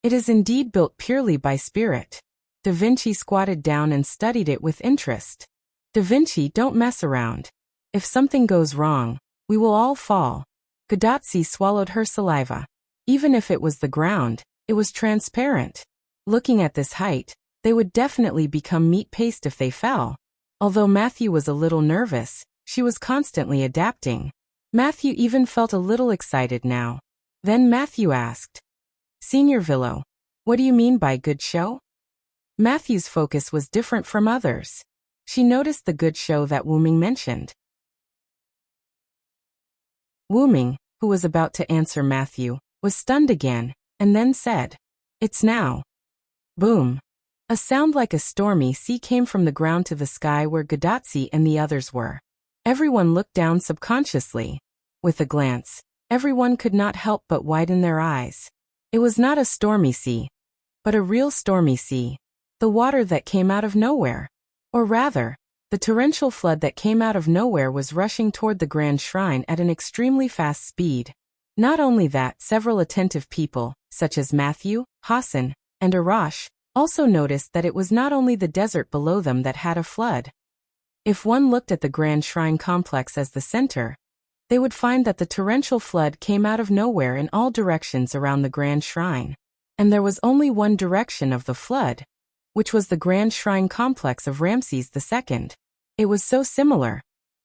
It is indeed built purely by spirit. Da Vinci squatted down and studied it with interest. Da Vinci, don't mess around. If something goes wrong, we will all fall. Gudatzi swallowed her saliva. Even if it was the ground, it was transparent. Looking at this height, they would definitely become meat paste if they fell. Although Matthew was a little nervous, she was constantly adapting. Matthew even felt a little excited now. Then Matthew asked, Senior Villo, what do you mean by good show? Matthew's focus was different from others. She noticed the good show that Wu Ming mentioned. Wu Ming, who was about to answer Matthew, was stunned again, and then said, It's now. Boom. A sound like a stormy sea came from the ground to the sky where Gudatzi and the others were. Everyone looked down subconsciously. With a glance, everyone could not help but widen their eyes. It was not a stormy sea, but a real stormy sea. The water that came out of nowhere. Or rather, the torrential flood that came out of nowhere was rushing toward the Grand Shrine at an extremely fast speed. Not only that, several attentive people, such as Matthew, Hassan, and Arash, also noticed that it was not only the desert below them that had a flood. If one looked at the Grand Shrine complex as the center, they would find that the torrential flood came out of nowhere in all directions around the Grand Shrine. And there was only one direction of the flood, which was the Grand Shrine complex of Ramses II. It was so similar.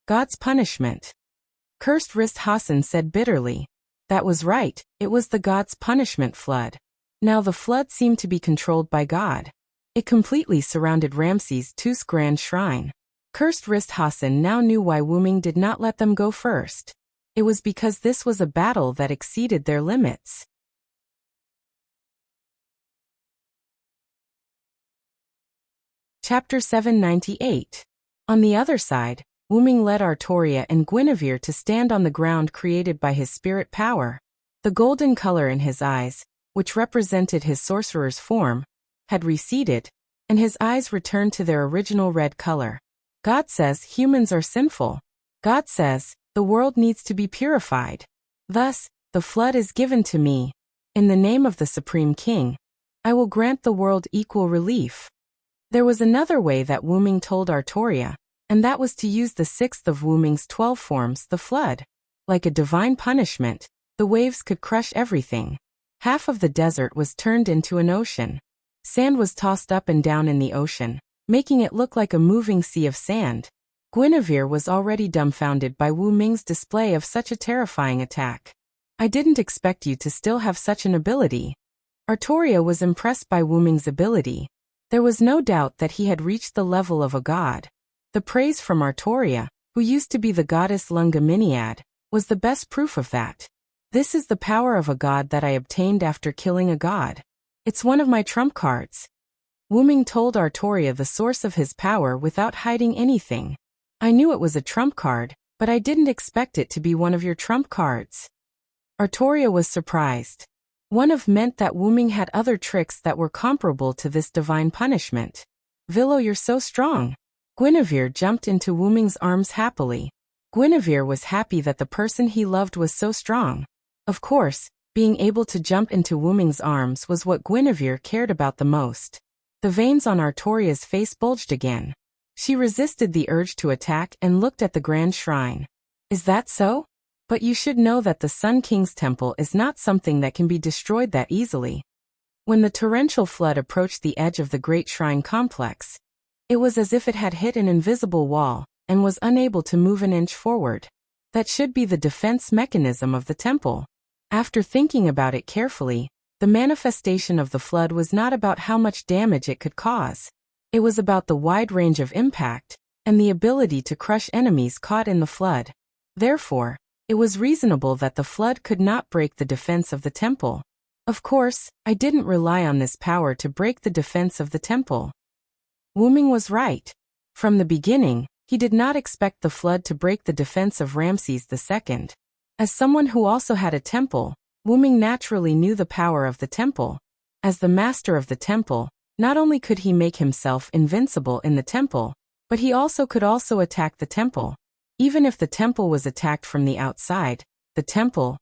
God's punishment. Cursed Wrist Hassan said bitterly. That was right, it was the God's punishment flood. Now the flood seemed to be controlled by God. It completely surrounded Ramses II's Grand Shrine. Cursed Wrist Hassan now knew why Wu Ming did not let them go first. It was because this was a battle that exceeded their limits. Chapter 798. On the other side, Wuming led Artoria and Guinevere to stand on the ground created by his spirit power. The golden color in his eyes, which represented his sorcerer's form, had receded, and his eyes returned to their original red color. God says humans are sinful. God says the world needs to be purified. Thus, the flood is given to me. In the name of the Supreme King, I will grant the world equal relief. There was another way that Wuming told Artoria, and that was to use the sixth of Wuming's 12 forms, the flood. Like a divine punishment, the waves could crush everything. Half of the desert was turned into an ocean. Sand was tossed up and down in the ocean, making it look like a moving sea of sand. Guinevere was already dumbfounded by Wuming's display of such a terrifying attack. I didn't expect you to still have such an ability. Artoria was impressed by Wuming's ability. There was no doubt that he had reached the level of a god. The praise from Artoria, who used to be the goddess Lungaminiad, was the best proof of that. This is the power of a god that I obtained after killing a god. It's one of my trump cards. Wuming told Artoria the source of his power without hiding anything. I knew it was a trump card, but I didn't expect it to be one of your trump cards. Artoria was surprised. One of meant that Wuming had other tricks that were comparable to this divine punishment. Villo, you're so strong. Guinevere jumped into Wuming's arms happily. Guinevere was happy that the person he loved was so strong. Of course, being able to jump into Wuming's arms was what Guinevere cared about the most. The veins on Artoria's face bulged again. She resisted the urge to attack and looked at the grand shrine. Is that so? But you should know that the Sun King's temple is not something that can be destroyed that easily. When the torrential flood approached the edge of the great shrine complex, it was as if it had hit an invisible wall and was unable to move an inch forward. That should be the defense mechanism of the temple. After thinking about it carefully, the manifestation of the flood was not about how much damage it could cause. It was about the wide range of impact and the ability to crush enemies caught in the flood. Therefore, it was reasonable that the flood could not break the defense of the temple. Of course, I didn't rely on this power to break the defense of the temple. Wuming was right. From the beginning, he did not expect the flood to break the defense of Ramses II. As someone who also had a temple, Wuming naturally knew the power of the temple. As the master of the temple, not only could he make himself invincible in the temple, but he could also attack the temple. Even if the temple was attacked from the outside, the temple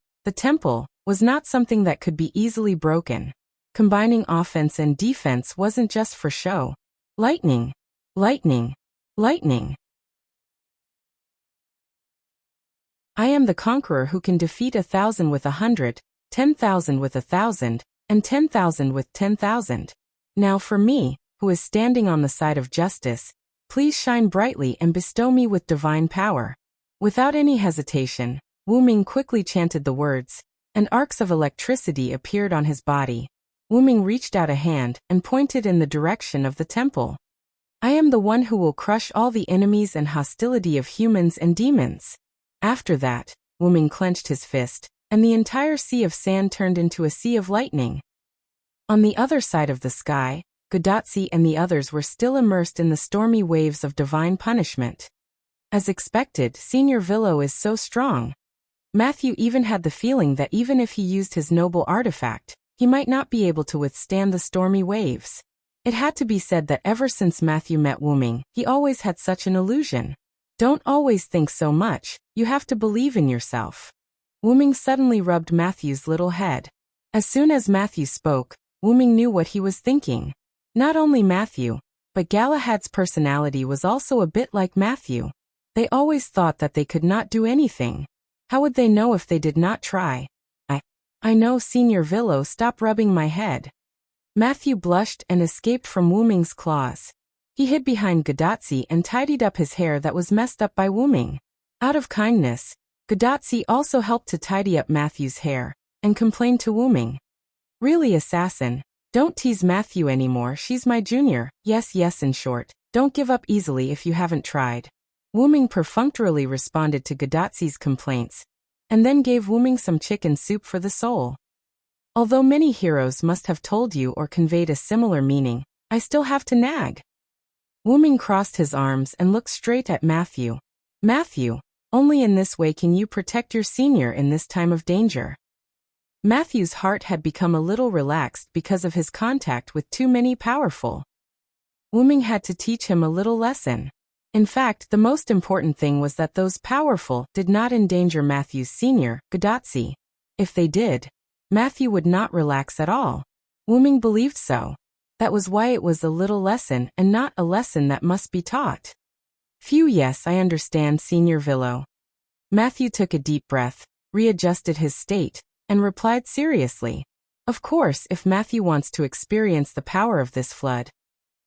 was not something that could be easily broken. Combining offense and defense wasn't just for show. Lightning, lightning, lightning. I am the conqueror who can defeat 1,000 with 100, 10,000 with 1,000, and 10,000 with 10,000. Now for me, who is standing on the side of justice, please shine brightly and bestow me with divine power. Without any hesitation, Wuming quickly chanted the words, and arcs of electricity appeared on his body. Wuming reached out a hand and pointed in the direction of the temple. I am the one who will crush all the enemies and hostility of humans and demons. After that, Wuming clenched his fist, and the entire sea of sand turned into a sea of lightning. On the other side of the sky, Gudatsi and the others were still immersed in the stormy waves of divine punishment. As expected, Senior Villo is so strong. Matthew even had the feeling that even if he used his noble artifact, he might not be able to withstand the stormy waves. It had to be said that ever since Matthew met Wuming, he always had such an illusion. Don't always think so much, you have to believe in yourself. Wuming suddenly rubbed Matthew's little head. As soon as Matthew spoke, Wuming knew what he was thinking. Not only Matthew, but Galahad's personality was also a bit like Matthew. They always thought that they could not do anything. How would they know if they did not try? I know, Senior Villo, stop rubbing my head. Matthew blushed and escaped from Wuming's claws. He hid behind Gudatsi and tidied up his hair that was messed up by Wuming. Out of kindness, Gudatsi also helped to tidy up Matthew's hair, and complained to Wuming. Really, assassin, don't tease Matthew anymore, she's my junior. Yes, in short, don't give up easily if you haven't tried. Wuming perfunctorily responded to Gudatsi's complaints, and then gave Wuming some chicken soup for the soul. Although many heroes must have told you or conveyed a similar meaning, I still have to nag. Wu-ming crossed his arms and looked straight at Matthew. Matthew, only in this way can you protect your senior in this time of danger. Matthew's heart had become a little relaxed because of his contact with too many powerful. Wu-ming had to teach him a little lesson. In fact, the most important thing was that those powerful did not endanger Matthew's senior, Gudatsi. If they did, Matthew would not relax at all. Wu-ming believed so. That was why it was a little lesson and not a lesson that must be taught. Phew, yes, I understand, Senior Villo. Matthew took a deep breath, readjusted his state, and replied seriously. Of course, if Matthew wants to experience the power of this flood,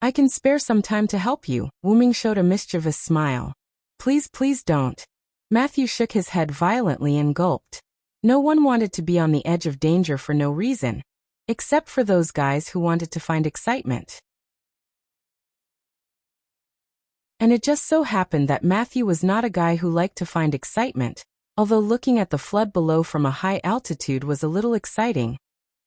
I can spare some time to help you. Wu-ming showed a mischievous smile. Please, please don't. Matthew shook his head violently and gulped. No one wanted to be on the edge of danger for no reason, except for those guys who wanted to find excitement. And it just so happened that Matthew was not a guy who liked to find excitement, although looking at the flood below from a high altitude was a little exciting.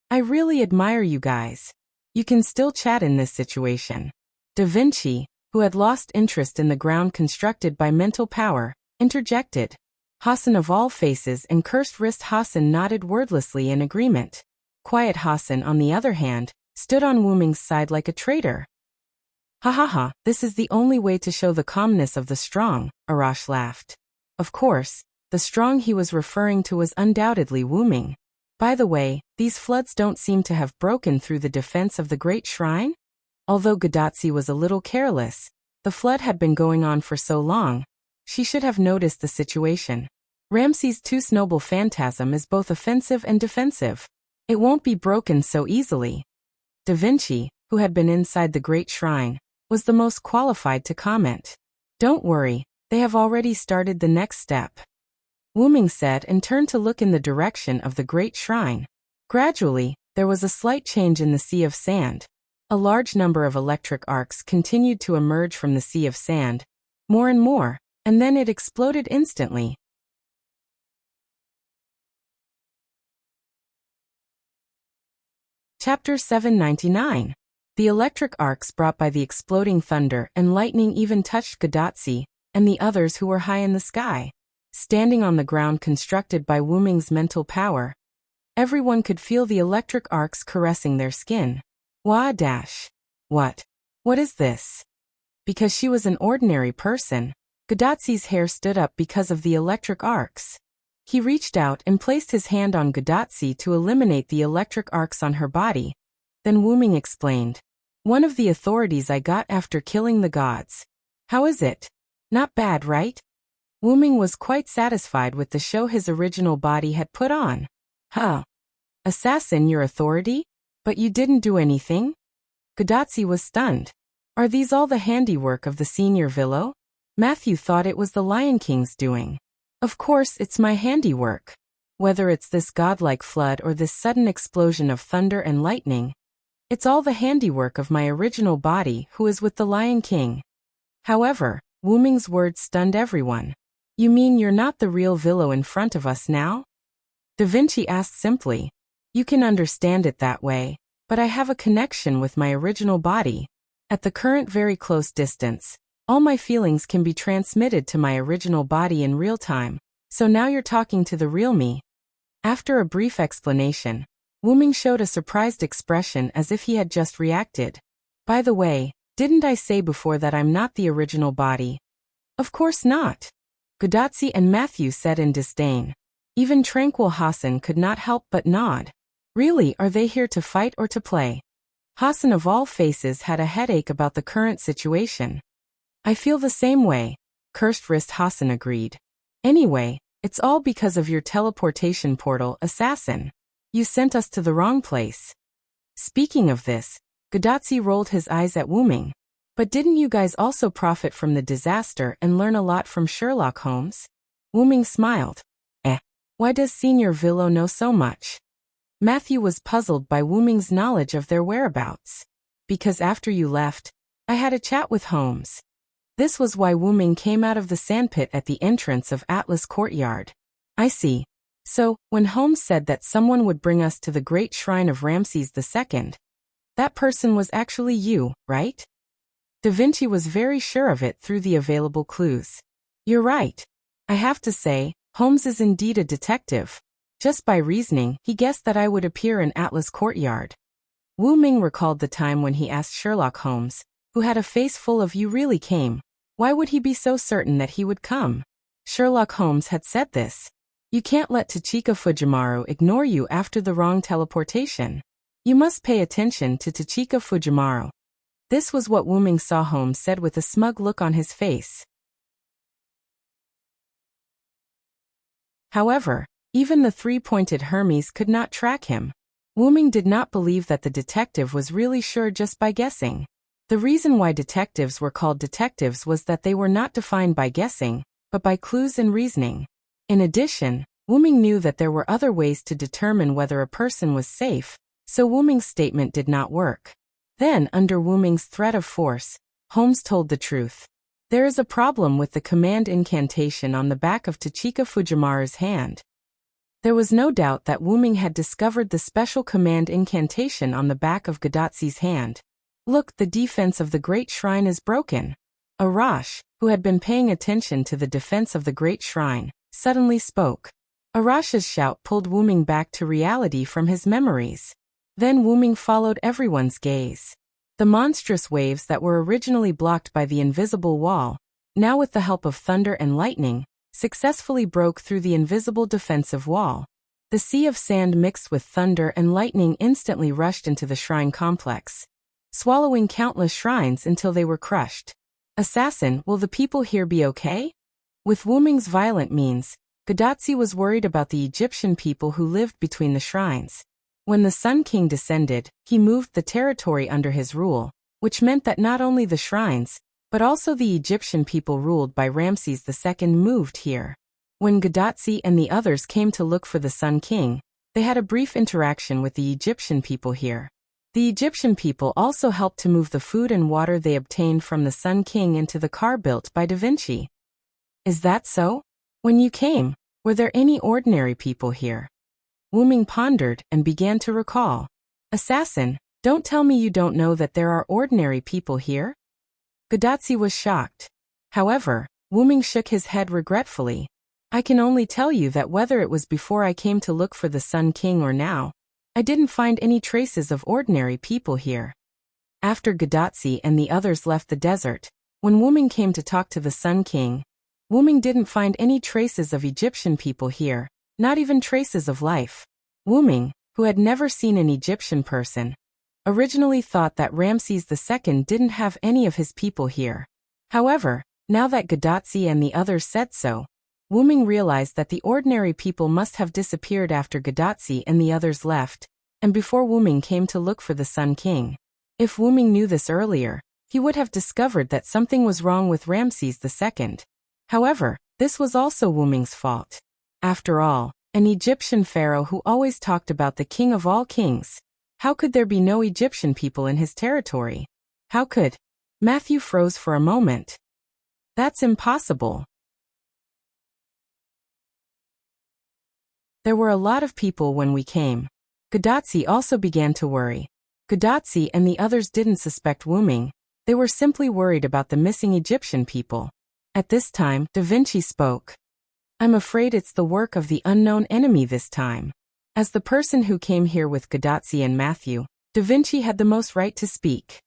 I really admire you guys. You can still chat in this situation. Da Vinci, who had lost interest in the ground constructed by mental power, interjected. Hassan of all faces and cursed wrist Hassan nodded wordlessly in agreement. Quiet Hassan, on the other hand, stood on Wu-ming's side like a traitor. Ha ha ha, this is the only way to show the calmness of the strong, Arash laughed. Of course, the strong he was referring to was undoubtedly Wu-ming. By the way, these floods don't seem to have broken through the defense of the Great Shrine? Although Gudatsi was a little careless, the flood had been going on for so long, she should have noticed the situation. Ramses II's noble phantasm is both offensive and defensive. It won't be broken so easily. Da Vinci, who had been inside the Great Shrine, was the most qualified to comment. Don't worry, they have already started the next step. Wu-ming said and turned to look in the direction of the Great Shrine. Gradually, there was a slight change in the sea of sand. A large number of electric arcs continued to emerge from the sea of sand, more and more, and then it exploded instantly. Chapter 799. The electric arcs brought by the exploding thunder and lightning even touched Gudatsi and the others who were high in the sky. Standing on the ground constructed by Wu-ming's mental power, everyone could feel the electric arcs caressing their skin. Wah-dash. What? What is this? Because she was an ordinary person, Gudatsi's hair stood up because of the electric arcs. He reached out and placed his hand on Gudatsi to eliminate the electric arcs on her body. Then Wu-ming explained. One of the authorities I got after killing the gods. How is it? Not bad, right? Wu-ming was quite satisfied with the show his original body had put on. Huh. Assassin, your authority? But you didn't do anything? Gudatsi was stunned. Are these all the handiwork of the senior Villo? Matthew thought it was the Lion King's doing. Of course it's my handiwork. Whether it's this godlike flood or this sudden explosion of thunder and lightning, it's all the handiwork of my original body who is with the Lion King. However, Wu-ming's words stunned everyone. You mean you're not the real Villo in front of us now? Da Vinci asked simply. You can understand it that way, but I have a connection with my original body. At the current very close distance, all my feelings can be transmitted to my original body in real time, so now you're talking to the real me. After a brief explanation, Wu-ming showed a surprised expression as if he had just reacted. By the way, didn't I say before that I'm not the original body? Of course not. Gudatsi and Matthew said in disdain. Even tranquil Hassan could not help but nod. Really, are they here to fight or to play? Hassan of all faces had a headache about the current situation. I feel the same way, cursed wrist Hassan agreed. Anyway, it's all because of your teleportation portal, assassin. You sent us to the wrong place. Speaking of this, Gudatsi rolled his eyes at Wu-ming. But didn't you guys also profit from the disaster and learn a lot from Sherlock Holmes? Wu-ming smiled. Why does Senior Villo know so much? Matthew was puzzled by Wu-ming's knowledge of their whereabouts. Because after you left, I had a chat with Holmes. This was why Wu-ming came out of the sandpit at the entrance of Atlas Courtyard. I see. So, when Holmes said that someone would bring us to the great shrine of Ramses II, that person was actually you, right? Da Vinci was very sure of it through the available clues. You're right. I have to say, Holmes is indeed a detective. Just by reasoning, he guessed that I would appear in Atlas Courtyard. Wu Ming recalled the time when he asked Sherlock Holmes, who had a face full of "You really came. Why would he be so certain that he would come?" Sherlock Holmes had said this. You can't let Tachika Fujimaru ignore you after the wrong teleportation. You must pay attention to Tachika Fujimaru. This was what Wu Ming saw Holmes said with a smug look on his face. However, even the three-pointed Hermes could not track him. Wu Ming did not believe that the detective was really sure just by guessing. The reason why detectives were called detectives was that they were not defined by guessing, but by clues and reasoning. In addition, Wu Ming knew that there were other ways to determine whether a person was safe, so Wu Ming's statement did not work. Then, under Wu Ming's threat of force, Holmes told the truth. There is a problem with the command incantation on the back of Tachika Fujimaru's hand. There was no doubt that Wu Ming had discovered the special command incantation on the back of Gadatzi's hand. Look, the defense of the Great Shrine is broken. Arash, who had been paying attention to the defense of the Great Shrine, suddenly spoke. Arash's shout pulled Wu Ming back to reality from his memories. Then Wu Ming followed everyone's gaze. The monstrous waves that were originally blocked by the invisible wall, now with the help of thunder and lightning, successfully broke through the invisible defensive wall. The sea of sand mixed with thunder and lightning instantly rushed into the shrine complex, swallowing countless shrines until they were crushed. Assassin, will the people here be okay? With Wu Ming's violent means, Gadatzi was worried about the Egyptian people who lived between the shrines. When the Sun King descended, he moved the territory under his rule, which meant that not only the shrines, but also the Egyptian people ruled by Ramses II moved here. When Gadatzi and the others came to look for the Sun King, they had a brief interaction with the Egyptian people here. The Egyptian people also helped to move the food and water they obtained from the Sun King into the car built by Da Vinci. Is that so? When you came, were there any ordinary people here? Wu Ming pondered and began to recall. Assassin, don't tell me you don't know that there are ordinary people here? Gadatzi was shocked. However, Wu Ming shook his head regretfully. I can only tell you that whether it was before I came to look for the Sun King or now, I didn't find any traces of ordinary people here. After Gadatzi and the others left the desert, when Wu Ming came to talk to the Sun King, Wu Ming didn't find any traces of Egyptian people here, not even traces of life. Wu Ming, who had never seen an Egyptian person, originally thought that Ramses II didn't have any of his people here. However, now that Gadatzi and the others said so, Wu Ming realized that the ordinary people must have disappeared after Gadatzi and the others left, and before Wu Ming came to look for the Sun King. If Wu Ming knew this earlier, he would have discovered that something was wrong with Ramses II. However, this was also Wu Ming's fault. After all, an Egyptian pharaoh who always talked about the king of all kings. How could there be no Egyptian people in his territory? How could? Matthew froze for a moment. That's impossible. There were a lot of people when we came. Gadatzi also began to worry. Gadatzi and the others didn't suspect Wu Ming. They were simply worried about the missing Egyptian people. At this time, Da Vinci spoke. I'm afraid it's the work of the unknown enemy this time. As the person who came here with Gadatzi and Matthew, Da Vinci had the most right to speak.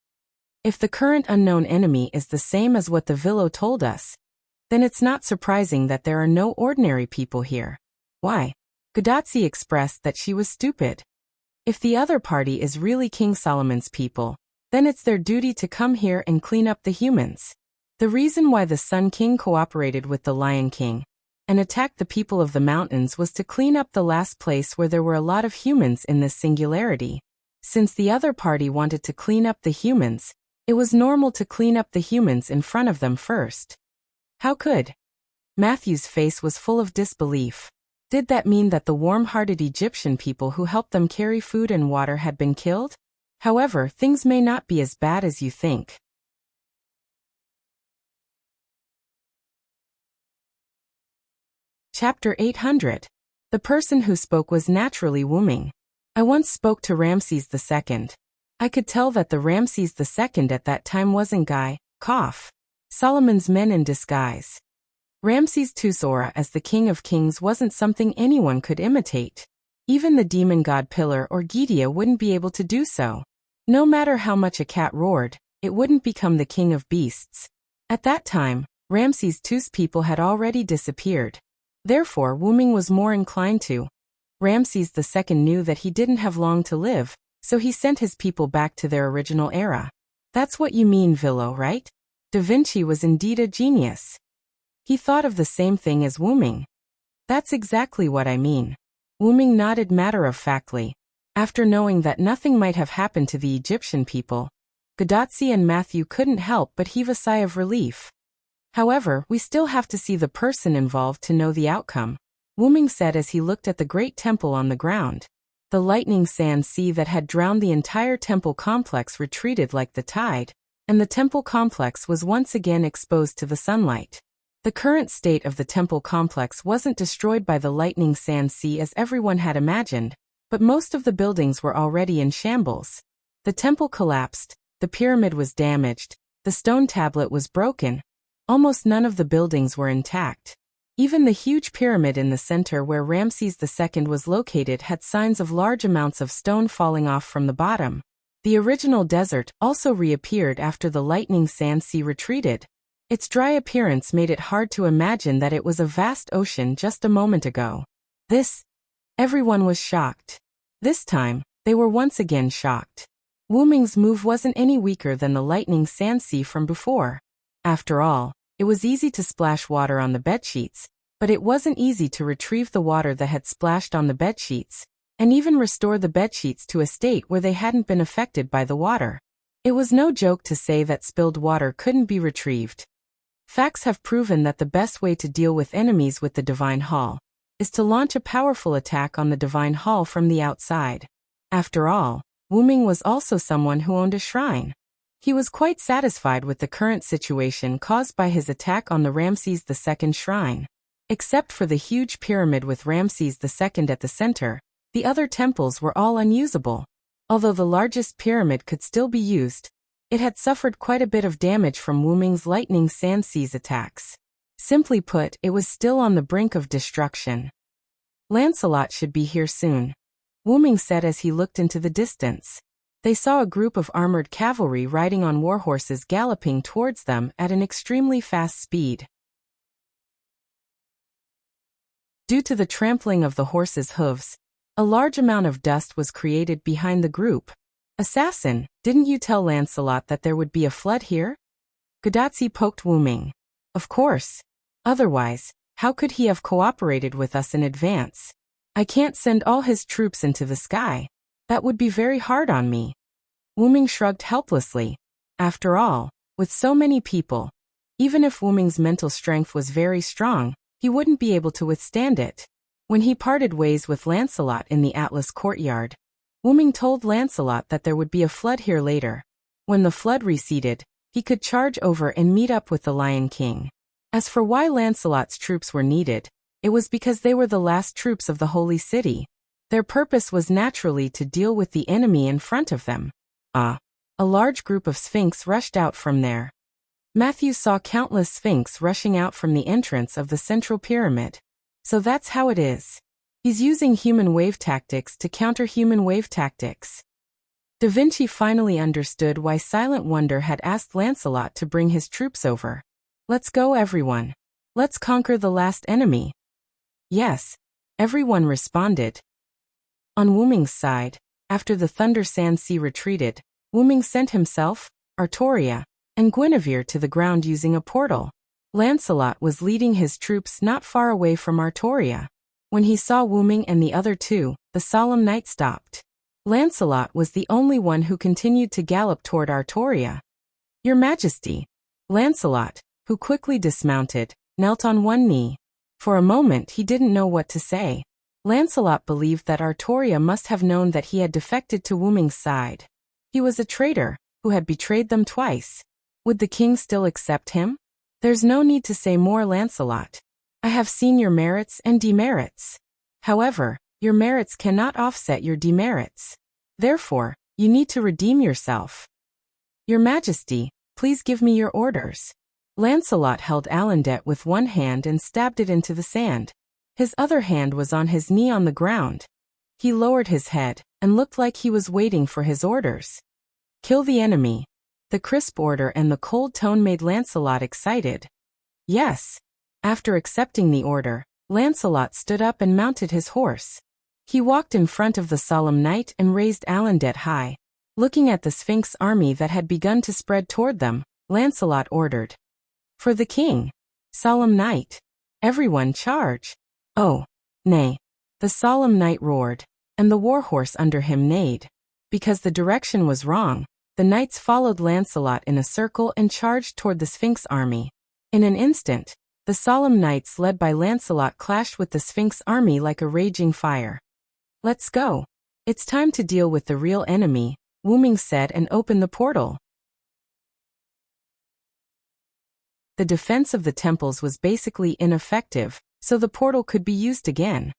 If the current unknown enemy is the same as what the Villo told us, then it's not surprising that there are no ordinary people here. Why? Gadatzi expressed that she was stupid. If the other party is really King Solomon's people, then it's their duty to come here and clean up the humans. The reason why the Sun King cooperated with the Lion King and attacked the people of the mountains was to clean up the last place where there were a lot of humans in this singularity. Since the other party wanted to clean up the humans, it was normal to clean up the humans in front of them first. How could? Matthew's face was full of disbelief. Did that mean that the warm-hearted Egyptian people who helped them carry food and water had been killed? However, things may not be as bad as you think. Chapter 800. The person who spoke was naturally Wu Ming. I once spoke to Ramses II. I could tell that the Ramses II at that time wasn't Guy, Cough. Solomon's men in disguise. Ramses II's aura as the King of Kings wasn't something anyone could imitate. Even the demon god Pillar or Gidia wouldn't be able to do so. No matter how much a cat roared, it wouldn't become the king of beasts. At that time, Ramses II's people had already disappeared. Therefore, Wu Ming was more inclined to. Ramses II knew that he didn't have long to live, so he sent his people back to their original era. That's what you mean, Villo, right? Da Vinci was indeed a genius. He thought of the same thing as Wu Ming. That's exactly what I mean. Wu Ming nodded matter-of-factly. After knowing that nothing might have happened to the Egyptian people, Gadotsi and Matthew couldn't help but heave a sigh of relief. However, we still have to see the person involved to know the outcome, Wu Ming said as he looked at the great temple on the ground. The lightning sand sea that had drowned the entire temple complex retreated like the tide, and the temple complex was once again exposed to the sunlight. The current state of the temple complex wasn't destroyed by the lightning sand sea as everyone had imagined, but most of the buildings were already in shambles. The temple collapsed, the pyramid was damaged, the stone tablet was broken. Almost none of the buildings were intact. Even the huge pyramid in the center where Ramses II was located had signs of large amounts of stone falling off from the bottom. The original desert also reappeared after the lightning sand sea retreated. Its dry appearance made it hard to imagine that it was a vast ocean just a moment ago. Everyone was shocked. This time, they were once again shocked. Wu Ming's move wasn't any weaker than the lightning sand sea from before. After all, it was easy to splash water on the bedsheets, but it wasn't easy to retrieve the water that had splashed on the bedsheets, and even restore the bedsheets to a state where they hadn't been affected by the water. It was no joke to say that spilled water couldn't be retrieved. Facts have proven that the best way to deal with enemies with the Divine Hall is to launch a powerful attack on the Divine Hall from the outside. After all, Wu Ming was also someone who owned a shrine. He was quite satisfied with the current situation caused by his attack on the Ramses II shrine. Except for the huge pyramid with Ramses II at the center, the other temples were all unusable. Although the largest pyramid could still be used, it had suffered quite a bit of damage from Wu Ming's lightning sand seas attacks. Simply put, it was still on the brink of destruction. Lancelot should be here soon, Wu Ming said as he looked into the distance. They saw a group of armored cavalry riding on warhorses galloping towards them at an extremely fast speed. Due to the trampling of the horses' hooves, a large amount of dust was created behind the group. Assassin, didn't you tell Lancelot that there would be a flood here? Gadotsi poked Wu Ming. Of course. Otherwise, how could he have cooperated with us in advance? I can't send all his troops into the sky. That would be very hard on me. Wu Ming shrugged helplessly. After all, with so many people, even if Wu Ming's mental strength was very strong, he wouldn't be able to withstand it. When he parted ways with Lancelot in the Atlas courtyard, Wu Ming told Lancelot that there would be a flood here later. When the flood receded, he could charge over and meet up with the Lion King. As for why Lancelot's troops were needed, it was because they were the last troops of the Holy City. Their purpose was naturally to deal with the enemy in front of them. A large group of Sphinx rushed out from there. Matthew saw countless Sphinx rushing out from the entrance of the central pyramid. So that's how it is. He's using human wave tactics to counter human wave tactics. Da Vinci finally understood why Silent Wonder had asked Lancelot to bring his troops over. Let's go, everyone. Let's conquer the last enemy. Yes, everyone responded. On Wu Ming's side, after the Thunder Sand Sea retreated, Wu Ming sent himself, Artoria, and Guinevere to the ground using a portal. Lancelot was leading his troops not far away from Artoria. When he saw Wu Ming and the other two, the solemn knight stopped. Lancelot was the only one who continued to gallop toward Artoria. Your Majesty. Lancelot, who quickly dismounted, knelt on one knee. For a moment he didn't know what to say. Lancelot believed that Artoria must have known that he had defected to Wu Ming's side. He was a traitor, who had betrayed them twice. Would the king still accept him? There's no need to say more, Lancelot. I have seen your merits and demerits. However, your merits cannot offset your demerits. Therefore, you need to redeem yourself. Your Majesty, Please give me your orders. Lancelot held Alandet with one hand and stabbed it into the sand. His other hand was on his knee on the ground. He lowered his head and looked like he was waiting for his orders. Kill the enemy. The crisp order and the cold tone made Lancelot excited. Yes. After accepting the order, Lancelot stood up and mounted his horse. He walked in front of the solemn knight and raised Alandet high. Looking at the Sphinx army that had begun to spread toward them, Lancelot ordered. For the king. Solemn knight. Everyone charge. Oh, nay. The solemn knight roared, and the warhorse under him neighed. Because the direction was wrong, the knights followed Lancelot in a circle and charged toward the Sphinx army. In an instant, the solemn knights led by Lancelot clashed with the Sphinx army like a raging fire. Let's go. It's time to deal with the real enemy, Wu Ming said and opened the portal. The defense of the temples was basically ineffective, so the portal could be used again.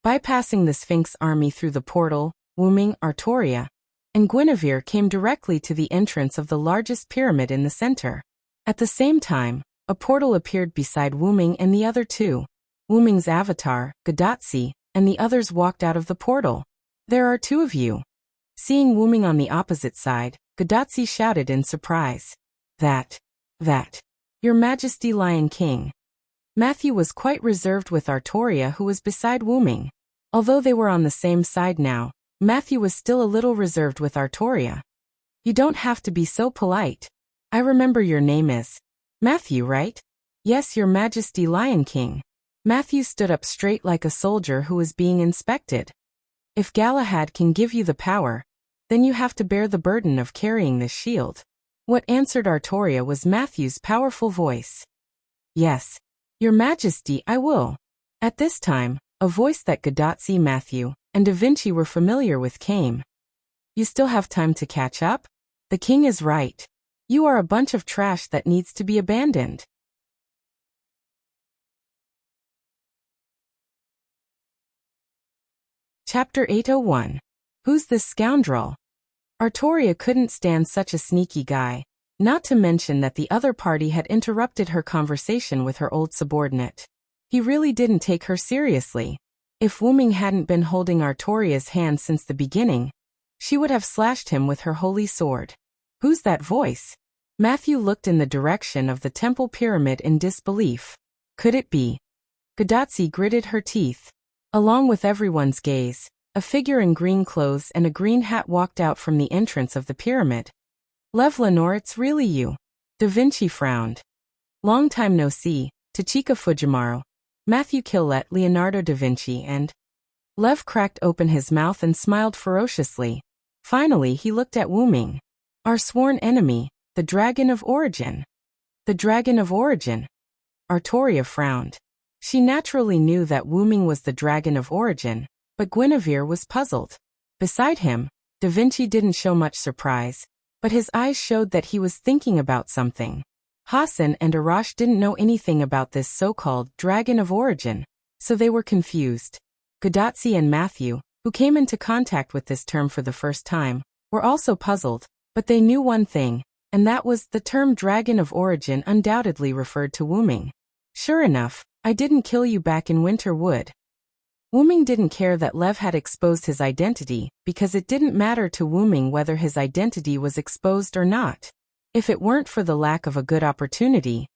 Bypassing the Sphinx army through the portal, Wu Ming, Artoria, and Guinevere came directly to the entrance of the largest pyramid in the center. At the same time, a portal appeared beside Wu Ming and the other two. Wu Ming's avatar, Gadatsi, and the others walked out of the portal. There are two of you. Seeing Wu Ming on the opposite side, Gadatsi shouted in surprise. That. Your Majesty Lion King. Matthew was quite reserved with Artoria, who was beside Wu Ming. Although they were on the same side now, Matthew was still a little reserved with Artoria. You don't have to be so polite. I remember your name is Matthew, right? Yes, Your Majesty Lion King. Matthew stood up straight like a soldier who was being inspected. If Galahad can give you the power, then you have to bear the burden of carrying this shield. What answered Artoria was Matthew's powerful voice. Yes, Your Majesty, I will. At this time, a voice that Gadatsi, Matthew, and Da Vinci were familiar with came. You still have time to catch up? The king is right. You are a bunch of trash that needs to be abandoned. Chapter 801. Who's this scoundrel? Artoria couldn't stand such a sneaky guy, not to mention that the other party had interrupted her conversation with her old subordinate. He really didn't take her seriously. If Wu Ming hadn't been holding Artoria's hand since the beginning, she would have slashed him with her holy sword. Who's that voice? Matthew looked in the direction of the temple pyramid in disbelief. Could it be? Gadatsi gritted her teeth. Along with everyone's gaze, a figure in green clothes and a green hat walked out from the entrance of the pyramid. Lev Lenore, it's really you. Da Vinci frowned. Long time no see, Tachika Fujimaro, Matthew Killet, Leonardo da Vinci, and Lev cracked open his mouth and smiled ferociously. Finally he looked at Wu Ming. Our sworn enemy, the Dragon of Origin. The Dragon of Origin? Artoria frowned. She naturally knew that Wu Ming was the Dragon of Origin, but Guinevere was puzzled. Beside him, Da Vinci didn't show much surprise, but his eyes showed that he was thinking about something. Hassan and Arash didn't know anything about this so-called Dragon of Origin, so they were confused. Gadatsi and Matthew, who came into contact with this term for the first time, were also puzzled, but they knew one thing, and that was the term Dragon of Origin undoubtedly referred to Wu Ming. Sure enough, I didn't kill you back in Winter Wood. Wu Ming didn't care that Lev had exposed his identity, because it didn't matter to Wu Ming whether his identity was exposed or not. If it weren't for the lack of a good opportunity,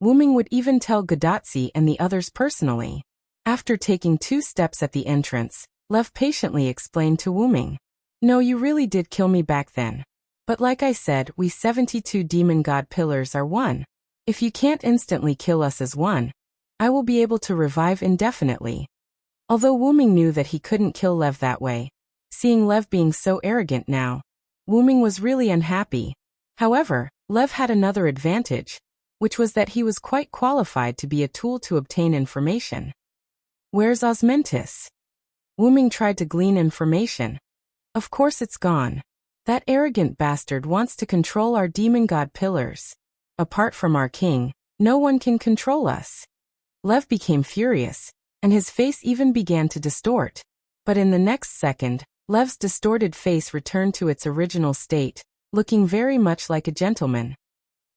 Wu Ming would even tell Gadatsi and the others personally. After taking 2 steps at the entrance, Lev patiently explained to Wu Ming. No, you really did kill me back then. But like I said, we 72 demon god pillars are one. If you can't instantly kill us as one, I will be able to revive indefinitely. Although Wu Ming knew that he couldn't kill Lev that way, seeing Lev being so arrogant now, Wu Ming was really unhappy. However, Lev had another advantage, which was that he was quite qualified to be a tool to obtain information. Where's Osmentis? Wu Ming tried to glean information. Of course it's gone. That arrogant bastard wants to control our demon god pillars. Apart from our king, no one can control us. Lev became furious, and his face even began to distort. But in the next second, Lev's distorted face returned to its original state, looking very much like a gentleman.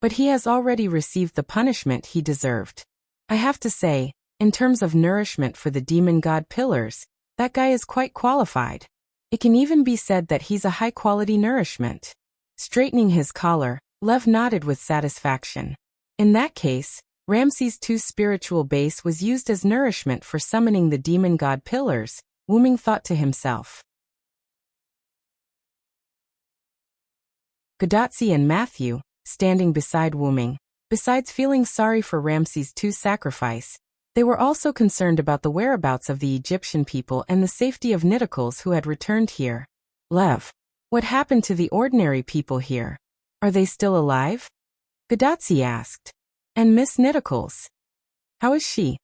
but he has already received the punishment he deserved. I have to say, in terms of nourishment for the demon god pillars, that guy is quite qualified. It can even be said that he's a high-quality nourishment. Straightening his collar, Lev nodded with satisfaction. In that case, Ramses II's spiritual base was used as nourishment for summoning the demon god pillars, Wu Ming thought to himself. Gudatzi and Matthew, standing beside Wu Ming, besides feeling sorry for Ramses II's sacrifice, they were also concerned about the whereabouts of the Egyptian people and the safety of Nittacles who had returned here. Lev, what happened to the ordinary people here? Are they still alive? Gudatzi asked. And Miss Nittacles? How is she?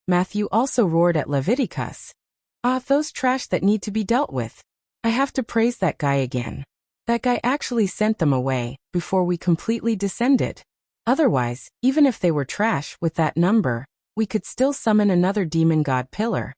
Matthew also roared at Leviticus. Ah, those trash that need to be dealt with. I have to praise that guy again. That guy actually sent them away, before we completely descended. Otherwise, even if they were trash with that number, we could still summon another demon god pillar.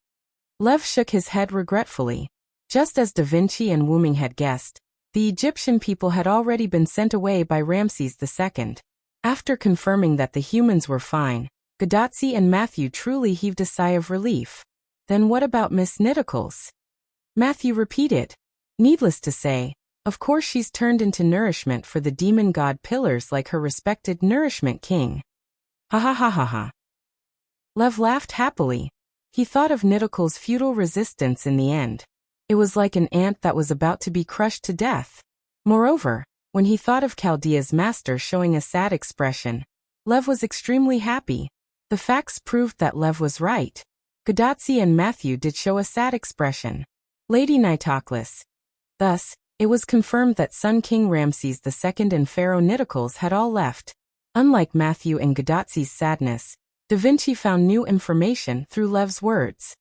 Lev shook his head regretfully. Just as Da Vinci and Wu Ming had guessed, the Egyptian people had already been sent away by Ramses II. After confirming that the humans were fine, Gudatzi and Matthew truly heaved a sigh of relief. Then what about Miss Nittacles? Matthew repeated. Needless to say, of course she's turned into nourishment for the demon god pillars like her respected nourishment king. Ha ha ha ha ha. Lev laughed happily. He thought of Nittacles' futile resistance in the end. It was like an ant that was about to be crushed to death. Moreover, when he thought of Chaldea's master showing a sad expression, Lev was extremely happy. The facts proved that Lev was right. Gudatzi and Matthew did show a sad expression. Lady Nitoclis. Thus, it was confirmed that Sun King Ramses II and Pharaoh Nittacles had all left. Unlike Matthew and Gudatzi's sadness, Da Vinci found new information through Lev's words.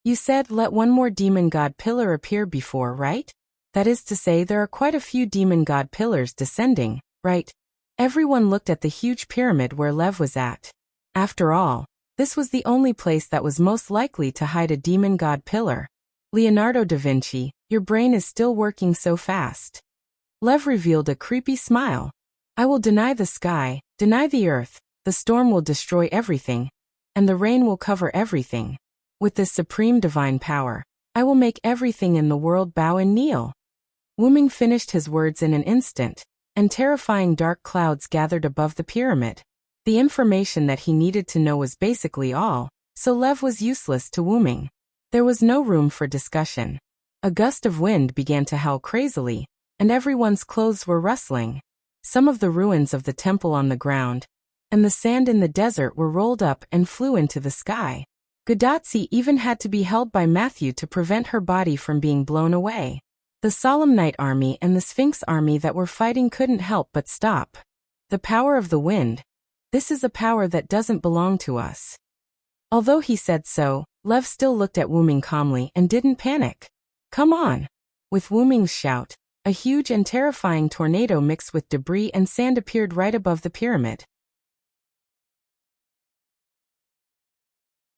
You said let one more demon god pillar appear before, right? That is to say there are quite a few demon god pillars descending, right? Everyone looked at the huge pyramid where Lev was at. After all, this was the only place that was most likely to hide a demon god pillar. Leonardo da Vinci, your brain is still working so fast. Lev revealed a creepy smile. I will deny the sky, deny the earth, the storm will destroy everything, and the rain will cover everything. With this supreme divine power, I will make everything in the world bow and kneel. Wu Ming finished his words in an instant, and terrifying dark clouds gathered above the pyramid. The information that he needed to know was basically all, so Lev was useless to Wu Ming. There was no room for discussion. A gust of wind began to howl crazily, and everyone's clothes were rustling. Some of the ruins of the temple on the ground, and the sand in the desert were rolled up and flew into the sky. Gudatzi even had to be held by Matthew to prevent her body from being blown away. The Solemnite army and the Sphinx army that were fighting couldn't help but stop. The power of the wind. This is a power that doesn't belong to us. Although he said so, Lev still looked at Wu Ming calmly and didn't panic. Come on. With Wu Ming's shout, a huge and terrifying tornado mixed with debris and sand appeared right above the pyramid.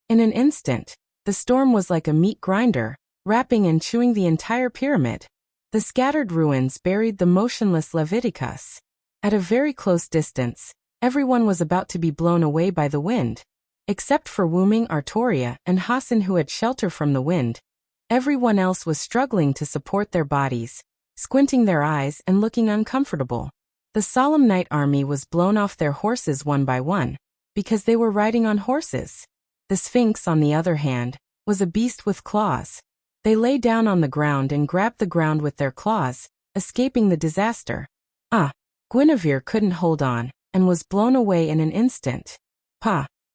In an instant, the storm was like a meat grinder, wrapping and chewing the entire pyramid. The scattered ruins buried the motionless Leviticus. At a very close distance, everyone was about to be blown away by the wind. Except for Wu Ming, Artoria, and Hassan who had shelter from the wind, everyone else was struggling to support their bodies, squinting their eyes and looking uncomfortable. The Solemnite army was blown off their horses one by one, because they were riding on horses. The Sphinx, on the other hand, was a beast with claws. They lay down on the ground and grabbed the ground with their claws, escaping the disaster. Guinevere couldn't hold on, and was blown away in an instant.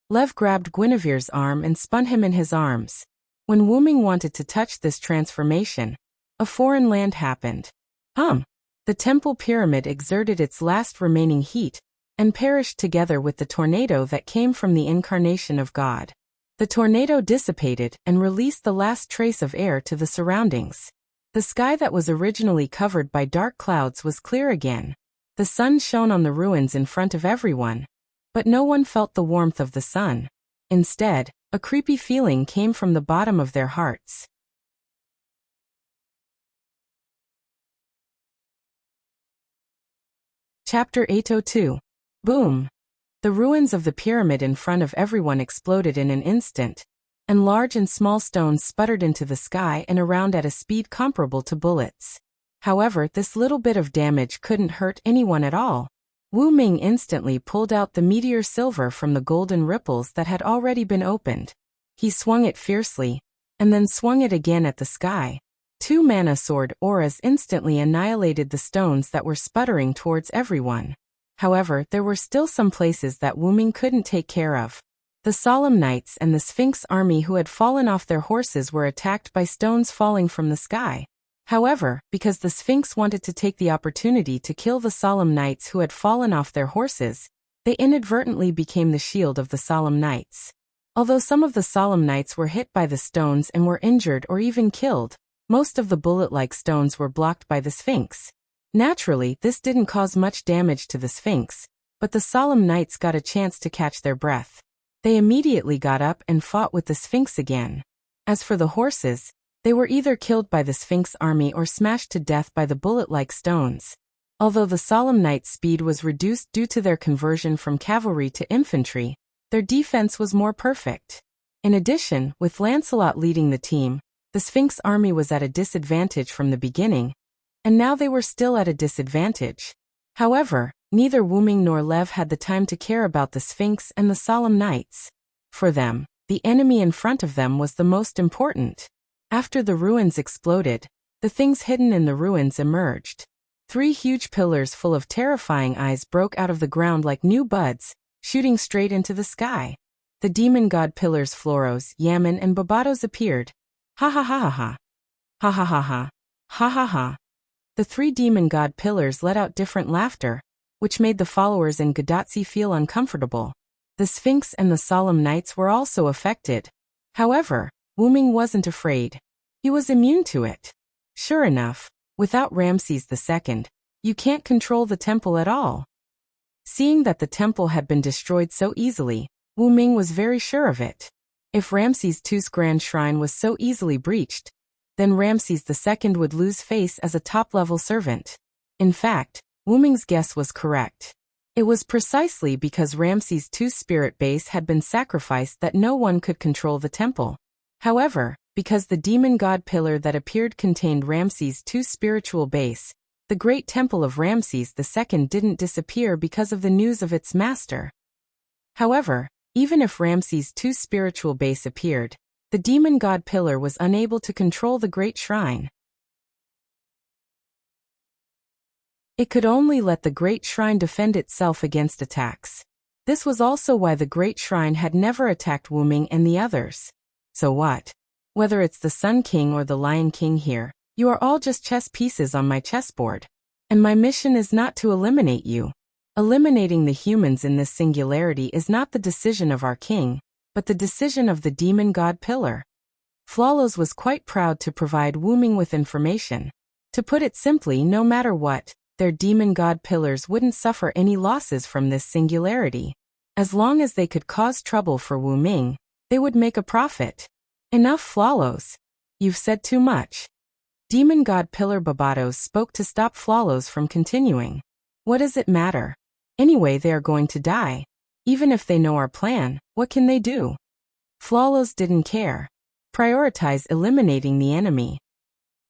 Lev grabbed Guinevere's arm and spun him in his arms. When Wu Ming wanted to touch this transformation, a foreign land happened. The temple pyramid exerted its last remaining heat, and perished together with the tornado that came from the incarnation of God. The tornado dissipated and released the last trace of air to the surroundings. The sky that was originally covered by dark clouds was clear again. The sun shone on the ruins in front of everyone, but no one felt the warmth of the sun. Instead, a creepy feeling came from the bottom of their hearts. Chapter 802. Boom! The ruins of the pyramid in front of everyone exploded in an instant, and large and small stones sputtered into the sky and around at a speed comparable to bullets. However, this little bit of damage couldn't hurt anyone at all. Wu Ming instantly pulled out the meteor silver from the golden ripples that had already been opened. He swung it fiercely, and then swung it again at the sky. 2 mana sword auras instantly annihilated the stones that were sputtering towards everyone. However, there were still some places that Wu Ming couldn't take care of. The Solemn Knights and the Sphinx army who had fallen off their horses were attacked by stones falling from the sky. However, because the Sphinx wanted to take the opportunity to kill the Solemn Knights who had fallen off their horses, they inadvertently became the shield of the Solemn Knights. Although some of the Solemn Knights were hit by the stones and were injured or even killed, most of the bullet-like stones were blocked by the Sphinx. Naturally, this didn't cause much damage to the Sphinx, but the Solemn Knights got a chance to catch their breath. They immediately got up and fought with the Sphinx again. As for the horses, they were either killed by the Sphinx army or smashed to death by the bullet-like stones. Although the Solemn Knights' speed was reduced due to their conversion from cavalry to infantry, their defense was more perfect. In addition, with Lancelot leading the team, the Sphinx army was at a disadvantage from the beginning, and now they were still at a disadvantage. However, neither Wu Ming nor Lev had the time to care about the Sphinx and the Solemn Knights. For them, the enemy in front of them was the most important. After the ruins exploded, the things hidden in the ruins emerged. 3 huge pillars full of terrifying eyes broke out of the ground like new buds, shooting straight into the sky. The demon god pillars Floros, Yaman and Babados appeared. Ha ha ha ha ha. Ha ha ha ha. Ha ha ha. The 3 demon god pillars let out different laughter, which made the followers in Gadatsi feel uncomfortable. The Sphinx and the Solemn Knights were also affected. However, Wu Ming wasn't afraid. He was immune to it. Sure enough, without Ramses II, you can't control the temple at all. Seeing that the temple had been destroyed so easily, Wu Ming was very sure of it. If Ramses II's grand shrine was so easily breached, then Ramses II would lose face as a top-level servant. In fact, Wu Ming's guess was correct. It was precisely because Ramses II's spirit base had been sacrificed that no one could control the temple. However, because the demon god pillar that appeared contained Ramses II's spiritual base, the great temple of Ramses II didn't disappear because of the news of its master. However, even if Ramses II's spiritual base appeared, the demon god pillar was unable to control the great shrine. It could only let the great shrine defend itself against attacks. This was also why the great shrine had never attacked Wu Ming and the others. So what? Whether it's the Sun King or the Lion King here, you are all just chess pieces on my chessboard. And my mission is not to eliminate you. Eliminating the humans in this singularity is not the decision of our king, but the decision of the demon god pillar. Flawless was quite proud to provide Wu Ming with information. To put it simply, no matter what, their demon god pillars wouldn't suffer any losses from this singularity. As long as they could cause trouble for Wu Ming, they would make a profit. Enough, Flawless. You've said too much. Demon god pillar Babados spoke to stop Flawless from continuing. What does it matter? Anyway, they are going to die. Even if they know our plan, what can they do? Flawless didn't care. Prioritize eliminating the enemy.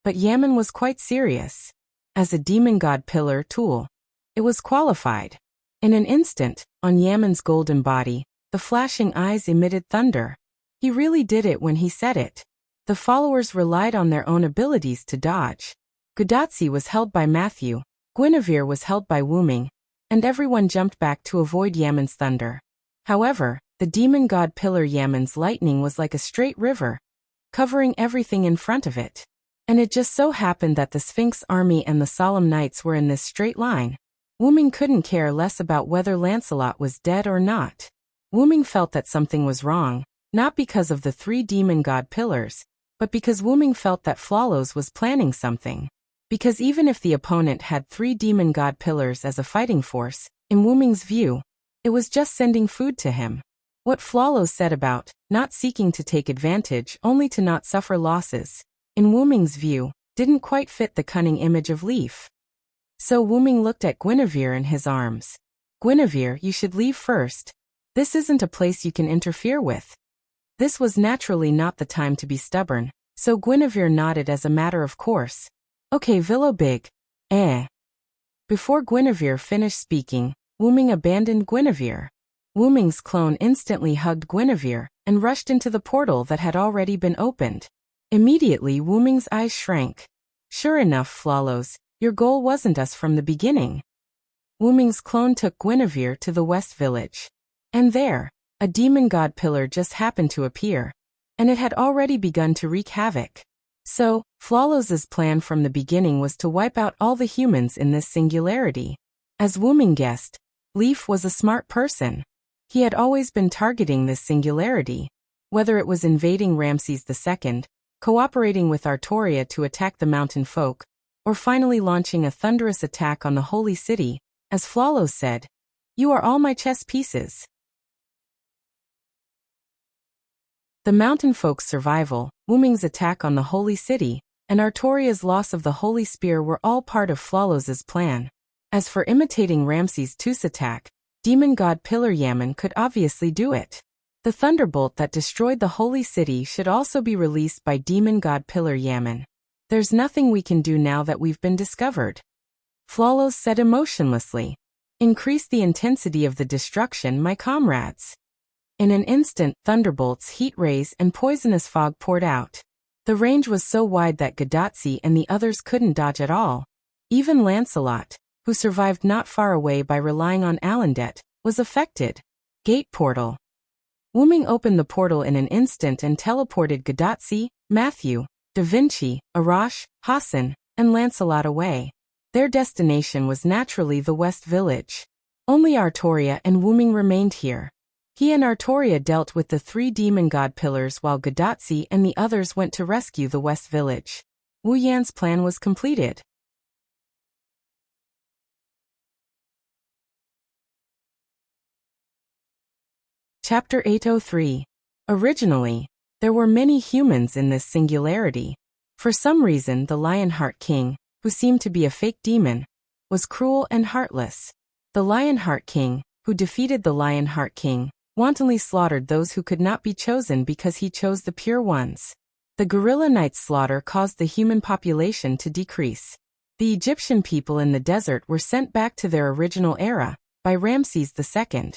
But Yaman was quite serious. As a demon god pillar tool, it was qualified. In an instant, on Yaman's golden body, the flashing eyes emitted thunder. He really did it when he said it. The followers relied on their own abilities to dodge. Gadatsi was held by Matthew, Guinevere was held by Wu Ming, and everyone jumped back to avoid Yaman's thunder. However, the demon god pillar Yaman's lightning was like a straight river, covering everything in front of it. And it just so happened that the Sphinx army and the Solemn Knights were in this straight line. Wu Ming couldn't care less about whether Lancelot was dead or not. Wu Ming felt that something was wrong, not because of the 3 demon god pillars, but because Wu Ming felt that Flawless was planning something. Because even if the opponent had 3 demon god pillars as a fighting force, in Wu Ming's view, it was just sending food to him. What Flawless said about not seeking to take advantage only to not suffer losses, in Wu Ming's view, didn't quite fit the cunning image of Leaf. So Wu Ming looked at Guinevere in his arms. Guinevere, you should leave first. This isn't a place you can interfere with. This was naturally not the time to be stubborn, so Guinevere nodded as a matter of course. Okay, Villo Big. Before Guinevere finished speaking, Wu Ming abandoned Guinevere. Wu Ming's clone instantly hugged Guinevere and rushed into the portal that had already been opened. Immediately Wu Ming's eyes shrank. Sure enough, Flawless, your goal wasn't us from the beginning. Wu Ming's clone took Guinevere to the West Village. And there, a demon god pillar just happened to appear. And it had already begun to wreak havoc. So, Flawless's plan from the beginning was to wipe out all the humans in this singularity. As Wu Ming guessed, Leaf was a smart person. He had always been targeting this singularity. Whether it was invading Ramses II, cooperating with Artoria to attack the mountain folk, or finally launching a thunderous attack on the holy city, as Flawless said, "You are all my chess pieces." The mountain folk's survival, Wu Ming's attack on the holy city, and Artoria's loss of the holy spear were all part of Flawless's plan. As for imitating Ramses II's attack, demon god Pillar Yaman could obviously do it. The thunderbolt that destroyed the holy city should also be released by demon god Pillar Yaman. There's nothing we can do now that we've been discovered. Flawless said emotionlessly. Increase the intensity of the destruction, my comrades. In an instant, thunderbolts, heat rays, and poisonous fog poured out. The range was so wide that Gadotsi and the others couldn't dodge at all. Even Lancelot, who survived not far away by relying on Alandet, was affected. Gate portal. Wu Ming opened the portal in an instant and teleported Gadotsi, Matthew, Da Vinci, Arash, Hassan, and Lancelot away. Their destination was naturally the West Village. Only Artoria and Wu Ming remained here. He and Artoria dealt with the 3 demon god pillars while Gadotsi and the others went to rescue the West Village. Wu Yan's plan was completed. Chapter 803. Originally, there were many humans in this singularity. For some reason, the Lionheart King, who seemed to be a fake demon, was cruel and heartless. The Lionheart King, who defeated the Lionheart King, wantonly slaughtered those who could not be chosen because he chose the pure ones. The Gorilla Knight's slaughter caused the human population to decrease. The Egyptian people in the desert were sent back to their original era, by Ramses II.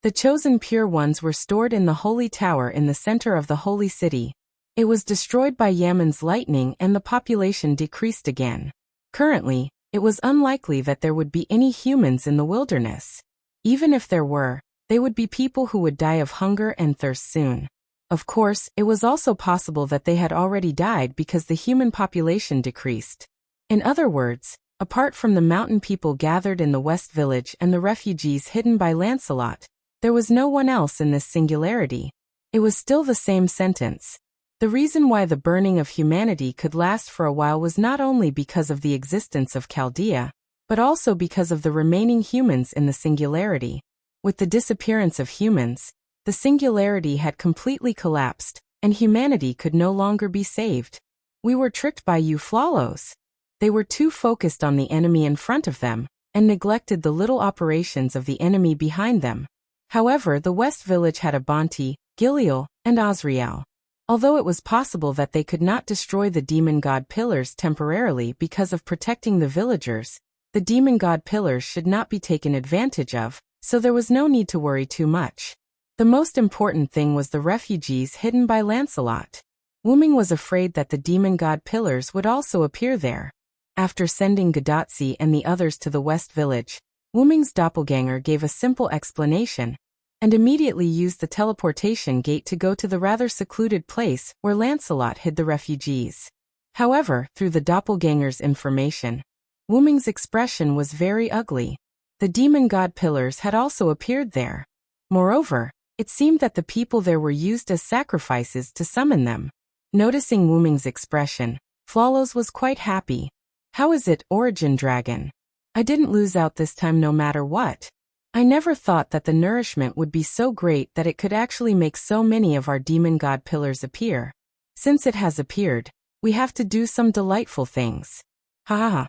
The chosen pure ones were stored in the Holy Tower in the center of the Holy City. It was destroyed by Yaman's lightning and the population decreased again. Currently, it was unlikely that there would be any humans in the wilderness. Even if there were, they would be people who would die of hunger and thirst soon. Of course, it was also possible that they had already died because the human population decreased. In other words, apart from the mountain people gathered in the West Village and the refugees hidden by Lancelot, there was no one else in this singularity. It was still the same sentence. The reason why the burning of humanity could last for a while was not only because of the existence of Chaldea, but also because of the remaining humans in the singularity. With the disappearance of humans, the singularity had completely collapsed, and humanity could no longer be saved. We were tricked by you, Flawless. They were too focused on the enemy in front of them, and neglected the little operations of the enemy behind them. However, the West Village had Abanti, Giliel, and Azrael. Although it was possible that they could not destroy the demon god pillars temporarily because of protecting the villagers, the demon god pillars should not be taken advantage of, so there was no need to worry too much. The most important thing was the refugees hidden by Lancelot. Wu Ming was afraid that the demon god pillars would also appear there. After sending Gadotsi and the others to the West Village, Wu Ming's doppelganger gave a simple explanation, and immediately used the teleportation gate to go to the rather secluded place where Lancelot hid the refugees. However, through the doppelganger's information, Wu Ming's expression was very ugly. The demon god pillars had also appeared there. Moreover, it seemed that the people there were used as sacrifices to summon them. Noticing Wu Ming's expression, Flawless was quite happy. How is it, Origin Dragon? I didn't lose out this time no matter what. I never thought that the nourishment would be so great that it could actually make so many of our demon god pillars appear. Since it has appeared, we have to do some delightful things. Ha ha ha.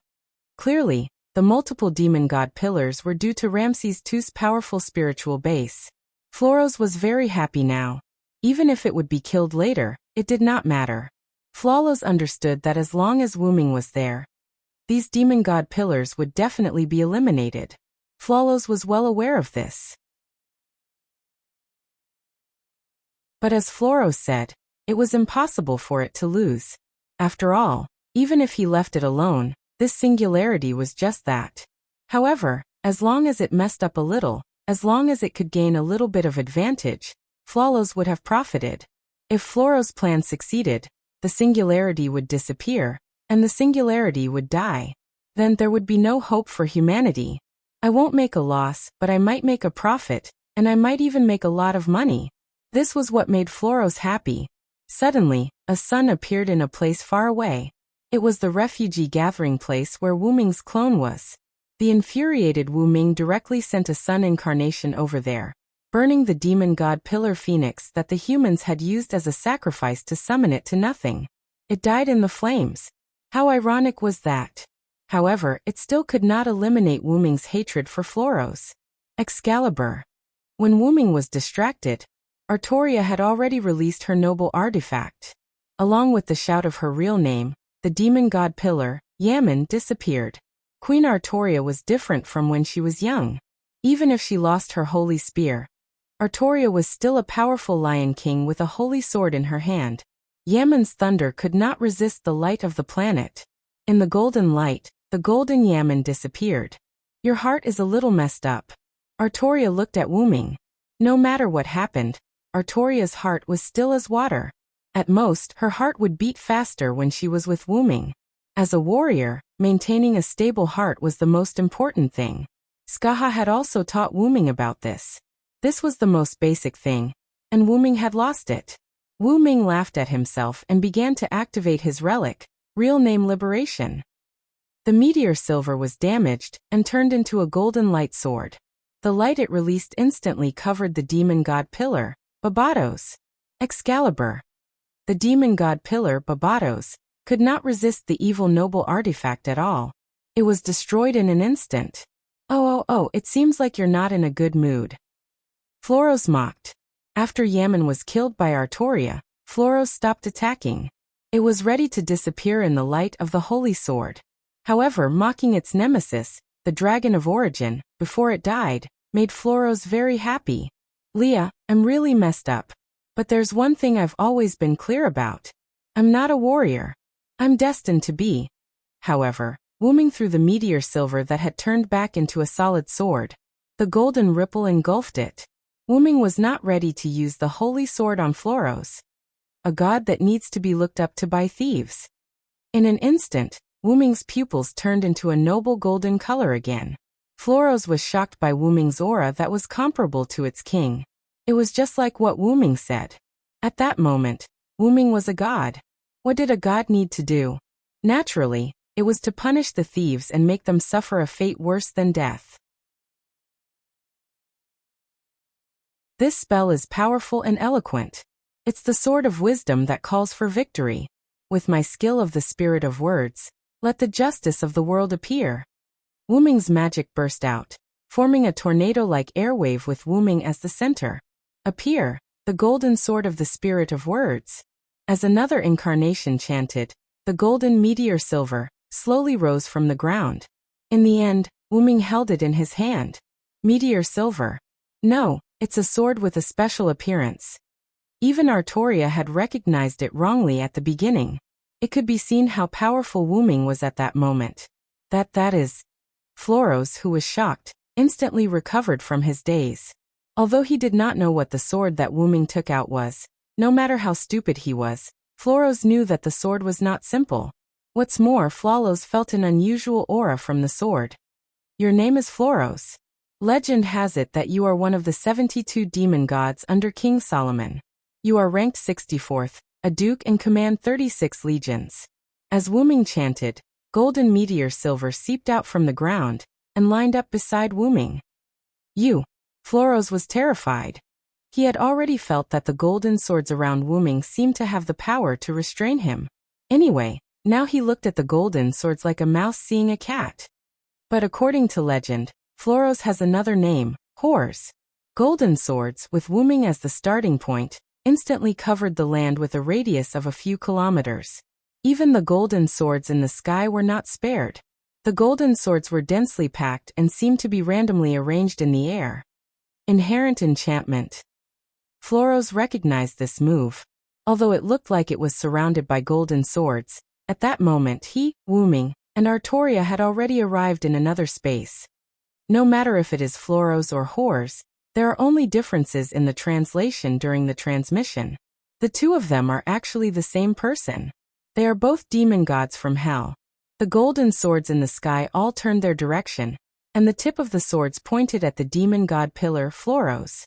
Clearly, The multiple demon god pillars were due to Ramses II's powerful spiritual base. Floros was very happy now. Even if it would be killed later, it did not matter. Floros understood that as long as Wuming was there, these demon god pillars would definitely be eliminated. Floros was well aware of this. But as Floros said, it was impossible for it to lose. After all, even if he left it alone, this singularity was just that. However, as long as it messed up a little, as long as it could gain a little bit of advantage, Floros would have profited. If Floros' plan succeeded, the singularity would disappear, and the singularity would die. Then there would be no hope for humanity. I won't make a loss, but I might make a profit, and I might even make a lot of money. This was what made Floros happy. Suddenly, a sun appeared in a place far away. It was the refugee gathering place where Wuming's clone was. The infuriated Wuming directly sent a sun incarnation over there, burning the demon god pillar phoenix that the humans had used as a sacrifice to summon it to nothing. It died in the flames. How ironic was that? However, it still could not eliminate Wuming's hatred for Floros. Excalibur. When Wuming was distracted, Artoria had already released her noble artifact. Along with the shout of her real name, the demon god pillar, Yaman, disappeared. Queen Artoria was different from when she was young. Even if she lost her holy spear, Artoria was still a powerful lion king with a holy sword in her hand. Yaman's thunder could not resist the light of the planet. In the golden light, the golden Yaman disappeared. Your heart is a little messed up. Artoria looked at Wuming. No matter what happened, Artoria's heart was still as water. At most, her heart would beat faster when she was with Wuming. As a warrior, maintaining a stable heart was the most important thing. Skaha had also taught Wuming about this. This was the most basic thing, and Wuming had lost it. Wuming laughed at himself and began to activate his relic, real name Liberation. The meteor silver was damaged and turned into a golden light sword. The light it released instantly covered the demon god pillar, Babados. Excalibur. The demon god pillar, Babados, could not resist the evil noble artifact at all. It was destroyed in an instant. Oh, it seems like you're not in a good mood. Floros mocked. After Yaman was killed by Artoria, Floros stopped attacking. It was ready to disappear in the light of the holy sword. However, mocking its nemesis, the dragon of origin, before it died, made Floros very happy. Leah, I'm really messed up. But there's one thing I've always been clear about. I'm not a warrior. I'm destined to be. However, Wuming threw the meteor silver that had turned back into a solid sword. The golden ripple engulfed it. Wuming was not ready to use the holy sword on Floros, a god that needs to be looked up to by thieves. In an instant, Wuming's pupils turned into a noble golden color again. Floros was shocked by Wuming's aura that was comparable to its king. It was just like what Wuming said. At that moment, Wuming was a god. What did a god need to do? Naturally, it was to punish the thieves and make them suffer a fate worse than death. This spell is powerful and eloquent. It's the sword of wisdom that calls for victory. With my skill of the spirit of words, let the justice of the world appear. Wuming's magic burst out, forming a tornado-like airwave with Wuming as the center. Appear, the golden sword of the spirit of words. As another incarnation chanted, the golden meteor silver slowly rose from the ground. In the end, Wuming held it in his hand. Meteor silver. No, it's a sword with a special appearance. Even Artoria had recognized it wrongly at the beginning. It could be seen how powerful Wuming was at that moment. That is. Floros, who was shocked, instantly recovered from his daze. Although he did not know what the sword that Wuming took out was, no matter how stupid he was, Floros knew that the sword was not simple. What's more, Floros felt an unusual aura from the sword. Your name is Floros. Legend has it that you are one of the 72 demon gods under King Solomon. You are ranked 64th, a duke and command 36 legions. As Wuming chanted, golden meteor silver seeped out from the ground and lined up beside Wuming. Floros was terrified. He had already felt that the golden swords around Wuming seemed to have the power to restrain him. Anyway, now he looked at the golden swords like a mouse seeing a cat. But according to legend, Floros has another name, Horrors. Golden swords, with Wuming as the starting point, instantly covered the land with a radius of a few kilometers. Even the golden swords in the sky were not spared. The golden swords were densely packed and seemed to be randomly arranged in the air. Inherent enchantment. Floros recognized this move. Although it looked like it was surrounded by golden swords, at that moment he, Wuming, and Artoria had already arrived in another space. No matter if it is Floros or Horrors, there are only differences in the translation during the transmission. The two of them are actually the same person. They are both demon gods from hell. The golden swords in the sky all turned their direction, and the tip of the swords pointed at the demon god pillar Floros.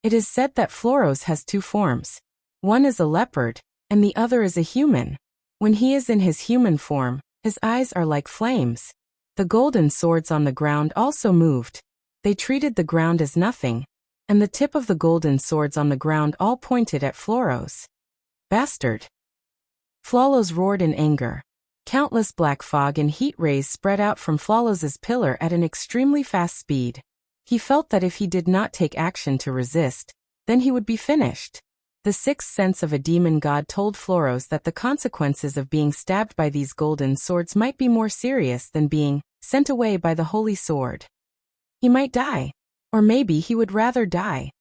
It is said that Floros has two forms. One is a leopard, and the other is a human. When he is in his human form, his eyes are like flames. The golden swords on the ground also moved. They treated the ground as nothing, and the tip of the golden swords on the ground all pointed at Floros. Bastard! Floros roared in anger. Countless black fog and heat rays spread out from Floros's pillar at an extremely fast speed. He felt that if he did not take action to resist, then he would be finished. The sixth sense of a demon god told Floros that the consequences of being stabbed by these golden swords might be more serious than being sent away by the holy sword. He might die. Or maybe he would rather die.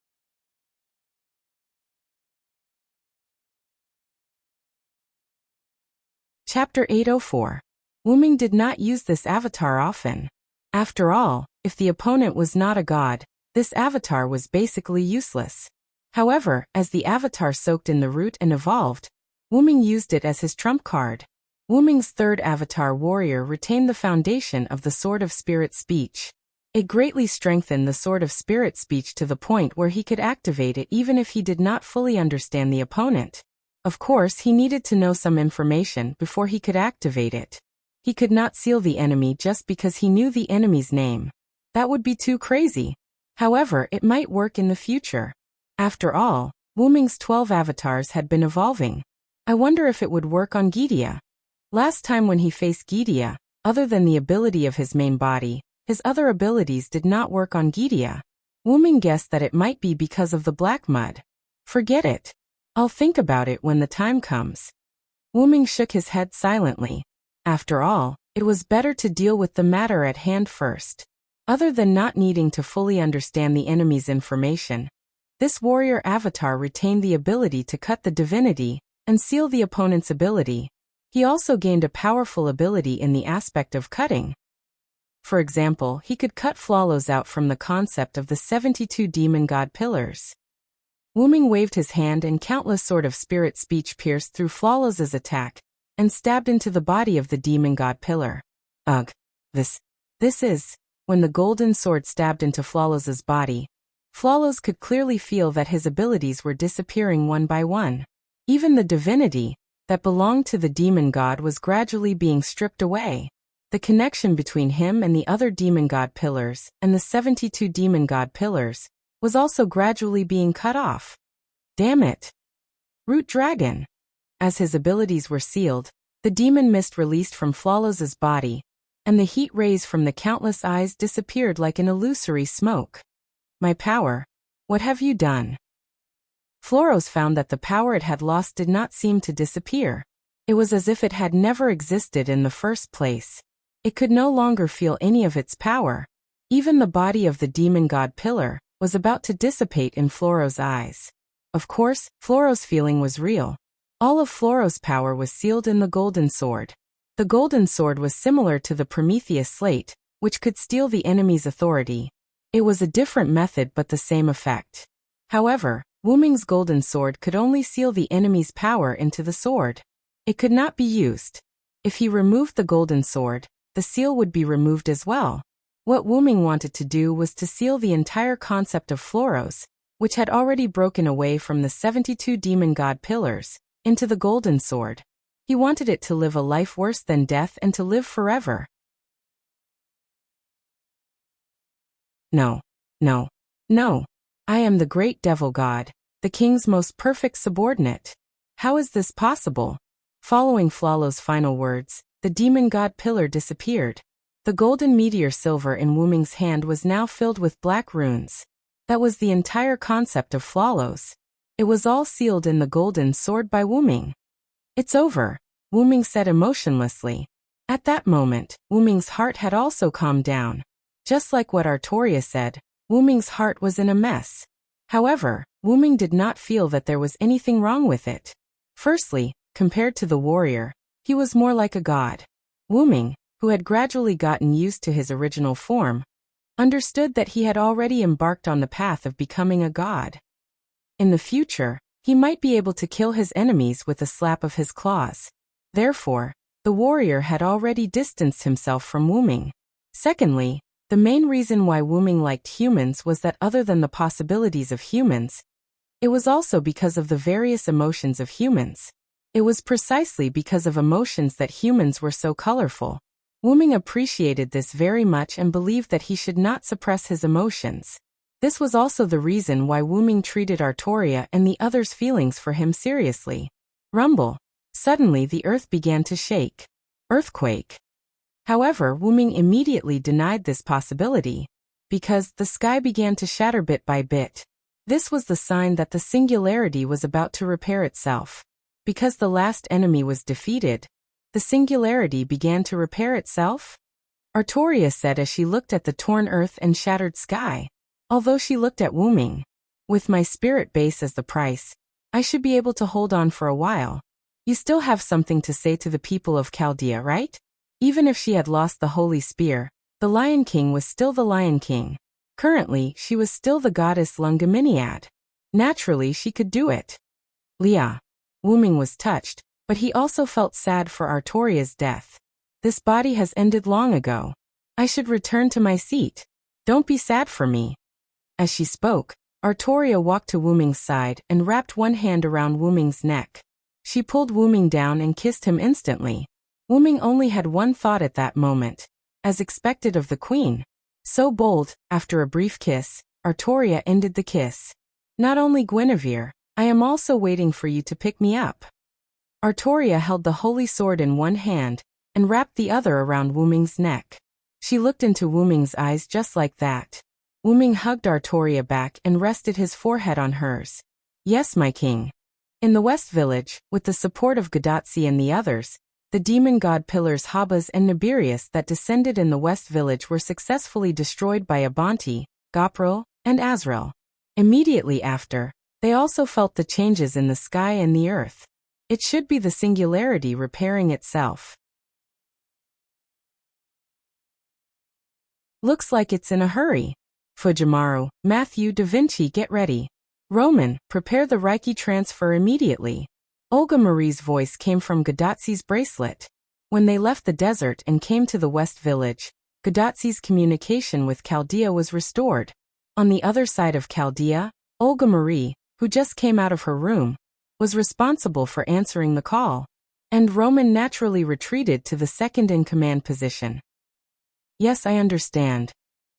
Chapter 804. Wuming did not use this avatar often. After all, if the opponent was not a god, this avatar was basically useless. However, as the avatar soaked in the root and evolved, Wuming used it as his trump card. Wuming's third avatar warrior retained the foundation of the Sword of Spirit Speech. It greatly strengthened the Sword of Spirit Speech to the point where he could activate it even if he did not fully understand the opponent. Of course, he needed to know some information before he could activate it. He could not seal the enemy just because he knew the enemy's name. That would be too crazy. However, it might work in the future. After all, Wuming's 12 avatars had been evolving. I wonder if it would work on Gidia. Last time when he faced Gidia, other than the ability of his main body, his other abilities did not work on Gidia. Wuming guessed that it might be because of the black mud. Forget it. I'll think about it when the time comes. Wuming shook his head silently. After all, it was better to deal with the matter at hand first. Other than not needing to fully understand the enemy's information, this warrior avatar retained the ability to cut the divinity and seal the opponent's ability. He also gained a powerful ability in the aspect of cutting. For example, he could cut Floros out from the concept of the 72 demon god pillars. Wuming waved his hand and countless Sword of Spirit Speech pierced through Floros's attack and stabbed into the body of the demon god pillar. Ugh. This is... When the golden sword stabbed into Floros's body, Floros could clearly feel that his abilities were disappearing one by one. Even the divinity that belonged to the demon god was gradually being stripped away. The connection between him and the other demon god pillars and the 72 demon god pillars was also gradually being cut off. Damn it! Root Dragon! As his abilities were sealed, the demon mist released from Floros's body, and the heat rays from the countless eyes disappeared like an illusory smoke. My power, what have you done? Floros found that the power it had lost did not seem to disappear. It was as if it had never existed in the first place. It could no longer feel any of its power. Even the body of the demon god pillar was about to dissipate in Floros' eyes. Of course, Floros' feeling was real. All of Floros' power was sealed in the golden sword. The golden sword was similar to the Prometheus slate, which could steal the enemy's authority. It was a different method but the same effect. However, Wuming's golden sword could only seal the enemy's power into the sword. It could not be used. If he removed the golden sword, the seal would be removed as well. What Wuming wanted to do was to seal the entire concept of Floros, which had already broken away from the 72 demon god pillars, into the golden sword. He wanted it to live a life worse than death and to live forever. No. No. No. I am the great devil god, the king's most perfect subordinate. How is this possible? Following Floros' final words, the demon god pillar disappeared. The golden meteor silver in Wuming's hand was now filled with black runes. That was the entire concept of Flawless. It was all sealed in the golden sword by Wuming. It's over, Wuming said emotionlessly. At that moment, Wuming's heart had also calmed down. Just like what Artoria said, Wuming's heart was in a mess. However, Wuming did not feel that there was anything wrong with it. Firstly, compared to the warrior, he was more like a god. Wuming, who had gradually gotten used to his original form, understood that he had already embarked on the path of becoming a god. In the future, he might be able to kill his enemies with a slap of his claws. Therefore, the warrior had already distanced himself from Wuming. Secondly, the main reason why Wuming liked humans was that other than the possibilities of humans, it was also because of the various emotions of humans. It was precisely because of emotions that humans were so colorful. Wuming appreciated this very much and believed that he should not suppress his emotions. This was also the reason why Wuming treated Artoria and the others' feelings for him seriously. Rumble. Suddenly the earth began to shake. Earthquake. However, Wuming immediately denied this possibility, because the sky began to shatter bit by bit. This was the sign that the singularity was about to repair itself. Because the last enemy was defeated, the singularity began to repair itself? Artoria said as she looked at the torn earth and shattered sky. Although she looked at Wuming, with my spirit base as the price, I should be able to hold on for a while. You still have something to say to the people of Chaldea, right? Even if she had lost the Holy Spear, the Lion King was still the Lion King. Currently, she was still the goddess Lungaminiad. Naturally, she could do it. Leah. Wuming was touched, but he also felt sad for Artoria's death. This body has ended long ago. I should return to my seat. Don't be sad for me. As she spoke, Artoria walked to Wuming's side and wrapped one hand around Wuming's neck. She pulled Wuming down and kissed him instantly. Wuming only had one thought at that moment, as expected of the queen. So bold, after a brief kiss, Artoria ended the kiss. Not only Guinevere, I am also waiting for you to pick me up. Artoria held the holy sword in one hand and wrapped the other around Wuming's neck. She looked into Wuming's eyes just like that. Wuming hugged Artoria back and rested his forehead on hers. Yes, my king. In the West Village, with the support of Gadatsi and the others, the demon god pillars Habas and Nibirius that descended in the West Village were successfully destroyed by Abanti, Gopril, and Azrael. Immediately after, they also felt the changes in the sky and the earth. It should be the singularity repairing itself. Looks like it's in a hurry. Fujimaru, Matthew da Vinci, get ready. Roman, prepare the Reiki transfer immediately. Olga Marie's voice came from Gadatsi's bracelet. When they left the desert and came to the West Village, Gadatsi's communication with Chaldea was restored. On the other side of Chaldea, Olga Marie, who just came out of her room, was responsible for answering the call. And Roman naturally retreated to the second-in-command position. Yes, I understand.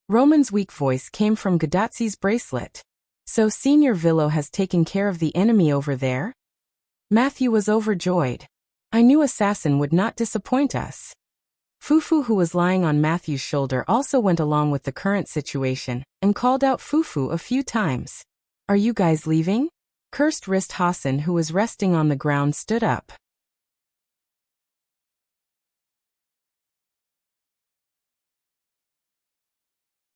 Roman's weak voice came from Gadatsi's bracelet. So Senior Villo has taken care of the enemy over there? Matthew was overjoyed. I knew Assassin would not disappoint us. Fufu, who was lying on Matthew's shoulder, also went along with the current situation and called out Fufu a few times. Are you guys leaving? Cursed Wrist Hassan, who was resting on the ground, stood up.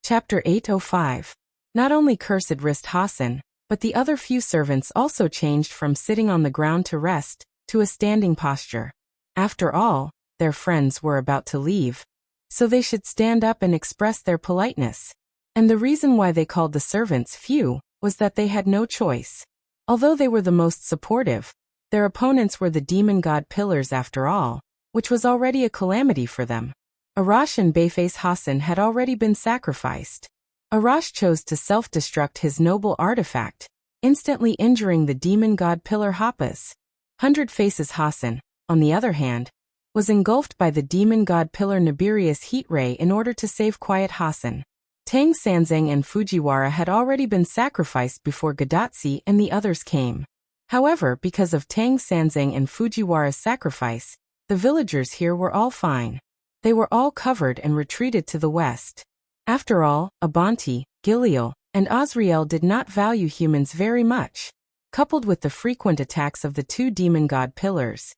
Chapter 805. Not only Cursed Wrist Hassan, but the other few servants also changed from sitting on the ground to rest, to a standing posture. After all, their friends were about to leave, so they should stand up and express their politeness. And the reason why they called the servants few was that they had no choice. Although they were the most supportive, their opponents were the demon god pillars after all, which was already a calamity for them. Arash and Bayface Hassan had already been sacrificed. Arash chose to self-destruct his noble artifact, instantly injuring the demon god pillar Hapas. 100 Faces Hassan, on the other hand, was engulfed by the demon god pillar Nibirius heat ray in order to save Quiet Hassan. Tang Sanzang and Fujiwara had already been sacrificed before Gadatsi and the others came. However, because of Tang Sanzang and Fujiwara's sacrifice, the villagers here were all fine. They were all covered and retreated to the west. After all, Abanti, Gileal, and Azrael did not value humans very much, coupled with the frequent attacks of the two demon god pillars.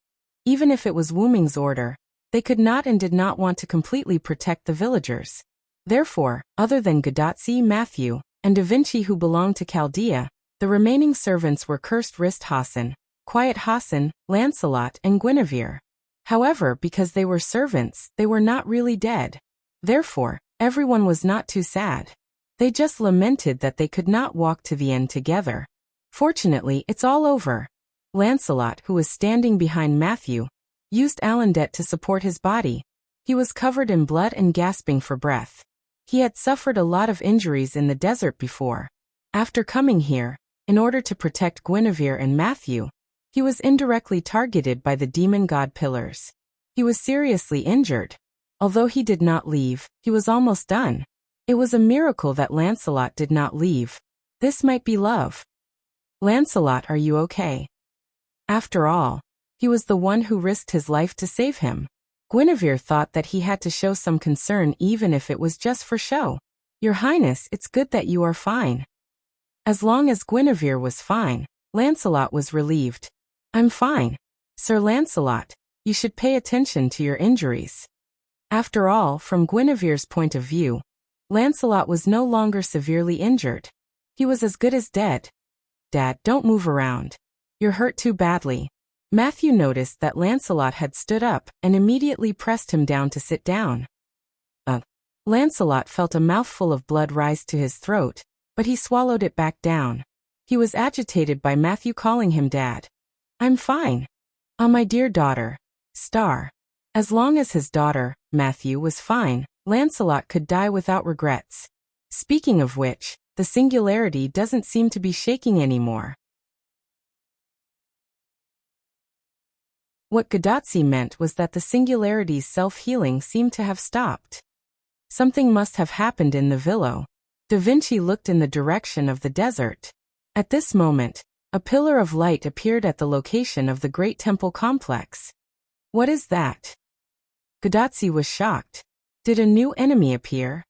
Even if it was Wu Ming's order, they could not and did not want to completely protect the villagers. Therefore, other than Gadatsi, Matthew, and Da Vinci who belonged to Chaldea, the remaining servants were Cursed Wrist Hassan, Quiet Hassan, Lancelot, and Guinevere. However, because they were servants, they were not really dead. Therefore, everyone was not too sad. They just lamented that they could not walk to the end together. Fortunately, it's all over. Lancelot, who was standing behind Matthew, used Alandet to support his body. He was covered in blood and gasping for breath. He had suffered a lot of injuries in the desert before. After coming here, in order to protect Guinevere and Matthew, he was indirectly targeted by the demon god pillars. He was seriously injured. Although he did not leave, he was almost done. It was a miracle that Lancelot did not leave. This might be love. Lancelot, are you okay? After all, he was the one who risked his life to save him. Guinevere thought that he had to show some concern even if it was just for show. Your Highness, it's good that you are fine. As long as Guinevere was fine, Lancelot was relieved. I'm fine. Sir Lancelot, you should pay attention to your injuries. After all, from Guinevere's point of view, Lancelot was no longer severely injured. He was as good as dead. Dad, don't move around. You're hurt too badly. Matthew noticed that Lancelot had stood up and immediately pressed him down to sit down. Lancelot felt a mouthful of blood rise to his throat, but he swallowed it back down. He was agitated by Matthew calling him Dad. I'm fine. My dear daughter, Star. As long as his daughter, Matthew, was fine, Lancelot could die without regrets. Speaking of which, the singularity doesn't seem to be shaking anymore. What Gadatsi meant was that the singularity's self-healing seemed to have stopped. Something must have happened in the villa. Da Vinci looked in the direction of the desert. At this moment, a pillar of light appeared at the location of the great temple complex. What is that? Gadatsi was shocked. Did a new enemy appear?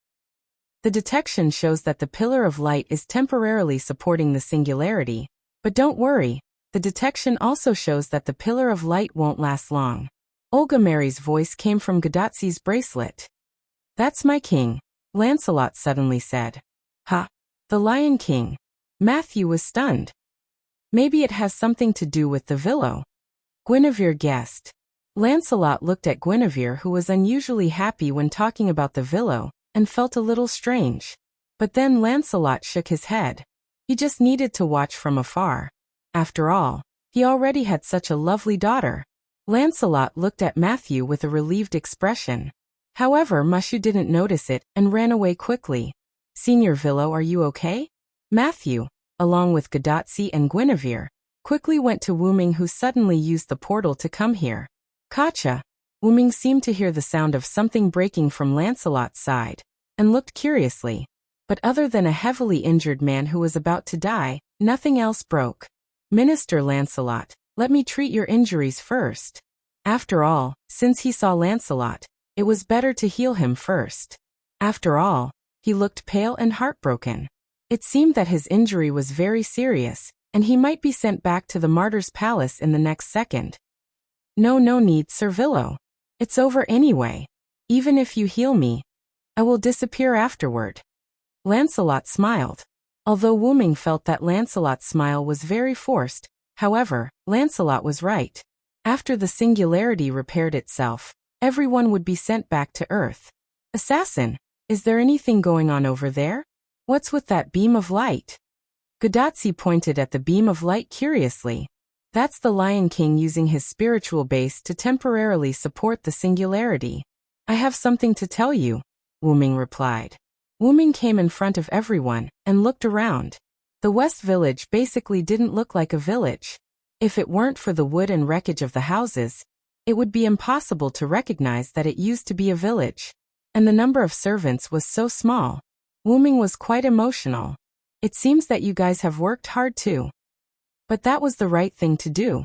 The detection shows that the pillar of light is temporarily supporting the singularity, but don't worry. The detection also shows that the pillar of light won't last long. Olga Mary's voice came from Gadatsi's bracelet. That's my king, Lancelot suddenly said. Ha! The Lion King. Matthew was stunned. Maybe it has something to do with the villa. Guinevere guessed. Lancelot looked at Guinevere, who was unusually happy when talking about the villa, and felt a little strange. But then Lancelot shook his head. He just needed to watch from afar. After all, he already had such a lovely daughter. Lancelot looked at Matthew with a relieved expression. However, Mushu didn't notice it and ran away quickly. Senior Villo, are you okay? Matthew, along with Gadatsi and Guinevere, quickly went to Wu Ming, who suddenly used the portal to come here. Kacha. Wu Ming seemed to hear the sound of something breaking from Lancelot's side, and looked curiously. But other than a heavily injured man who was about to die, nothing else broke. Minister Lancelot, let me treat your injuries first. After all, since he saw Lancelot, it was better to heal him first. After all, he looked pale and heartbroken. It seemed that his injury was very serious, and he might be sent back to the Martyr's Palace in the next second. No need, Sir Villo. It's over anyway. Even if you heal me, I will disappear afterward. Lancelot smiled. Although Wu Ming felt that Lancelot's smile was very forced, however, Lancelot was right. After the singularity repaired itself, everyone would be sent back to Earth. Assassin, is there anything going on over there? What's with that beam of light? Gadatsi pointed at the beam of light curiously. That's the Lion King using his spiritual base to temporarily support the singularity. I have something to tell you, Wu Ming replied. Wu Ming came in front of everyone and looked around. The West Village basically didn't look like a village. If it weren't for the wood and wreckage of the houses, it would be impossible to recognize that it used to be a village. And the number of servants was so small. Wu Ming was quite emotional. It seems that you guys have worked hard too. But that was the right thing to do.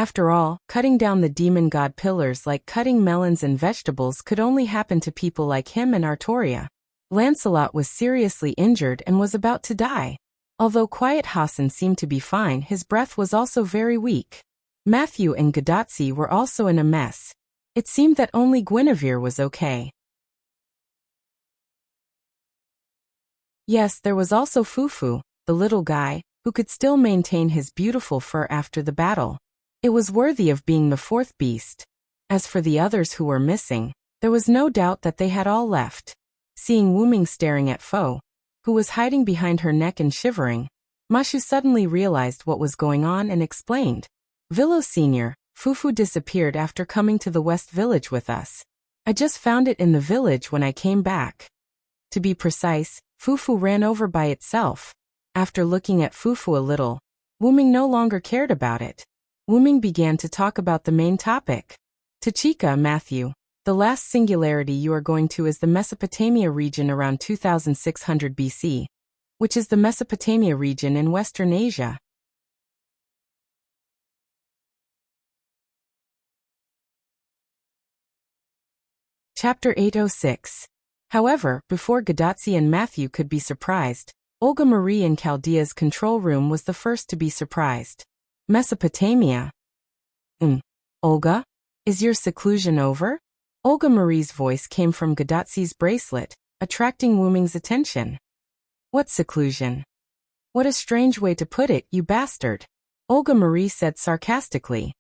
After all, cutting down the demon god pillars like cutting melons and vegetables could only happen to people like him and Artoria. Lancelot was seriously injured and was about to die. Although Quiet Hassan seemed to be fine, his breath was also very weak. Matthew and Gadotsi were also in a mess. It seemed that only Guinevere was okay. Yes, there was also Fufu, the little guy, who could still maintain his beautiful fur after the battle. It was worthy of being the fourth beast. As for the others who were missing, there was no doubt that they had all left. Seeing Wu Ming staring at Fo, who was hiding behind her neck and shivering, Mashu suddenly realized what was going on and explained. Villo Sr., Fufu disappeared after coming to the West Village with us. I just found it in the village when I came back. To be precise, Fufu ran over by itself. After looking at Fufu a little, Wu Ming no longer cared about it. Wu Ming began to talk about the main topic. Tachika, Matthew. The last singularity you are going to is the Mesopotamia region around 2600 BC, which is the Mesopotamia region in Western Asia. Chapter 806. However, before Gadotsi and Matthew could be surprised, Olga Marie in Chaldea's control room was the first to be surprised. Mesopotamia? Olga? Is your seclusion over? Olga Marie's voice came from Gadotsi's bracelet, attracting Wu Ming's attention. What seclusion? What a strange way to put it, you bastard, Olga Marie said sarcastically.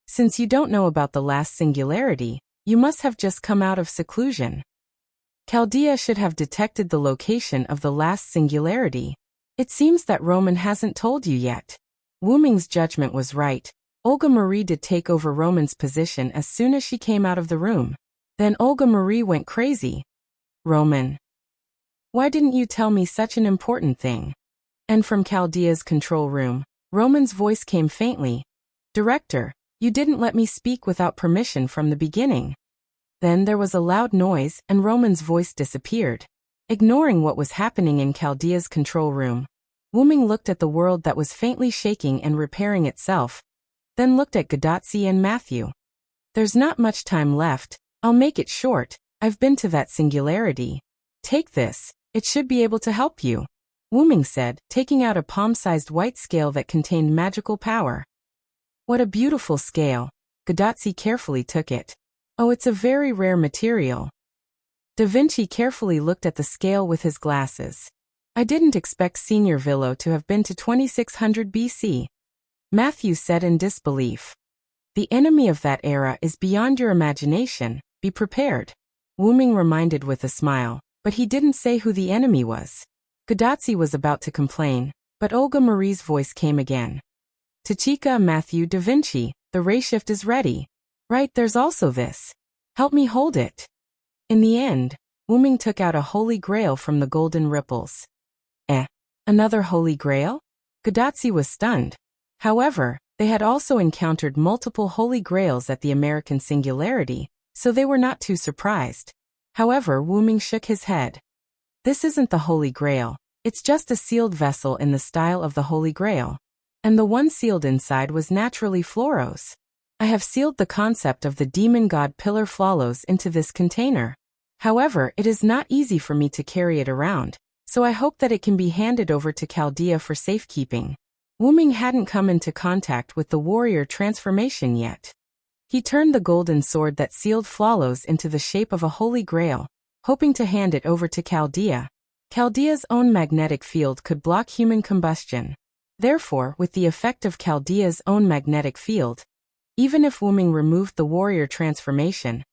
Since you don't know about the last singularity, you must have just come out of seclusion. Chaldea should have detected the location of the last singularity. It seems that Roman hasn't told you yet. Wu Ming's judgment was right. Olga Marie did take over Roman's position as soon as she came out of the room. Then Olga Marie went crazy. Roman. Why didn't you tell me such an important thing? And from Chaldea's control room, Roman's voice came faintly. Director, you didn't let me speak without permission from the beginning. Then there was a loud noise and Roman's voice disappeared. Ignoring what was happening in Chaldea's control room, Wu Ming looked at the world that was faintly shaking and repairing itself, then looked at Gadotsi and Matthew. There's not much time left. I'll make it short. I've been to that singularity. Take this. It should be able to help you, Wu Ming said, taking out a palm-sized white scale that contained magical power. What a beautiful scale. Gadotsi carefully took it. Oh, it's a very rare material. Da Vinci carefully looked at the scale with his glasses. I didn't expect Senior Villo to have been to 2600 BC. Matthew said in disbelief. The enemy of that era is beyond your imagination. Be prepared. Wu Ming reminded with a smile, but he didn't say who the enemy was. Gadotsi was about to complain, but Olga Marie's voice came again. Tachika, Matthew, Da Vinci, the ray shift is ready. Right, there's also this. Help me hold it. In the end, Wu Ming took out a holy grail from the golden ripples. Another holy grail? Gadotsi was stunned. However, they had also encountered multiple holy grails at the American singularity, so they were not too surprised. However, Wu Ming shook his head. This isn't the Holy Grail. It's just a sealed vessel in the style of the Holy Grail. And the one sealed inside was naturally Floros. I have sealed the concept of the demon god Pillar Floros into this container. However, it is not easy for me to carry it around, so I hope that it can be handed over to Chaldea for safekeeping. Wu Ming hadn't come into contact with the warrior transformation yet. He turned the golden sword that sealed Floros into the shape of a holy grail, hoping to hand it over to Chaldea. Chaldea's own magnetic field could block human combustion. Therefore, with the effect of Chaldea's own magnetic field, even if Wu Ming removed the warrior transformation,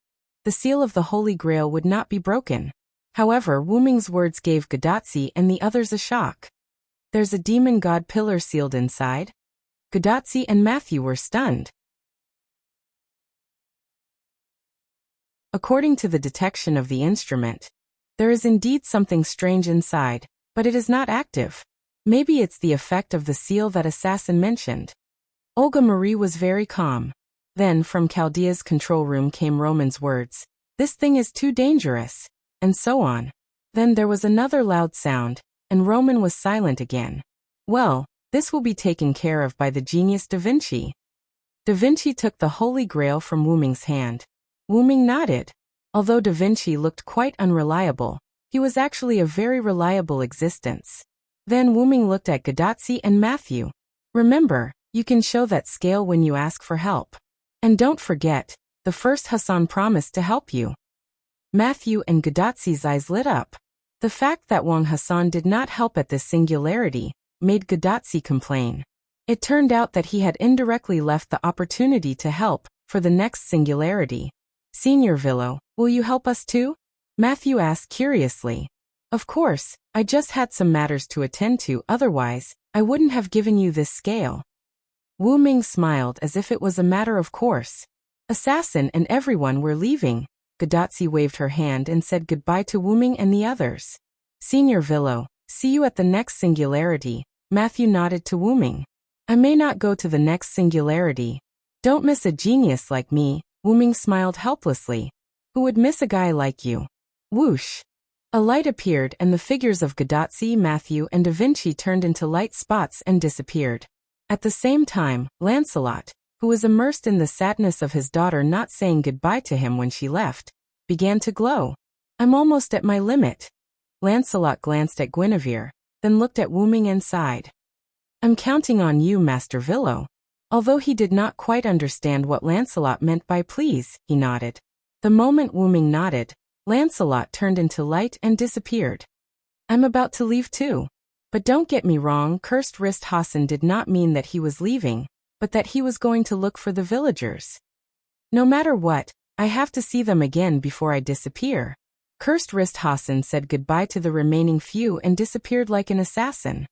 the seal of the Holy Grail would not be broken. However, Wu Ming's words gave Gadotsi and the others a shock. There's a demon god pillar sealed inside? Gadotsi and Matthew were stunned. According to the detection of the instrument, there is indeed something strange inside, but it is not active. Maybe it's the effect of the seal that assassin mentioned. Olga Marie was very calm. Then from Chaldea's control room came Roman's words. This thing is too dangerous. And so on. Then there was another loud sound, and Roman was silent again. Well, this will be taken care of by the genius Da Vinci. Da Vinci took the Holy Grail from Wuming's hand. Wuming nodded. Although Da Vinci looked quite unreliable, he was actually a very reliable existence. Then Wuming looked at Gadotsi and Matthew. Remember, you can show that scale when you ask for help. And don't forget, the first Hassan promised to help you. Matthew and Gadotsi's eyes lit up. The fact that Wang Hassan did not help at this singularity made Gadotsi complain. It turned out that he had indirectly left the opportunity to help for the next singularity. Senior Villo, will you help us too? Matthew asked curiously. Of course, I just had some matters to attend to, otherwise, I wouldn't have given you this scale. Wu Ming smiled as if it was a matter of course. Assassin and everyone were leaving. Gadotsi waved her hand and said goodbye to Wu Ming and the others. Senior Villo, see you at the next singularity. Matthew nodded to Wu Ming. I may not go to the next singularity. Don't miss a genius like me. Wu Ming smiled helplessly. Who would miss a guy like you? Whoosh! A light appeared and the figures of Gadotsi, Matthew, and Da Vinci turned into light spots and disappeared. At the same time, Lancelot, who was immersed in the sadness of his daughter not saying goodbye to him when she left, began to glow. I'm almost at my limit. Lancelot glanced at Guinevere, then looked at Wu Ming and sighed. I'm counting on you, Master Villo. Although he did not quite understand what Lancelot meant by please, he nodded. The moment Wu Ming nodded, Lancelot turned into light and disappeared. I'm about to leave too. But don't get me wrong, Cursed Wrist Hassan did not mean that he was leaving, but that he was going to look for the villagers. No matter what, I have to see them again before I disappear. Cursed Wrist Hassan said goodbye to the remaining few and disappeared like an assassin.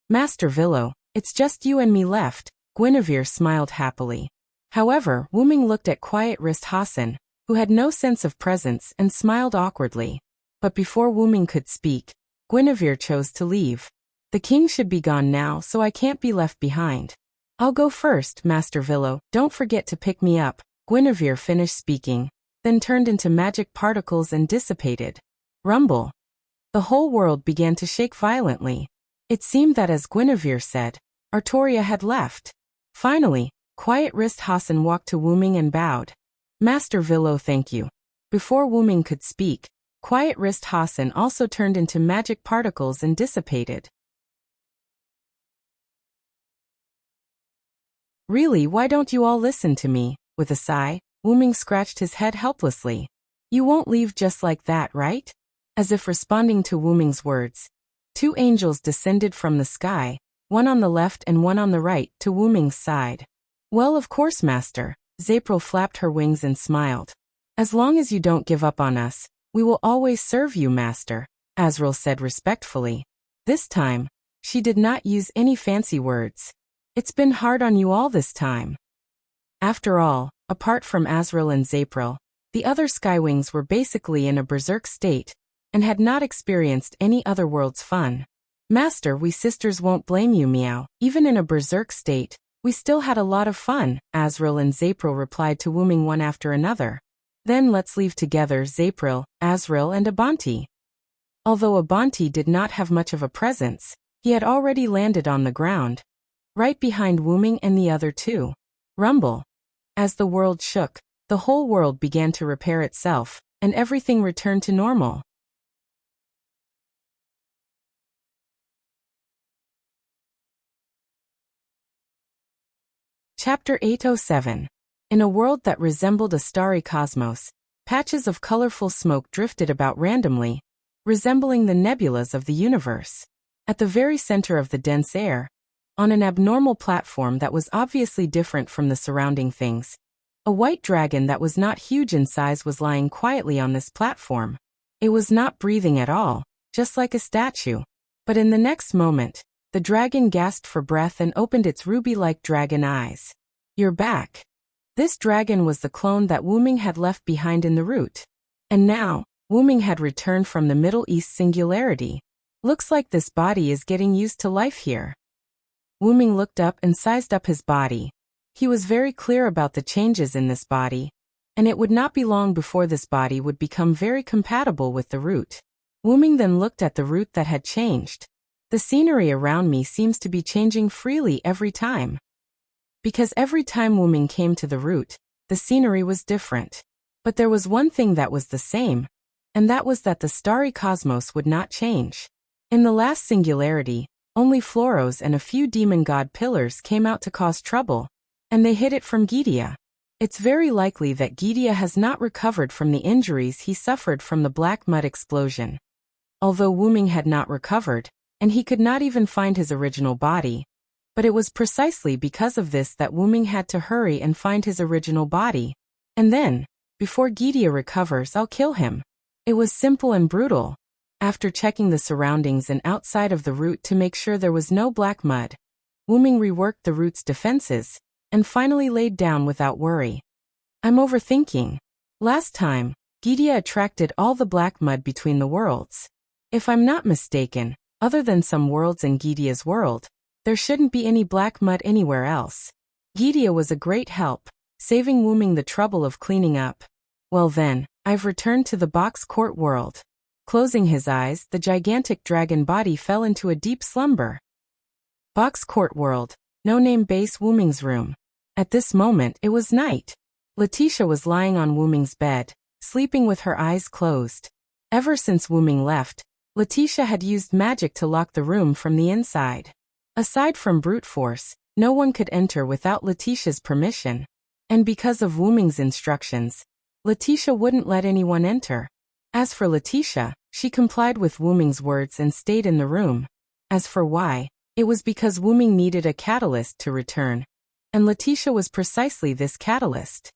Master Villo, it's just you and me left. Guinevere smiled happily. However, Wu Ming looked at Quiet Wrist Hassan, who had no sense of presence, and smiled awkwardly. But before Wu Ming could speak, Guinevere chose to leave. The king should be gone now, so I can't be left behind. I'll go first, Master Villo, don't forget to pick me up. Guinevere finished speaking, then turned into magic particles and dissipated. Rumble. The whole world began to shake violently. It seemed that as Guinevere said, Artoria had left. Finally, Quiet Wrist Hassan walked to Wu Ming and bowed. Master Villo, thank you. Before Wu Ming could speak, Quiet Wrist Hassan also turned into magic particles and dissipated. Really, why don't you all listen to me? With a sigh, Wu Ming scratched his head helplessly. You won't leave just like that, right? As if responding to Wu Ming's words, two angels descended from the sky, one on the left and one on the right, to Wu Ming's side. Well, of course, Master. Zapril flapped her wings and smiled. As long as you don't give up on us, we will always serve you, Master, Azrael said respectfully. This time, she did not use any fancy words. It's been hard on you all this time. After all, apart from Azrael and Zapril, the other Skywings were basically in a berserk state, and had not experienced any other world's fun. Master, we sisters won't blame you, Meow. Even in a berserk state, we still had a lot of fun, Azrael and Zapril replied to Wu Ming one after another. Then let's leave together, Zapril, Azrael and Abanti. Although Abanti did not have much of a presence, he had already landed on the ground, right behind Wu Ming and the other two. Rumble. As the world shook, the whole world began to repair itself, and everything returned to normal. Chapter 807. In a world that resembled a starry cosmos, patches of colorful smoke drifted about randomly, resembling the nebulas of the universe. At the very center of the dense air, on an abnormal platform that was obviously different from the surrounding things, a white dragon that was not huge in size was lying quietly on this platform. It was not breathing at all, just like a statue. But in the next moment, the dragon gasped for breath and opened its ruby-like dragon eyes. You're back. This dragon was the clone that Wu Ming had left behind in the route. And now, Wu Ming had returned from the Middle East singularity. Looks like this body is getting used to life here. Wu Ming looked up and sized up his body. He was very clear about the changes in this body, and it would not be long before this body would become very compatible with the route. Wu Ming then looked at the route that had changed. The scenery around me seems to be changing freely every time. Because every time Wu Ming came to the root, the scenery was different. But there was one thing that was the same, and that was that the starry cosmos would not change. In the last singularity, only Floros and a few demon god pillars came out to cause trouble, and they hid it from Gidia. It's very likely that Gidia has not recovered from the injuries he suffered from the black mud explosion. Although Wu Ming had not recovered, and he could not even find his original body, but it was precisely because of this that Wu Ming had to hurry and find his original body. And then, before Gidia recovers, I'll kill him. It was simple and brutal. After checking the surroundings and outside of the root to make sure there was no black mud, Wu Ming reworked the root's defenses, and finally laid down without worry. I'm overthinking. Last time, Gidia attracted all the black mud between the worlds. If I'm not mistaken, other than some worlds in Gidia's world, there shouldn't be any black mud anywhere else. Gidia was a great help, saving Wu Ming the trouble of cleaning up. Well then, I've returned to the box court world. Closing his eyes, the gigantic dragon body fell into a deep slumber. Box court world. No-name base Wu Ming's room. At this moment, it was night. Letitia was lying on Wu Ming's bed, sleeping with her eyes closed. Ever since Wu Ming left, Letitia had used magic to lock the room from the inside. Aside from brute force, no one could enter without Letitia's permission. And because of Wu Ming's instructions, Letitia wouldn't let anyone enter. As for Letitia, she complied with Wu Ming's words and stayed in the room. As for why, it was because Wu Ming needed a catalyst to return, and Letitia was precisely this catalyst.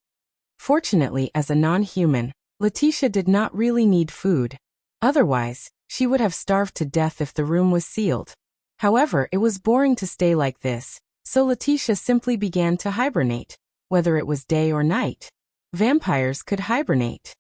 Fortunately, as a non-human, Letitia did not really need food. Otherwise, she would have starved to death if the room was sealed. However, it was boring to stay like this, so Letitia simply began to hibernate, whether it was day or night. Vampires could hibernate.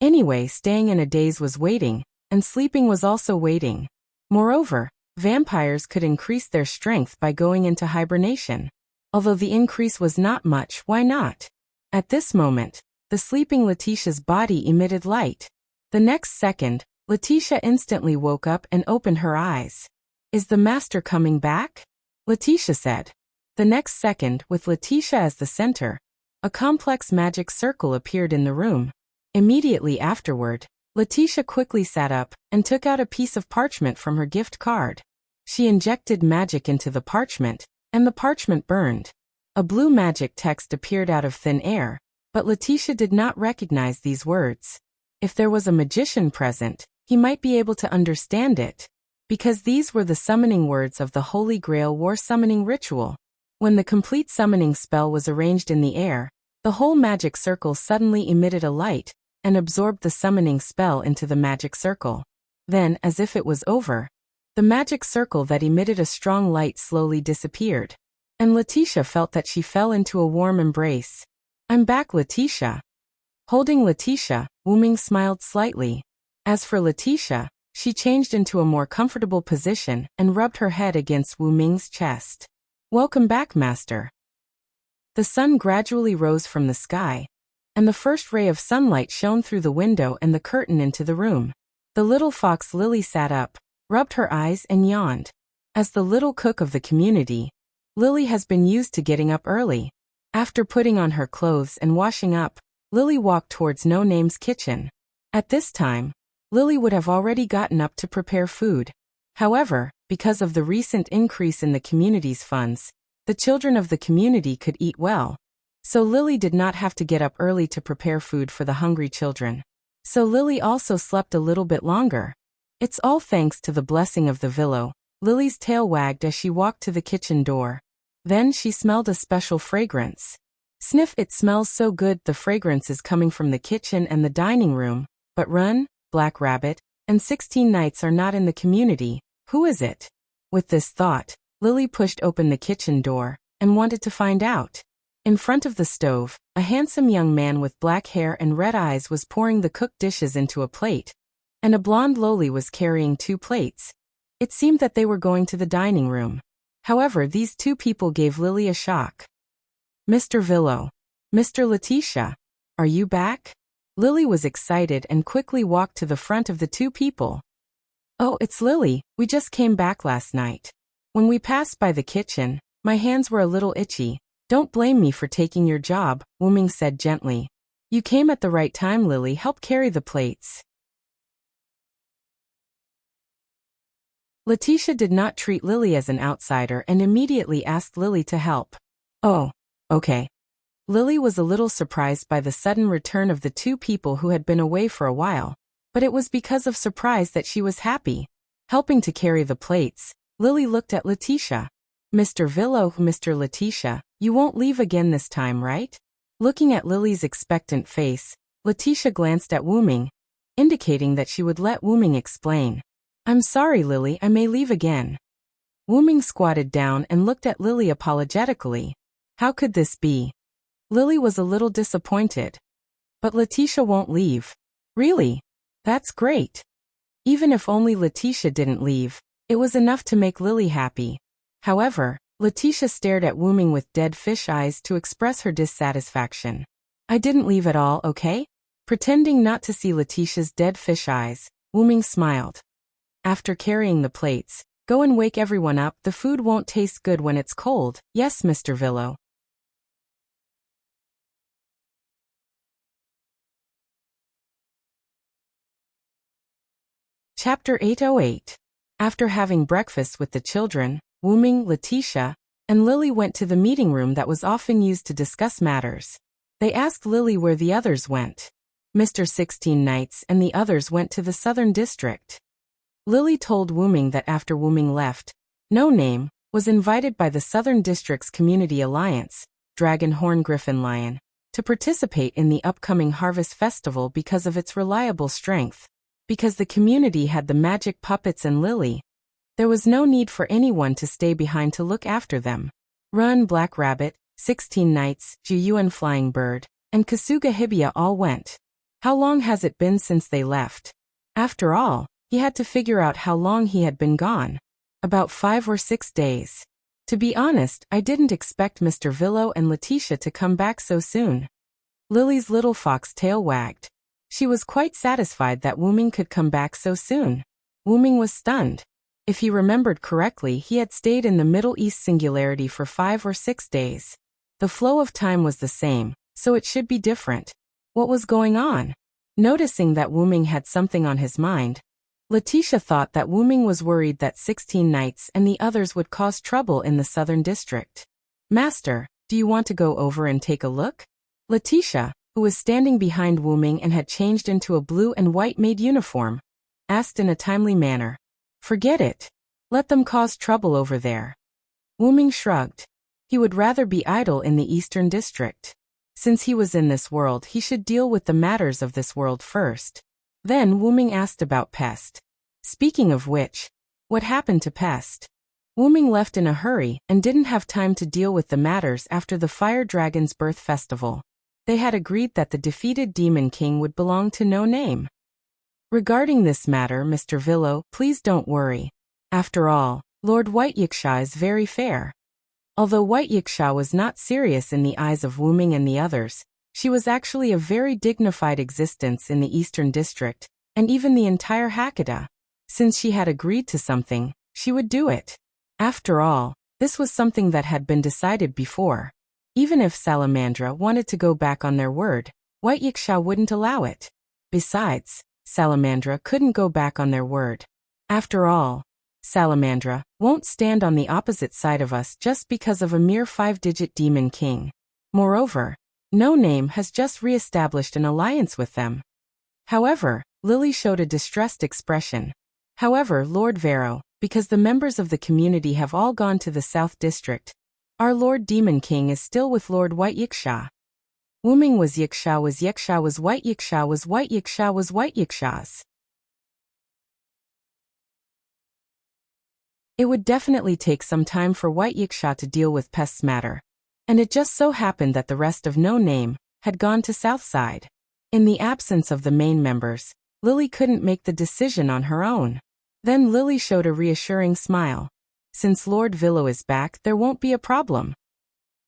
Anyway, staying in a daze was waiting, and sleeping was also waiting. Moreover, vampires could increase their strength by going into hibernation. Although the increase was not much, why not? At this moment, the sleeping Letitia's body emitted light. The next second, Letitia instantly woke up and opened her eyes. Is the master coming back? Letitia said. The next second, with Letitia as the center, a complex magic circle appeared in the room. Immediately afterward, Letitia quickly sat up and took out a piece of parchment from her gift card. She injected magic into the parchment, and the parchment burned. A blue magic text appeared out of thin air, but Letitia did not recognize these words. If there was a magician present, he might be able to understand it, because these were the summoning words of the Holy Grail war summoning ritual. When the complete summoning spell was arranged in the air, the whole magic circle suddenly emitted a light, and absorbed the summoning spell into the magic circle. Then, as if it was over, the magic circle that emitted a strong light slowly disappeared, and Letitia felt that she fell into a warm embrace. I'm back, Letitia. Holding Letitia, Wu Ming smiled slightly. As for Letitia, she changed into a more comfortable position and rubbed her head against Wu Ming's chest. Welcome back, master. The sun gradually rose from the sky, and the first ray of sunlight shone through the window and the curtain into the room. The little fox Lily sat up, rubbed her eyes and yawned. As the little cook of the community, Lily has been used to getting up early. After putting on her clothes and washing up, Lily walked towards No Name's kitchen. At this time, Lily would have already gotten up to prepare food. However, because of the recent increase in the community's funds, the children of the community could eat well. So Lily did not have to get up early to prepare food for the hungry children. So Lily also slept a little bit longer. It's all thanks to the blessing of the Villo. Lily's tail wagged as she walked to the kitchen door. Then she smelled a special fragrance. Sniff, it smells so good. The fragrance is coming from the kitchen and the dining room. But run, Black Rabbit, and 16 Knights are not in the community. Who is it? With this thought, Lily pushed open the kitchen door and wanted to find out. In front of the stove, a handsome young man with black hair and red eyes was pouring the cooked dishes into a plate, and a blonde loli was carrying 2 plates. It seemed that they were going to the dining room. However, these 2 people gave Lily a shock. Mr. Villo. Mr. Letitia. Are you back? Lily was excited and quickly walked to the front of the 2 people. Oh, it's Lily. We just came back last night. When we passed by the kitchen, my hands were a little itchy. Don't blame me for taking your job, Wu Ming said gently. You came at the right time, Lily. Help carry the plates. Letitia did not treat Lily as an outsider and immediately asked Lily to help. Oh, okay. Lily was a little surprised by the sudden return of the two people who had been away for a while, but it was because of surprise that she was happy. Helping to carry the plates, Lily looked at Letitia. Mr. Villo, Mr. Letitia, you won't leave again this time, right? Looking at Lily's expectant face, Letitia glanced at Wu Ming, indicating that she would let Wu Ming explain. I'm sorry, Lily, I may leave again. Wu Ming squatted down and looked at Lily apologetically. How could this be? Lily was a little disappointed. But Letitia won't leave. Really? That's great. Even if only Letitia didn't leave, it was enough to make Lily happy. However, Letitia stared at Wu Ming with dead fish eyes to express her dissatisfaction. I didn't leave at all, okay? Pretending not to see Letitia's dead fish eyes, Wu Ming smiled. After carrying the plates, go and wake everyone up. The food won't taste good when it's cold. Yes, Mr. Villo. Chapter 808. After having breakfast with the children, Wu Ming, Letitia, and Lily went to the meeting room that was often used to discuss matters. They asked Lily where the others went. Mr. 16 Knights and the others went to the Southern District. Lily told Wu Ming that after Wu Ming left, No Name was invited by the Southern District's Community Alliance, Dragon Horn Griffin Lion, to participate in the upcoming Harvest Festival because of its reliable strength. Because the community had the magic puppets and Lily, there was no need for anyone to stay behind to look after them. Run, Black Rabbit, 16 Knights, Juyuan Flying Bird, and Kasuga Hibiya all went. How long has it been since they left? After all, he had to figure out how long he had been gone. About 5 or 6 days. To be honest, I didn't expect Mr. Villo and Letitia to come back so soon. Lily's little fox tail wagged. She was quite satisfied that Wu Ming could come back so soon. Wu Ming was stunned. If he remembered correctly, he had stayed in the Middle East Singularity for 5 or 6 days. The flow of time was the same, so it should be different. What was going on? Noticing that Wu Ming had something on his mind, Letitia thought that Wu Ming was worried that 16 Knights and the others would cause trouble in the Southern District. Master, do you want to go over and take a look? Letitia, who was standing behind Wu Ming and had changed into a blue and white maid uniform, asked in a timely manner. Forget it. Let them cause trouble over there. Wu Ming shrugged. He would rather be idle in the Eastern District. Since he was in this world, he should deal with the matters of this world first. Then Wu Ming asked about Pest. Speaking of which, what happened to Pest? Wu Ming left in a hurry and didn't have time to deal with the matters after the Fire Dragon's birth festival. They had agreed that the defeated Demon King would belong to No Name. Regarding this matter, Mr. Villo, please don't worry. After all, Lord White Yiksha is very fair. Although White Yiksha was not serious in the eyes of Wu Ming and the others, she was actually a very dignified existence in the Eastern District, and even the entire Hakata. Since she had agreed to something, she would do it. After all, this was something that had been decided before. Even if Salamandra wanted to go back on their word, White Yiksha wouldn't allow it. Besides, Salamandra couldn't go back on their word. After all, Salamandra won't stand on the opposite side of us just because of a mere 5-digit Demon King. Moreover, No Name has just re-established an alliance with them. However, Lily showed a distressed expression. However, Lord Vero, because the members of the community have all gone to the South District, our Lord Demon King is still with Lord White Yiksha. Wu Ming was Yiksha was Yiksha was White Yiksha was White Yiksha was White Yiksha's. It would definitely take some time for White Yiksha to deal with Pest's matter. And it just so happened that the rest of No Name had gone to Southside. In the absence of the main members, Lily couldn't make the decision on her own. Then Lily showed a reassuring smile. Since Lord Villo is back, there won't be a problem.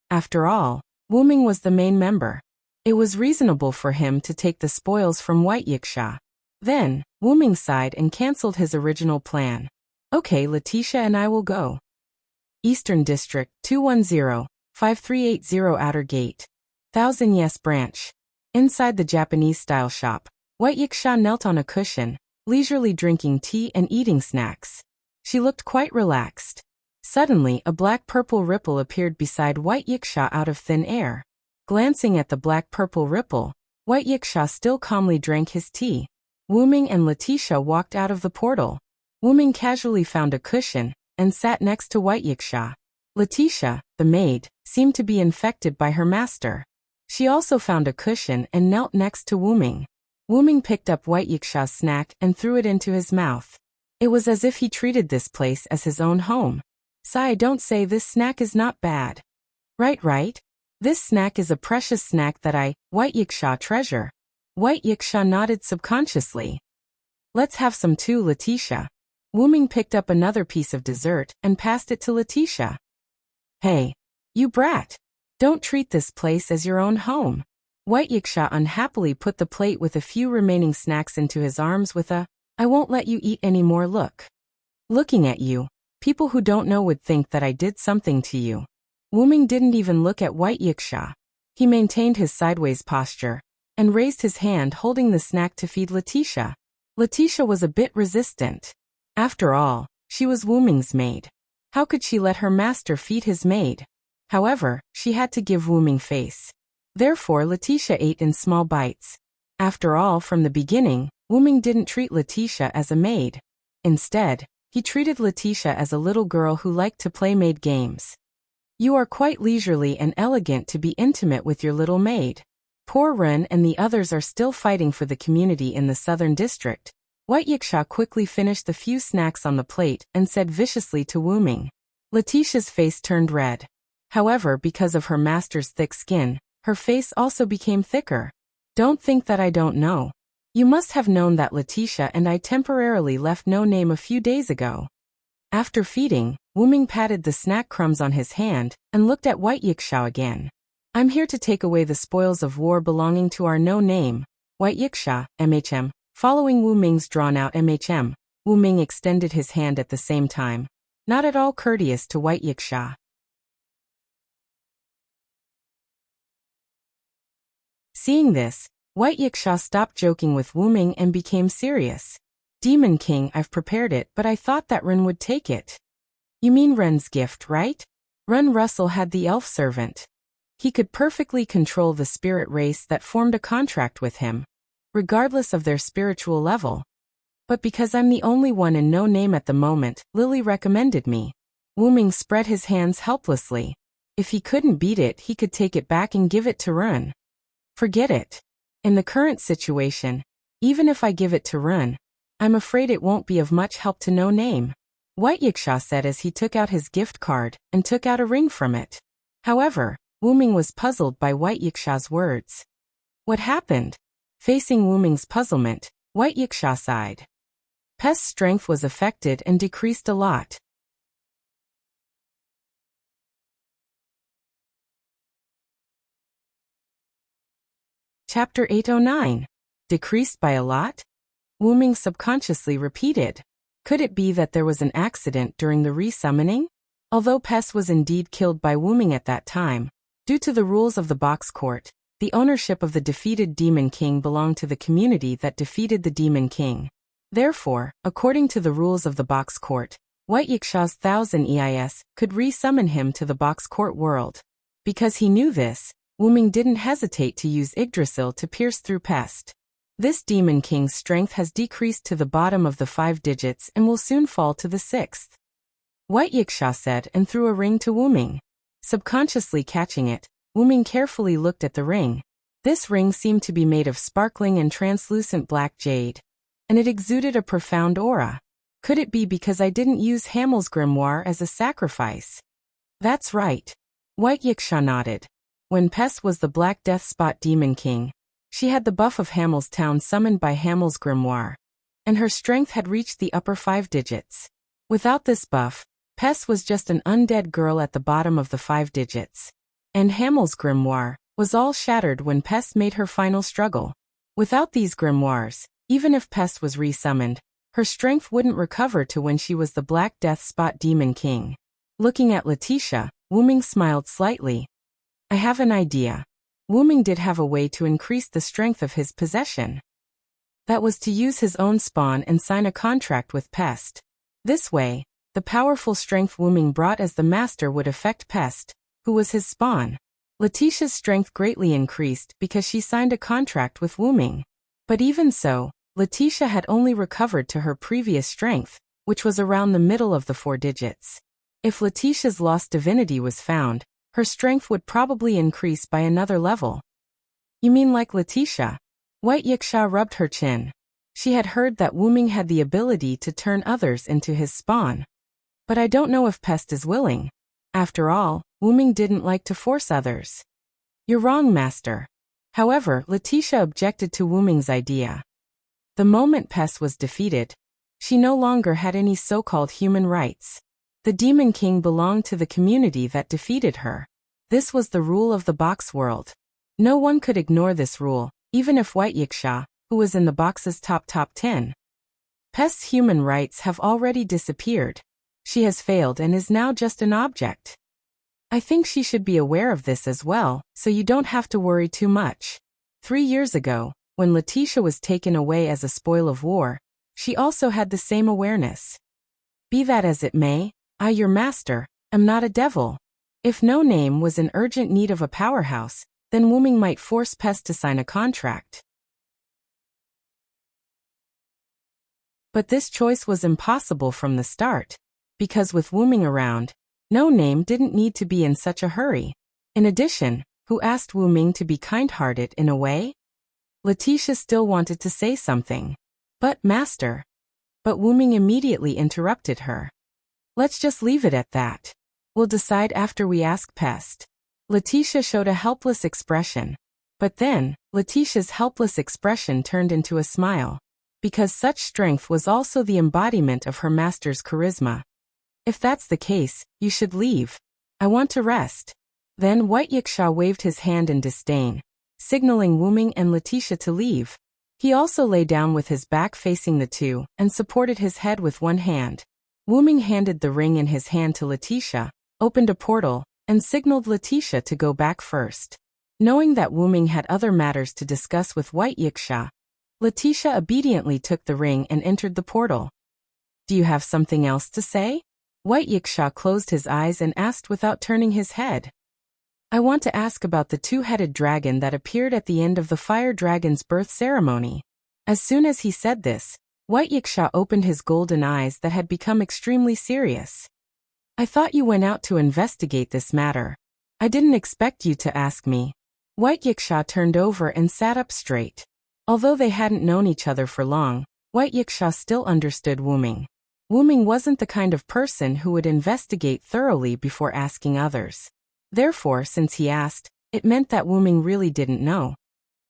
After all, Wu Ming was the main member. It was reasonable for him to take the spoils from White Yiksha. Then, Wu Ming sighed and cancelled his original plan. Okay, Letitia and I will go. Eastern District, 210-5380 Outer Gate. 1000 Yes Branch. Inside the Japanese-style shop, White Wuxia knelt on a cushion, leisurely drinking tea and eating snacks. She looked quite relaxed. Suddenly, a black-purple ripple appeared beside White Wuxia out of thin air. Glancing at the black-purple ripple, White Wuxia still calmly drank his tea. Wuming and Letitia walked out of the portal. Wuming casually found a cushion and sat next to White Wuxia. Letitia, the maid, seemed to be infected by her master. She also found a cushion and knelt next to Wuming. Wuming picked up White Wuxia's snack and threw it into his mouth. It was as if he treated this place as his own home. Sigh, don't say this snack is not bad. Right. This snack is a precious snack that I, White Wuxia, treasure. White Wuxia nodded subconsciously. Let's have some too, Letitia. Wuming picked up another piece of dessert and passed it to Letitia. Hey, you brat. Don't treat this place as your own home. White Wuxia unhappily put the plate with a few remaining snacks into his arms with a, I won't let you eat any more look. Looking at you, people who don't know would think that I did something to you. Wuming didn't even look at White Wuxia. He maintained his sideways posture and raised his hand holding the snack to feed Letitia. Letitia was a bit resistant. After all, she was Wuming's maid. How could she let her master feed his maid? However, she had to give Wuming face. Therefore, Letitia ate in small bites. After all, from the beginning, Wuming didn't treat Letitia as a maid. Instead, he treated Letitia as a little girl who liked to play maid games. You are quite leisurely and elegant to be intimate with your little maid. Poor Ren and the others are still fighting for the community in the southern district. White Wuxia quickly finished the few snacks on the plate and said viciously to Wuming. Letitia's face turned red. However, because of her master's thick skin, her face also became thicker. Don't think that I don't know. You must have known that Letitia and I temporarily left No Name a few days ago. After feeding, Wuming patted the snack crumbs on his hand and looked at White Wuxia again. I'm here to take away the spoils of war belonging to our No Name, White Wuxia, MHM. Following Wuming's drawn-out MHM, Wuming extended his hand at the same time, not at all courteous to White Wuxia. Seeing this, White Wuxia stopped joking with Wuming and became serious. Demon King, I've prepared it, but I thought that Ren would take it. You mean Ren's gift, right? Ren Russell had the elf servant. He could perfectly control the spirit race that formed a contract with him, regardless of their spiritual level. But because I'm the only one in No Name at the moment, Lily recommended me. Wuming spread his hands helplessly. If he couldn't beat it, he could take it back and give it to Ren. Forget it. In the current situation, even if I give it to Ren, I'm afraid it won't be of much help to No Name. White Wuxia said as he took out his gift card and took out a ring from it. However, Wuming was puzzled by White Wuxia's words. What happened? Facing Wuming's puzzlement, White Wuxia sighed. Pest's strength was affected and decreased a lot. Chapter 809. Decreased by a lot? Wuming subconsciously repeated. Could it be that there was an accident during the resummoning? Although Pest was indeed killed by Wuming at that time, due to the rules of the box court, the ownership of the defeated Demon King belonged to the community that defeated the Demon King. Therefore, according to the rules of the box court, White Wuxia's 1000 EIS could re-summon him to the box court world. Because he knew this, Wuming didn't hesitate to use Yggdrasil to pierce through Pest. This Demon King's strength has decreased to the bottom of the 5 digits and will soon fall to the 6th. White Wuxia said and threw a ring to Wuming. Subconsciously catching it, Wuming carefully looked at the ring. This ring seemed to be made of sparkling and translucent black jade, and it exuded a profound aura. Could it be because I didn't use Hamel's grimoire as a sacrifice? That's right. White Wuxia nodded. When Pest was the Black Death Spot Demon King, she had the buff of Hamel's Town summoned by Hamel's grimoire, and her strength had reached the upper 5 digits. Without this buff, Pest was just an undead girl at the bottom of the 5 digits. And Hamel's grimoire was all shattered when Pest made her final struggle. Without these grimoires, even if Pest was resummoned, her strength wouldn't recover to when she was the Black Death Spot Demon King. Looking at Letitia, Wuming smiled slightly. I have an idea. Wuming did have a way to increase the strength of his possession. That was to use his own spawn and sign a contract with Pest. This way, the powerful strength Wuming brought as the master would affect Pest, who was his spawn. Letitia's strength greatly increased because she signed a contract with Wuming. But even so, Letitia had only recovered to her previous strength, which was around the middle of the 4 digits. If Letitia's lost divinity was found, her strength would probably increase by another level. You mean like Letitia? White Yiksha rubbed her chin. She had heard that Wuming had the ability to turn others into his spawn. But I don't know if Pest is willing. After all, Wuming didn't like to force others. You're wrong, Master. However, Letitia objected to Wuming's idea. The moment Pest was defeated, she no longer had any so-called human rights. The Demon King belonged to the community that defeated her. This was the rule of the box world. No one could ignore this rule, even if White Yiksha, who was in the box's top 10. Pest's human rights have already disappeared. She has failed and is now just an object. I think she should be aware of this as well, so you don't have to worry too much. 3 years ago, when Letitia was taken away as a spoil of war, she also had the same awareness. Be that as it may, I, your master, am not a devil. If No Name was in urgent need of a powerhouse, then Wuming might force Pest to sign a contract. But this choice was impossible from the start, because with Wuming around, No Name didn't need to be in such a hurry. In addition, who asked Wuming to be kind-hearted in a way? Letitia still wanted to say something. But, Master. But Wuming immediately interrupted her. Let's just leave it at that. We'll decide after we ask Pest. Letitia showed a helpless expression. But then, Letitia's helpless expression turned into a smile. Because such strength was also the embodiment of her master's charisma. If that's the case, you should leave. I want to rest. Then White Yiksha waved his hand in disdain, signaling Wuming and Letitia to leave. He also lay down with his back facing the two and supported his head with one hand. Wuming handed the ring in his hand to Letitia, opened a portal, and signaled Letitia to go back first. Knowing that Wuming had other matters to discuss with White Yiksha, Letitia obediently took the ring and entered the portal. Do you have something else to say? White Yiksha closed his eyes and asked without turning his head. I want to ask about the 2-headed dragon that appeared at the end of the fire dragon's birth ceremony. As soon as he said this, White Yiksha opened his golden eyes that had become extremely serious. I thought you went out to investigate this matter. I didn't expect you to ask me. White Yiksha turned over and sat up straight. Although they hadn't known each other for long, White Yiksha still understood Wuming. Wuming wasn't the kind of person who would investigate thoroughly before asking others. Therefore, since he asked, it meant that Wuming really didn't know.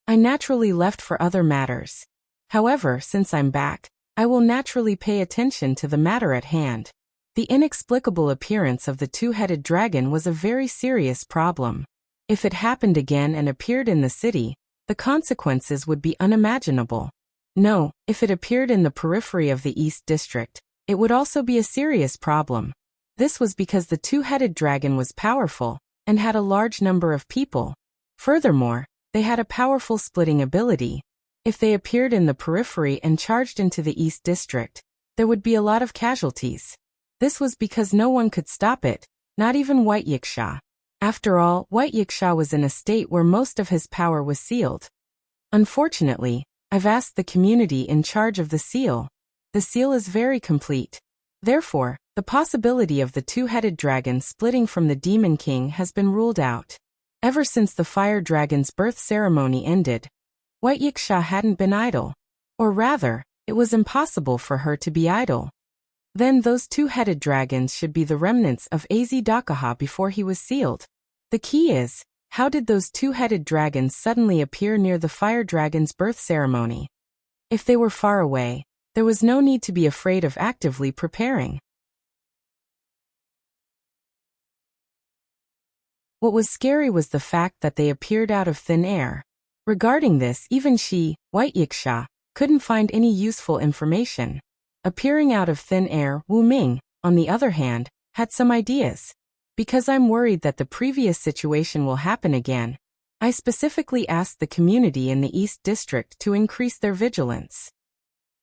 I naturally left for other matters. However, since I'm back, I will naturally pay attention to the matter at hand. The inexplicable appearance of the 2-headed dragon was a very serious problem. If it happened again and appeared in the city, the consequences would be unimaginable. No, if it appeared in the periphery of the East District, it would also be a serious problem. This was because the 2-headed dragon was powerful and had a large number of people. Furthermore, they had a powerful splitting ability. If they appeared in the periphery and charged into the East District, there would be a lot of casualties. This was because no one could stop it, not even White Yiksha. After all, White Yiksha was in a state where most of his power was sealed. Unfortunately, I've asked the community in charge of the seal. The seal is very complete. Therefore, the possibility of the 2-headed dragon splitting from the Demon King has been ruled out. Ever since the fire dragon's birth ceremony ended, White Yiksha hadn't been idle. Or rather, it was impossible for her to be idle. Then those 2-headed dragons should be the remnants of Az Dakaha before he was sealed. The key is, how did those 2-headed dragons suddenly appear near the fire dragon's birth ceremony? If they were far away, there was no need to be afraid of actively preparing. What was scary was the fact that they appeared out of thin air. Regarding this, even she, White Yiksha, couldn't find any useful information. Appearing out of thin air, Wuming, on the other hand, had some ideas. Because I'm worried that the previous situation will happen again, I specifically asked the community in the East District to increase their vigilance.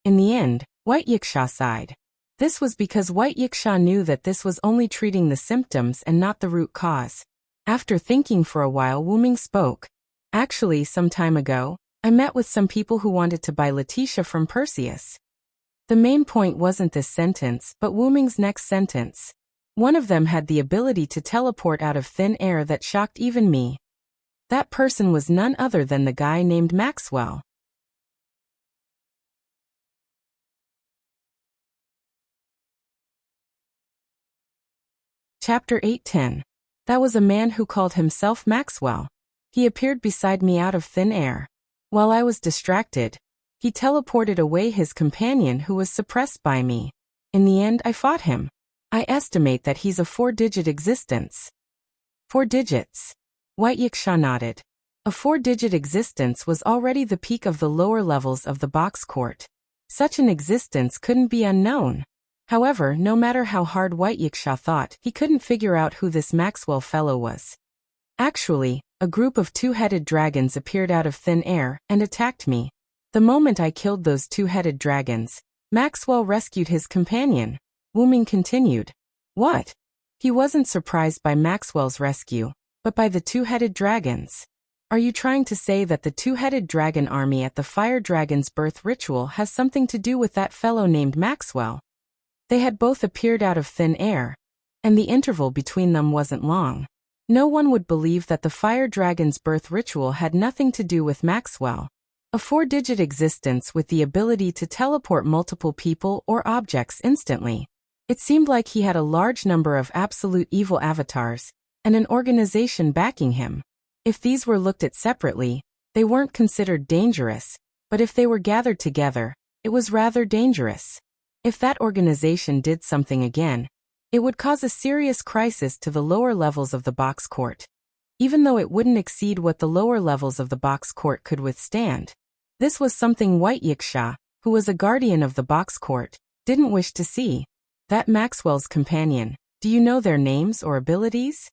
In the end, White Yiksha sighed. This was because White Yiksha knew that this was only treating the symptoms and not the root cause. After thinking for a while, Wu Ming spoke. Actually, some time ago, I met with some people who wanted to buy Letitia from Perseus. The main point wasn't this sentence, but Wu Ming's next sentence. One of them had the ability to teleport out of thin air that shocked even me. That person was none other than the guy named Maxwell. Chapter 8:10. That was a man who called himself Maxwell. He appeared beside me out of thin air. While I was distracted, he teleported away his companion who was suppressed by me. In the end, I fought him. I estimate that he's a 4-digit existence. 4 digits. White Yiksha nodded. A 4-digit existence was already the peak of the lower levels of the box court. Such an existence couldn't be unknown. However, no matter how hard White Yiksha thought, he couldn't figure out who this Maxwell fellow was. Actually, a group of 2-headed dragons appeared out of thin air and attacked me. The moment I killed those 2-headed dragons, Maxwell rescued his companion. Wu Ming continued. What? He wasn't surprised by Maxwell's rescue, but by the 2-headed dragons. Are you trying to say that the 2-headed dragon army at the fire dragon's birth ritual has something to do with that fellow named Maxwell? They had both appeared out of thin air, and the interval between them wasn't long. No one would believe that the fire dragon's birth ritual had nothing to do with Maxwell. A 4-digit existence with the ability to teleport multiple people or objects instantly. It seemed like he had a large number of absolute evil avatars, and an organization backing him. If these were looked at separately, they weren't considered dangerous, but if they were gathered together, it was rather dangerous. If that organization did something again, it would cause a serious crisis to the lower levels of the box court, even though it wouldn't exceed what the lower levels of the box court could withstand. This was something White Yiksha, who was a guardian of the box court, didn't wish to see. That Maxwell's companion, do you know their names or abilities?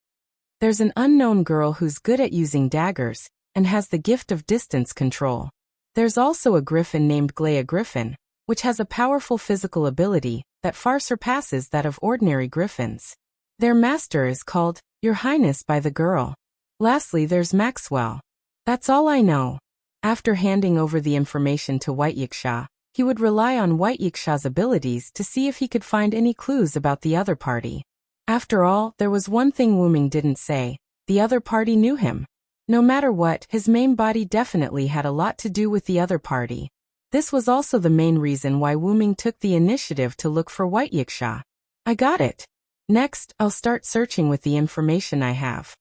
There's an unknown girl who's good at using daggers, and has the gift of distance control. There's also a griffin named Glea Griffin, which has a powerful physical ability that far surpasses that of ordinary griffins. Their master is called Your Highness by the girl. Lastly, there's Maxwell. That's all I know. After handing over the information to White Yiksha, he would rely on White Yiksha's abilities to see if he could find any clues about the other party. After all, there was one thing Wu Ming didn't say: the other party knew him. No matter what, his main body definitely had a lot to do with the other party. This was also the main reason why Wu Ming took the initiative to look for White Yiksha. I got it. Next, I'll start searching with the information I have.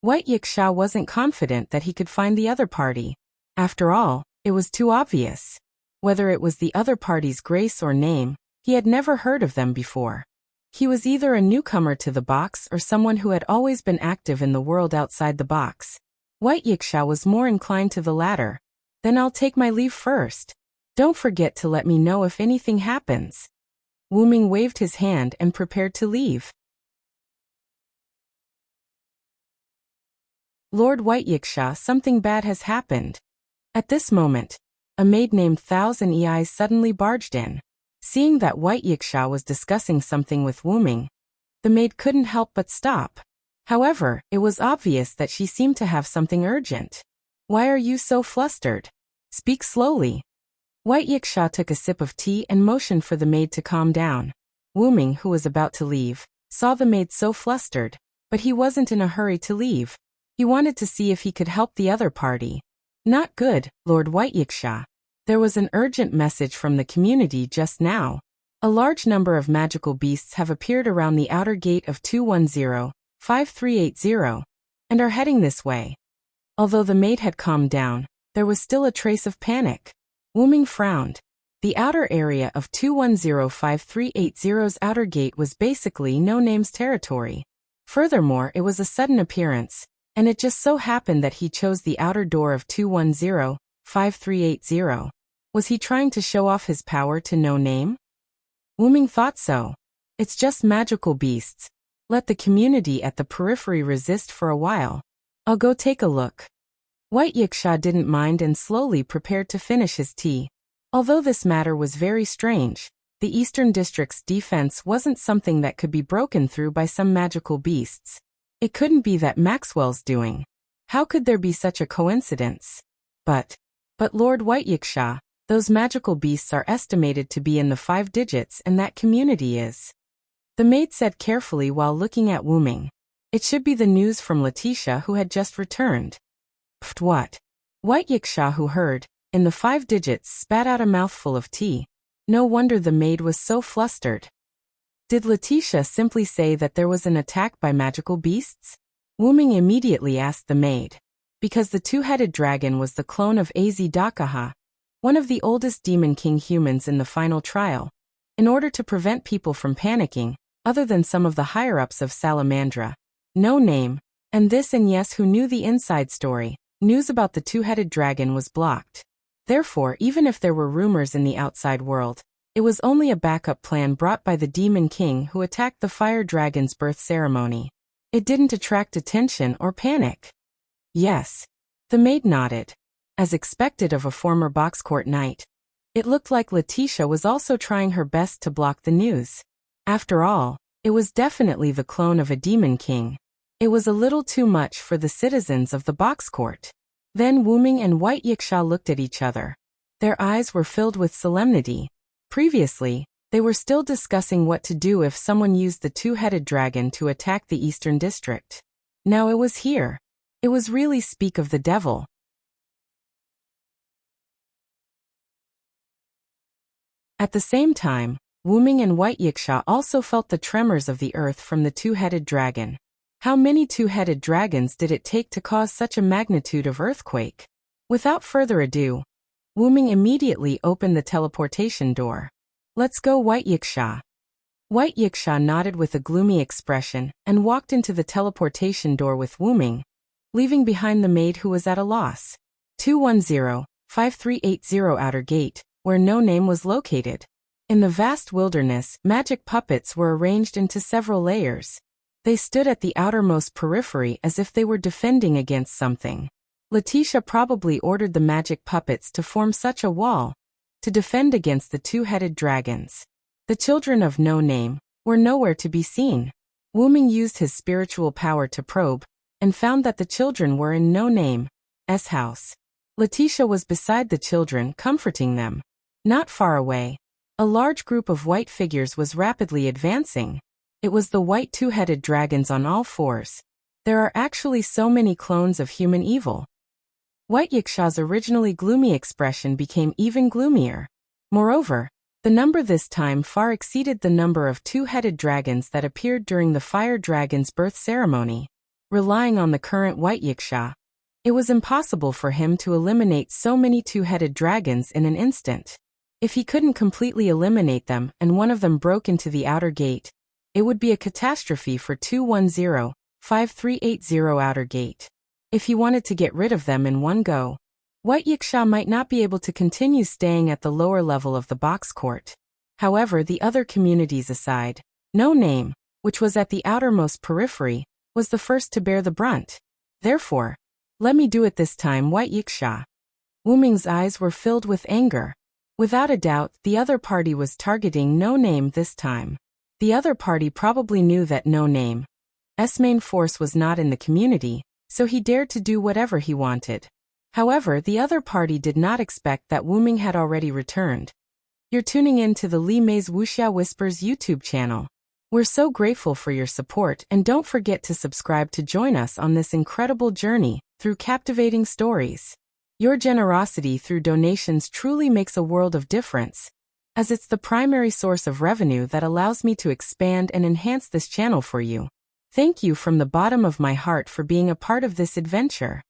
White Yiksha wasn't confident that he could find the other party. After all, it was too obvious. Whether it was the other party's grace or name, he had never heard of them before. He was either a newcomer to the box or someone who had always been active in the world outside the box. White Yiksha was more inclined to the latter. Then I'll take my leave first. Don't forget to let me know if anything happens. Wu Ming waved his hand and prepared to leave. Lord White Yiksha, something bad has happened. At this moment, a maid named Thousand Eyes suddenly barged in. Seeing that White Yiksha was discussing something with Wu Ming, the maid couldn't help but stop. However, it was obvious that she seemed to have something urgent. Why are you so flustered? Speak slowly. White Yiksha took a sip of tea and motioned for the maid to calm down. Wu Ming, who was about to leave, saw the maid so flustered, but he wasn't in a hurry to leave. He wanted to see if he could help the other party. Not good, Lord White Yiksha. There was an urgent message from the community just now. A large number of magical beasts have appeared around the outer gate of 210-5380, and are heading this way. Although the maid had calmed down, there was still a trace of panic. Wu Ming frowned. The outer area of 210-5380's outer gate was basically no-names territory. Furthermore, it was a sudden appearance, and it just so happened that he chose the outer door of 210-5380. Was he trying to show off his power to no name? Wu Ming thought so. It's just magical beasts, Let the community at the periphery resist for a while. I'll go take a look. White Yiksha didn't mind and slowly prepared to finish his tea. Although this matter was very strange, the Eastern District's defense wasn't something that could be broken through by some magical beasts. It couldn't be that Maxwell's doing. How could there be such a coincidence? But Lord White Yiksha, those magical beasts are estimated to be in the 5 digits and that community is. The maid said carefully while looking at Wu Ming. It should be the news from Letitia who had just returned. Pfft, what? White Yiksha, who heard, in the 5 digits, spat out a mouthful of tea. No wonder the maid was so flustered. Did Letitia simply say that there was an attack by magical beasts? Wu Ming immediately asked the maid. Because the 2-headed dragon was the clone of Az Dakaha, one of the oldest Demon King humans in the final trial. In order to prevent people from panicking, other than some of the higher-ups of Salamandra, No Name, and this and Yes, who knew the inside story, news about the 2-headed dragon was blocked. Therefore, even if there were rumors in the outside world, it was only a backup plan brought by the Demon King who attacked the fire dragon's birth ceremony. It didn't attract attention or panic. Yes. The maid nodded. As expected of a former box court knight, it looked like Letitia was also trying her best to block the news. After all, it was definitely the clone of a Demon King. It was a little too much for the citizens of the box court. Then Wu Ming and White Yiksha looked at each other. Their eyes were filled with solemnity. Previously, they were still discussing what to do if someone used the 2-headed dragon to attack the Eastern District. Now it was here. It was really speak of the devil. At the same time, Wu Ming and White Yiksha also felt the tremors of the earth from the 2-headed dragon. How many 2-headed dragons did it take to cause such a magnitude of earthquake? Without further ado, Wu Ming immediately opened the teleportation door. Let's go, White Yiksha. White Yiksha nodded with a gloomy expression and walked into the teleportation door with Wu Ming, leaving behind the maid who was at a loss. 210-5380 Outer Gate, where No Name was located. In the vast wilderness, magic puppets were arranged into several layers. They stood at the outermost periphery as if they were defending against something. Letitia probably ordered the magic puppets to form such a wall, to defend against the 2-headed dragons. The children of No Name were nowhere to be seen. Wu Ming used his spiritual power to probe, and found that the children were in No Name's house. Letitia was beside the children, comforting them. Not far away, a large group of white figures was rapidly advancing. It was the white 2-headed dragons on all fours. There are actually so many clones of human evil. White Yiksha's originally gloomy expression became even gloomier. Moreover, the number this time far exceeded the number of 2-headed dragons that appeared during the fire dragon's birth ceremony. Relying on the current White Yiksha, it was impossible for him to eliminate so many 2-headed dragons in an instant. If he couldn't completely eliminate them and one of them broke into the outer gate, it would be a catastrophe for 210-5380 Outer Gate. If he wanted to get rid of them in one go, White Yiksha might not be able to continue staying at the lower level of the box court. However, the other communities aside, No Name, which was at the outermost periphery, was the first to bear the brunt. Therefore, let me do it this time, White Yiksha. Wu Ming's eyes were filled with anger. Without a doubt, the other party was targeting No Name this time. The other party probably knew that No Name's main force was not in the community, so he dared to do whatever he wanted. However, the other party did not expect that Wu Ming had already returned. You're tuning in to the Li Mei's Wuxia Whispers YouTube channel. We're so grateful for your support, and don't forget to subscribe to join us on this incredible journey through captivating stories. Your generosity through donations truly makes a world of difference, as it's the primary source of revenue that allows me to expand and enhance this channel for you. Thank you from the bottom of my heart for being a part of this adventure.